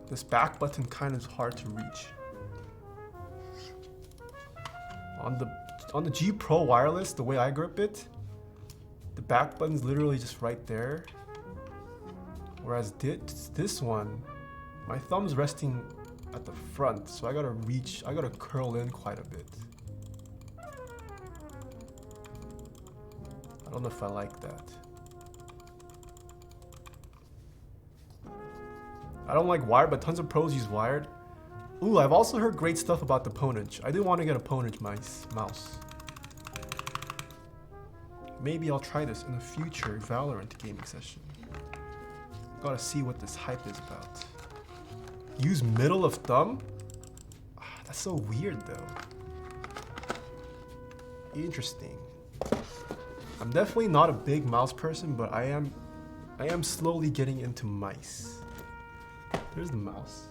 This back button kind of is hard to reach. On the G Pro Wireless, the way I grip it, the back button's literally just right there. Whereas this one, my thumb's resting at the front, so I gotta curl in quite a bit. I don't know if I like that. I don't like wired, but tons of pros use wired. Ooh, I've also heard great stuff about the Ponage. I do want to get a Ponage mouse. Maybe I'll try this in a future Valorant gaming session. Gotta see what this hype is about. Use middle of thumb? That's so weird though. Interesting. I'm definitely not a big mouse person, but I am slowly getting into mice. There's the mouse.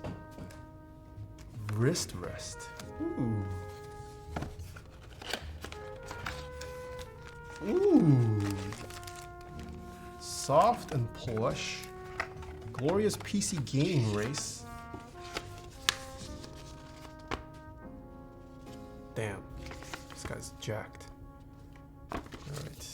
Wrist rest. Ooh. Ooh. Soft and plush. Glorious PC gaming race. Damn. This guy's jacked. Alright.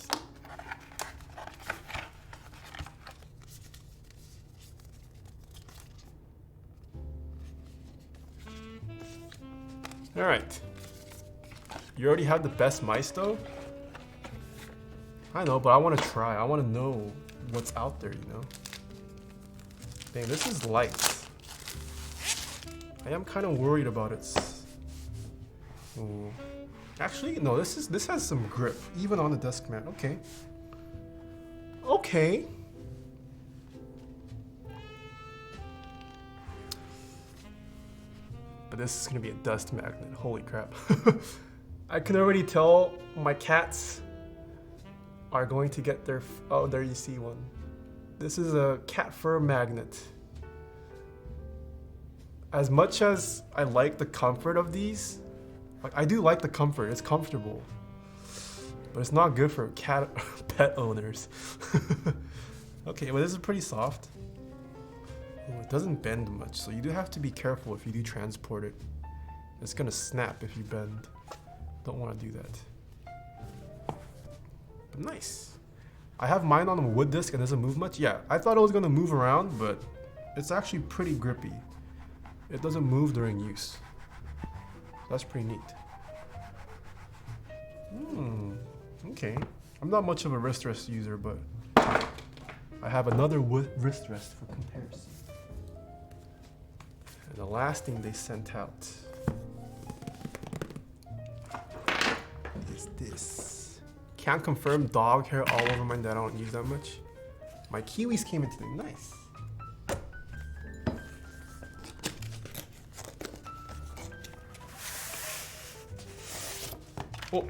Alright. You already have the best mice though? I know, but I want to try. I want to know what's out there, you know? Dang, this is light. I am kind of worried about its... Ooh. Actually, no, this has some grip, even on the desk mat. Okay. Okay. But this is gonna be a dust magnet. Holy crap. I can already tell my cats are going to get their... Oh, there you see one. This is a cat fur magnet. As much as I like the comfort of these, like I do like the comfort, it's comfortable. But it's not good for cat pet owners. Okay, well this is pretty soft. Ooh, it doesn't bend much, so you do have to be careful if you do transport it. It's gonna snap if you bend. Don't want to do that. But nice. I have mine on a wood disc and doesn't move much. Yeah, I thought it was gonna move around, but it's actually pretty grippy. It doesn't move during use. That's pretty neat. Okay. I'm not much of a wrist rest user, but I have another wrist rest for comparison. And the last thing they sent out is this. Can't confirm dog hair all over mine that I don't use that much. My kiwis came in today. Nice. Oh.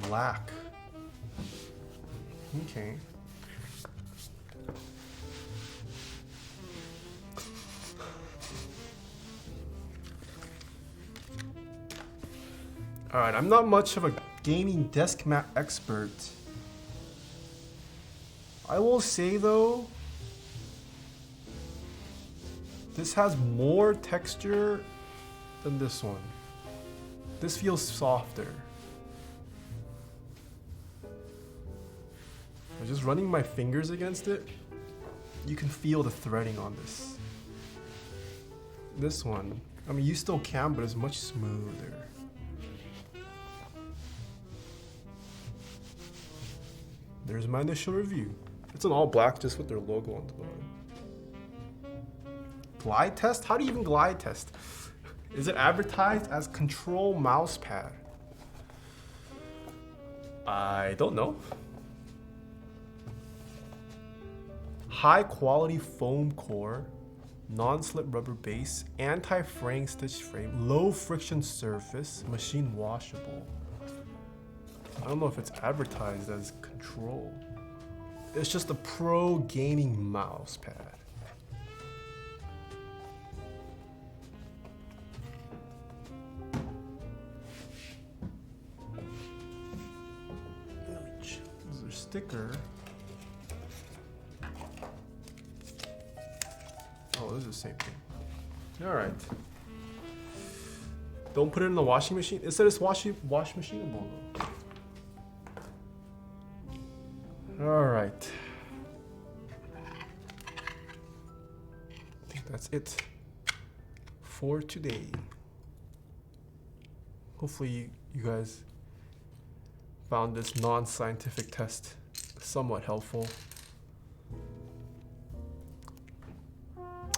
black. Okay. Alright, I'm not much of a gaming desk mat expert. I will say though, this has more texture than this one. This feels softer. I'm just running my fingers against it. You can feel the threading on this. This one, I mean you still can, but it's much smoother. There's my initial review. It's an all black just with their logo on the bottom. Glide test? How do you even glide test? Is it advertised as control mouse pad? I don't know. High quality foam core, non-slip rubber base, anti-fraying stitch frame, low friction surface, machine washable. I don't know if it's advertised as control. It's just a pro gaming mouse pad. There's a sticker. Oh, this is the same thing. All right. Don't put it in the washing machine. It said it's wash machineable. All right. I think that's it for today. Hopefully you guys found this non-scientific test somewhat helpful.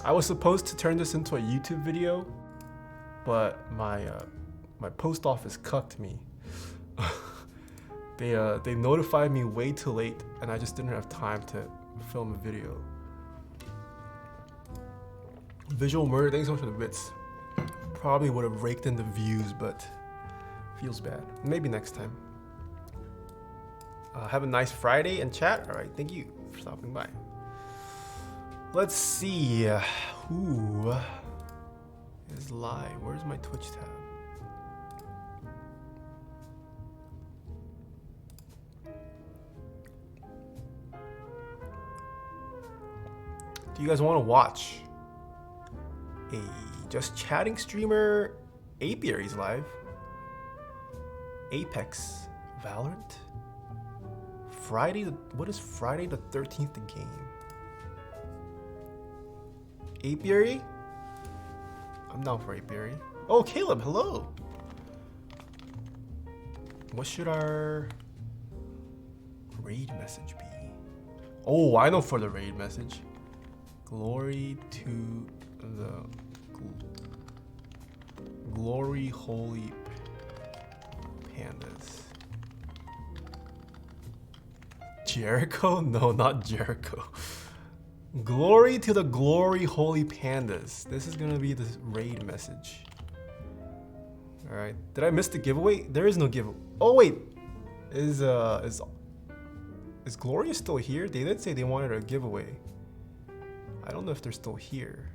I was supposed to turn this into a YouTube video, but my post office cucked me. They notified me way too late, and I just didn't have time to film a video. Visual Murder, thanks so much for the bits. Probably would have raked in the views, but feels bad. Maybe next time. Have a nice Friday and chat. All right, thank you for stopping by. Let's see who is live. Where's my Twitch tab? Do you guys want to watch a just chatting streamer? Apiary's live. Apex, Valorant. What is Friday the 13th the game? Apiary? I'm down for Apiary. Oh, Caleb, hello. What should our raid message be? Oh, I know for the raid message. Glory to the Glory Hole Pandas. Jericho? No, not Jericho. Glory to the Glory Hole Pandas. This is gonna be the raid message. Alright. Did I miss the giveaway? There is no giveaway. Oh wait. Is Gloria still here? They did say they wanted a giveaway. I don't know if they're still here.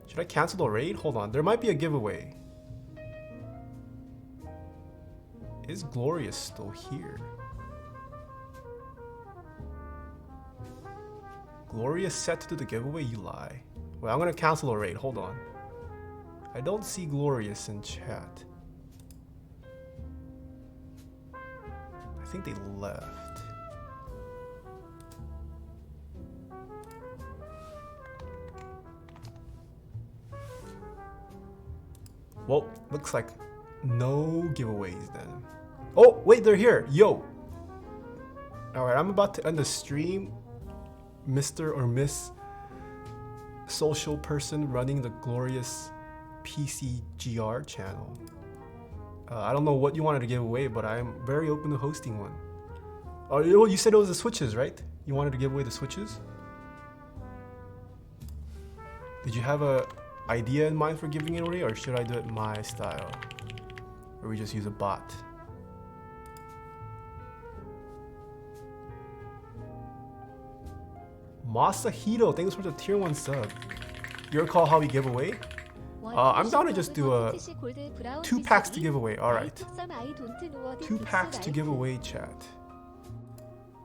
Should I cancel the raid? Hold on. There might be a giveaway. Is Gloria still here? Gloria's set to do the giveaway? You lie. Well, I'm gonna cancel a raid. Hold on. I don't see Glorious in chat. I think they left. Well, looks like no giveaways then. Oh, wait, they're here. Yo. Alright, I'm about to end the stream. Mr. or Miss social person running the glorious PCGR channel. I don't know what you wanted to give away, but I'm very open to hosting one. Oh, you said it was the switches, right? You wanted to give away the switches? Did you have a idea in mind for giving it away, or should I do it my style? Or we just use a bot? Masahiro, thanks for the tier 1 sub. You recall how we give away? I'm down to just do a 2 packs to give away. Alright. 2 packs to give away, chat.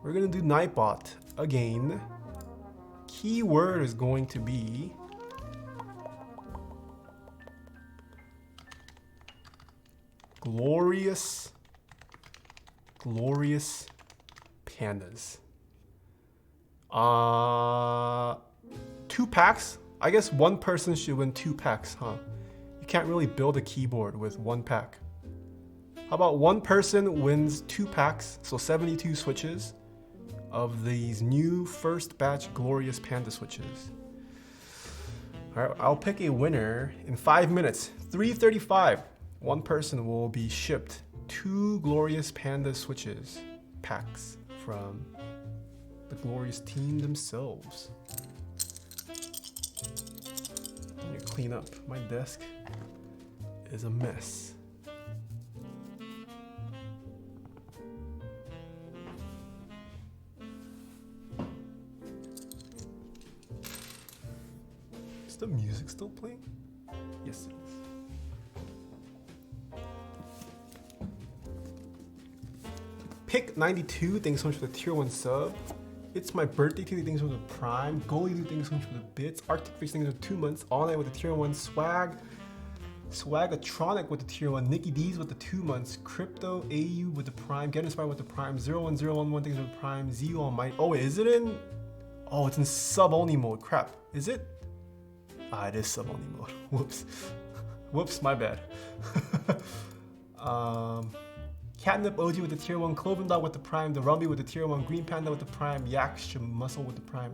We're gonna do Nightbot again. Keyword is going to be glorious pandas. 2 packs. I guess one person should win 2 packs, huh? You can't really build a keyboard with 1 pack. How about one person wins 2 packs, so 72 switches of these new first batch Glorious Panda switches. Alright, I'll pick a winner in 5 minutes. 3:35. One person will be shipped 2 Glorious Panda switches packs from the Glorious team themselves. Let me clean up. My desk is a mess. Is the music still playing? Yes, it is. Pick 92, thanks so much for the tier 1 sub. It's my birthday today, thanks for the prime. Goalie, thanks so much for the bits. Arctic Fish, thanks for 2 months. All Night with the tier 1 swag. Swagatronic with the tier 1. Nikki D's with the 2 months. Crypto AU with the prime. Get Inspired with the prime. 01011, thanks for the prime. ZU on my. Oh, wait, is it in? Oh, it's in sub only mode. Crap. Is it? Ah, it is sub only mode. Whoops. Whoops, my bad. Catnip OG with the tier 1, Cloven Dog with the prime, the Rumby with the tier 1, Green Panda with the prime, Yak Muscle with the prime,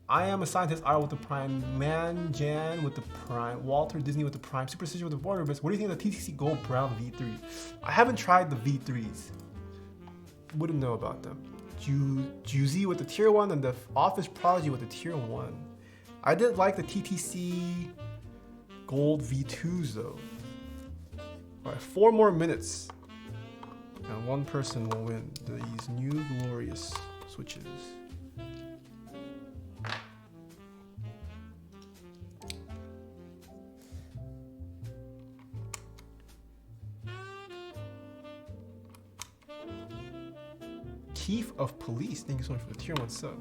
I Am a Scientist R with the prime, Man Jan with the prime, Walter Disney with the prime, Superstition with the Warrior Bits. What do you think of the TTC Gold Brown V3? I haven't tried the V3s. Wouldn't know about them. Juicy with the tier 1 and the Office Prodigy with the tier 1. I did like the TTC Gold V2s though. Alright, 4 more minutes. And one person will win these new glorious switches. Chief of Police, thank you so much for the tier 1 sub.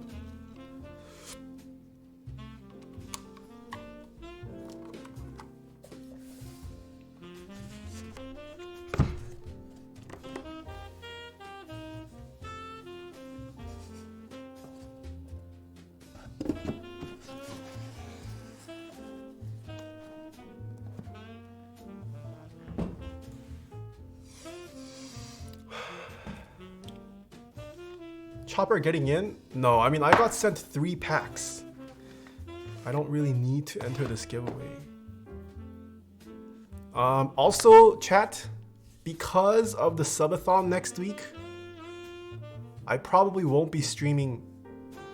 Chopper getting in? No, I mean, I got sent 3 packs. I don't really need to enter this giveaway. Also, chat, because of the subathon next week, I probably won't be streaming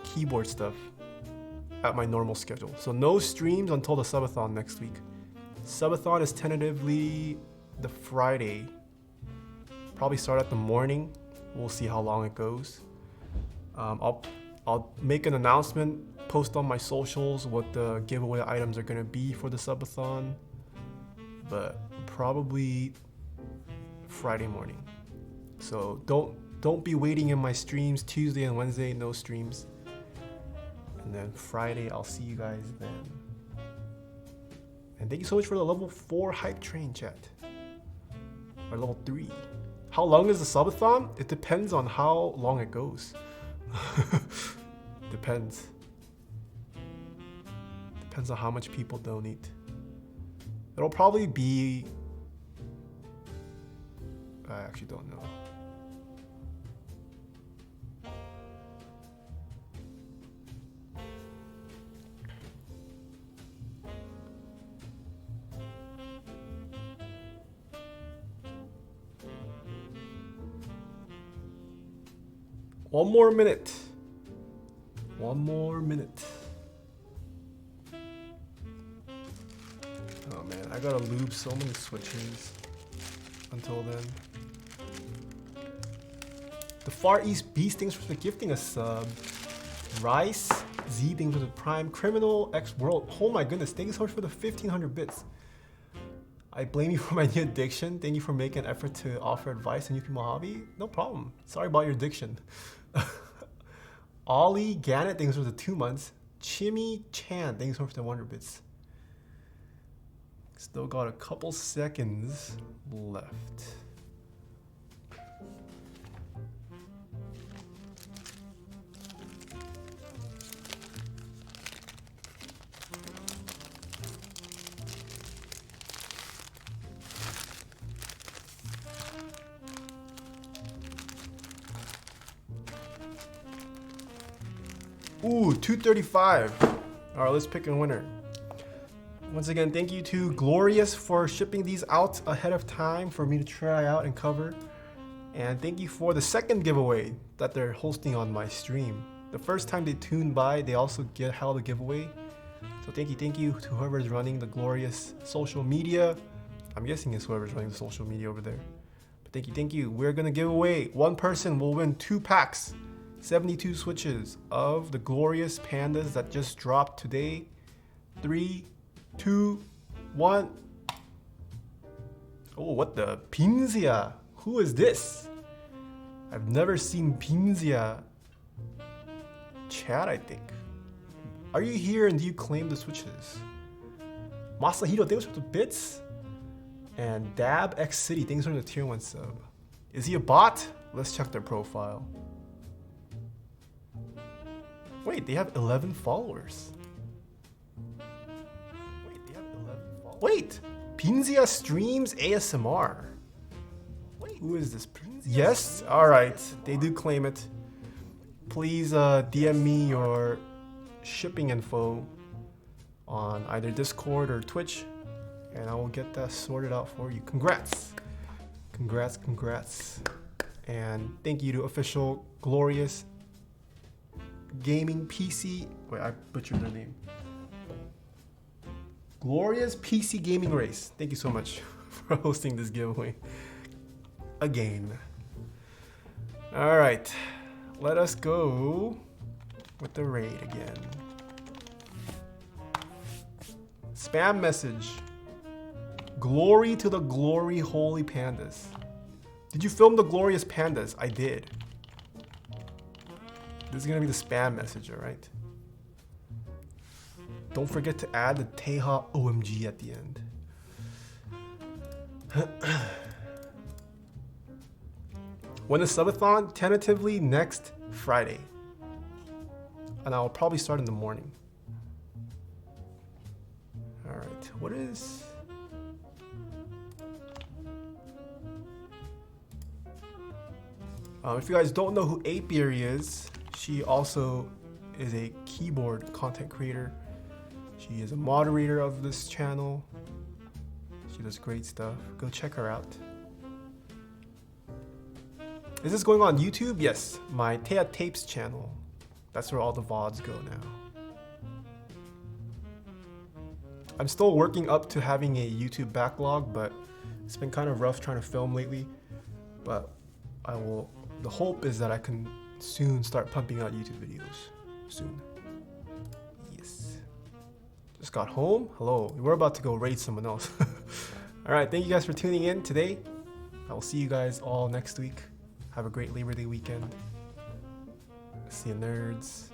keyboard stuff at my normal schedule. So no streams until the subathon next week. Subathon is tentatively the Friday. Probably start at the morning. We'll see how long it goes. I'll make an announcement, post on my socials what the giveaway items are gonna be for the subathon, but probably Friday morning. So don't be waiting in my streams. Tuesday and Wednesday, no streams, and then Friday I'll see you guys then. And thank you so much for the level 4 hype train, chat. Or level 3. How long is the subathon? It depends on how long it goes. Depends on how much people donate. It'll probably be, I actually don't know. One more minute. Oh man, I gotta lube so many switches until then. The Far East Beast, thanks for gifting a sub. Rice, Z, thanks for the Prime. Criminal X World, oh my goodness, thank you so much for the 1500 bits. I blame you for my new addiction. Thank you for making an effort to offer advice on new people hobby. No problem. Sorry about your addiction. Ollie Gannett, thanks for the 2 months. Chimmy Chan, thanks so much for the 100 bits. Still got a couple seconds left. Ooh, 235. All right, let's pick a winner. Once again, thank you to Glorious for shipping these out ahead of time for me to try out and cover. And thank you for the second giveaway that they're hosting on my stream. The first time they tune by, they also held a giveaway. So thank you to whoever's running the Glorious social media. I'm guessing it's whoever's running the social media over there. But thank you. We're gonna give away, one person will win 2 packs. 72 switches of the Glorious Pandas that just dropped today. 3, 2, 1. Oh, what the? Pinzia. Who is this? I've never seen Pinzia chat, I think. Are you here and do you claim the switches? Masahiro, thanks for the bits. And Dab X City, thanks for the tier 1 sub. Is he a bot? Let's check their profile. Wait, they have 11 followers. Wait, Pinzia streams ASMR. Wait, who is this? Yes? Alright, they do claim it. Please DM me your shipping info on either Discord or Twitch, and I will get that sorted out for you. Congrats. Congrats. And thank you to official Glorious Gaming PC. Wait, I butchered their name. Glorious PC Gaming Race. Thank you so much for hosting this giveaway again. All right, let us go with the raid again. Spam message. Glory to the Glory Hole Pandas. Did you film the Glorious Pandas? I did. This is gonna be the spam message, alright? Don't forget to add the Taeha OMG at the end. When is subathon? Tentatively next Friday. And I'll probably start in the morning. Alright, what is... if you guys don't know who Apiary is, she also is a keyboard content creator. She is a moderator of this channel. She does great stuff. Go check her out. Is this going on YouTube? Yes, my Taeha Tapes channel. That's where all the VODs go now. I'm still working up to having a YouTube backlog, but it's been kind of rough trying to film lately. But the hope is that I can soon start pumping out YouTube videos. Soon. Yes. Just got home. Hello. We're about to go raid someone else. Alright, thank you guys for tuning in today. I will see you guys all next week. Have a great Labor Day weekend. See you nerds.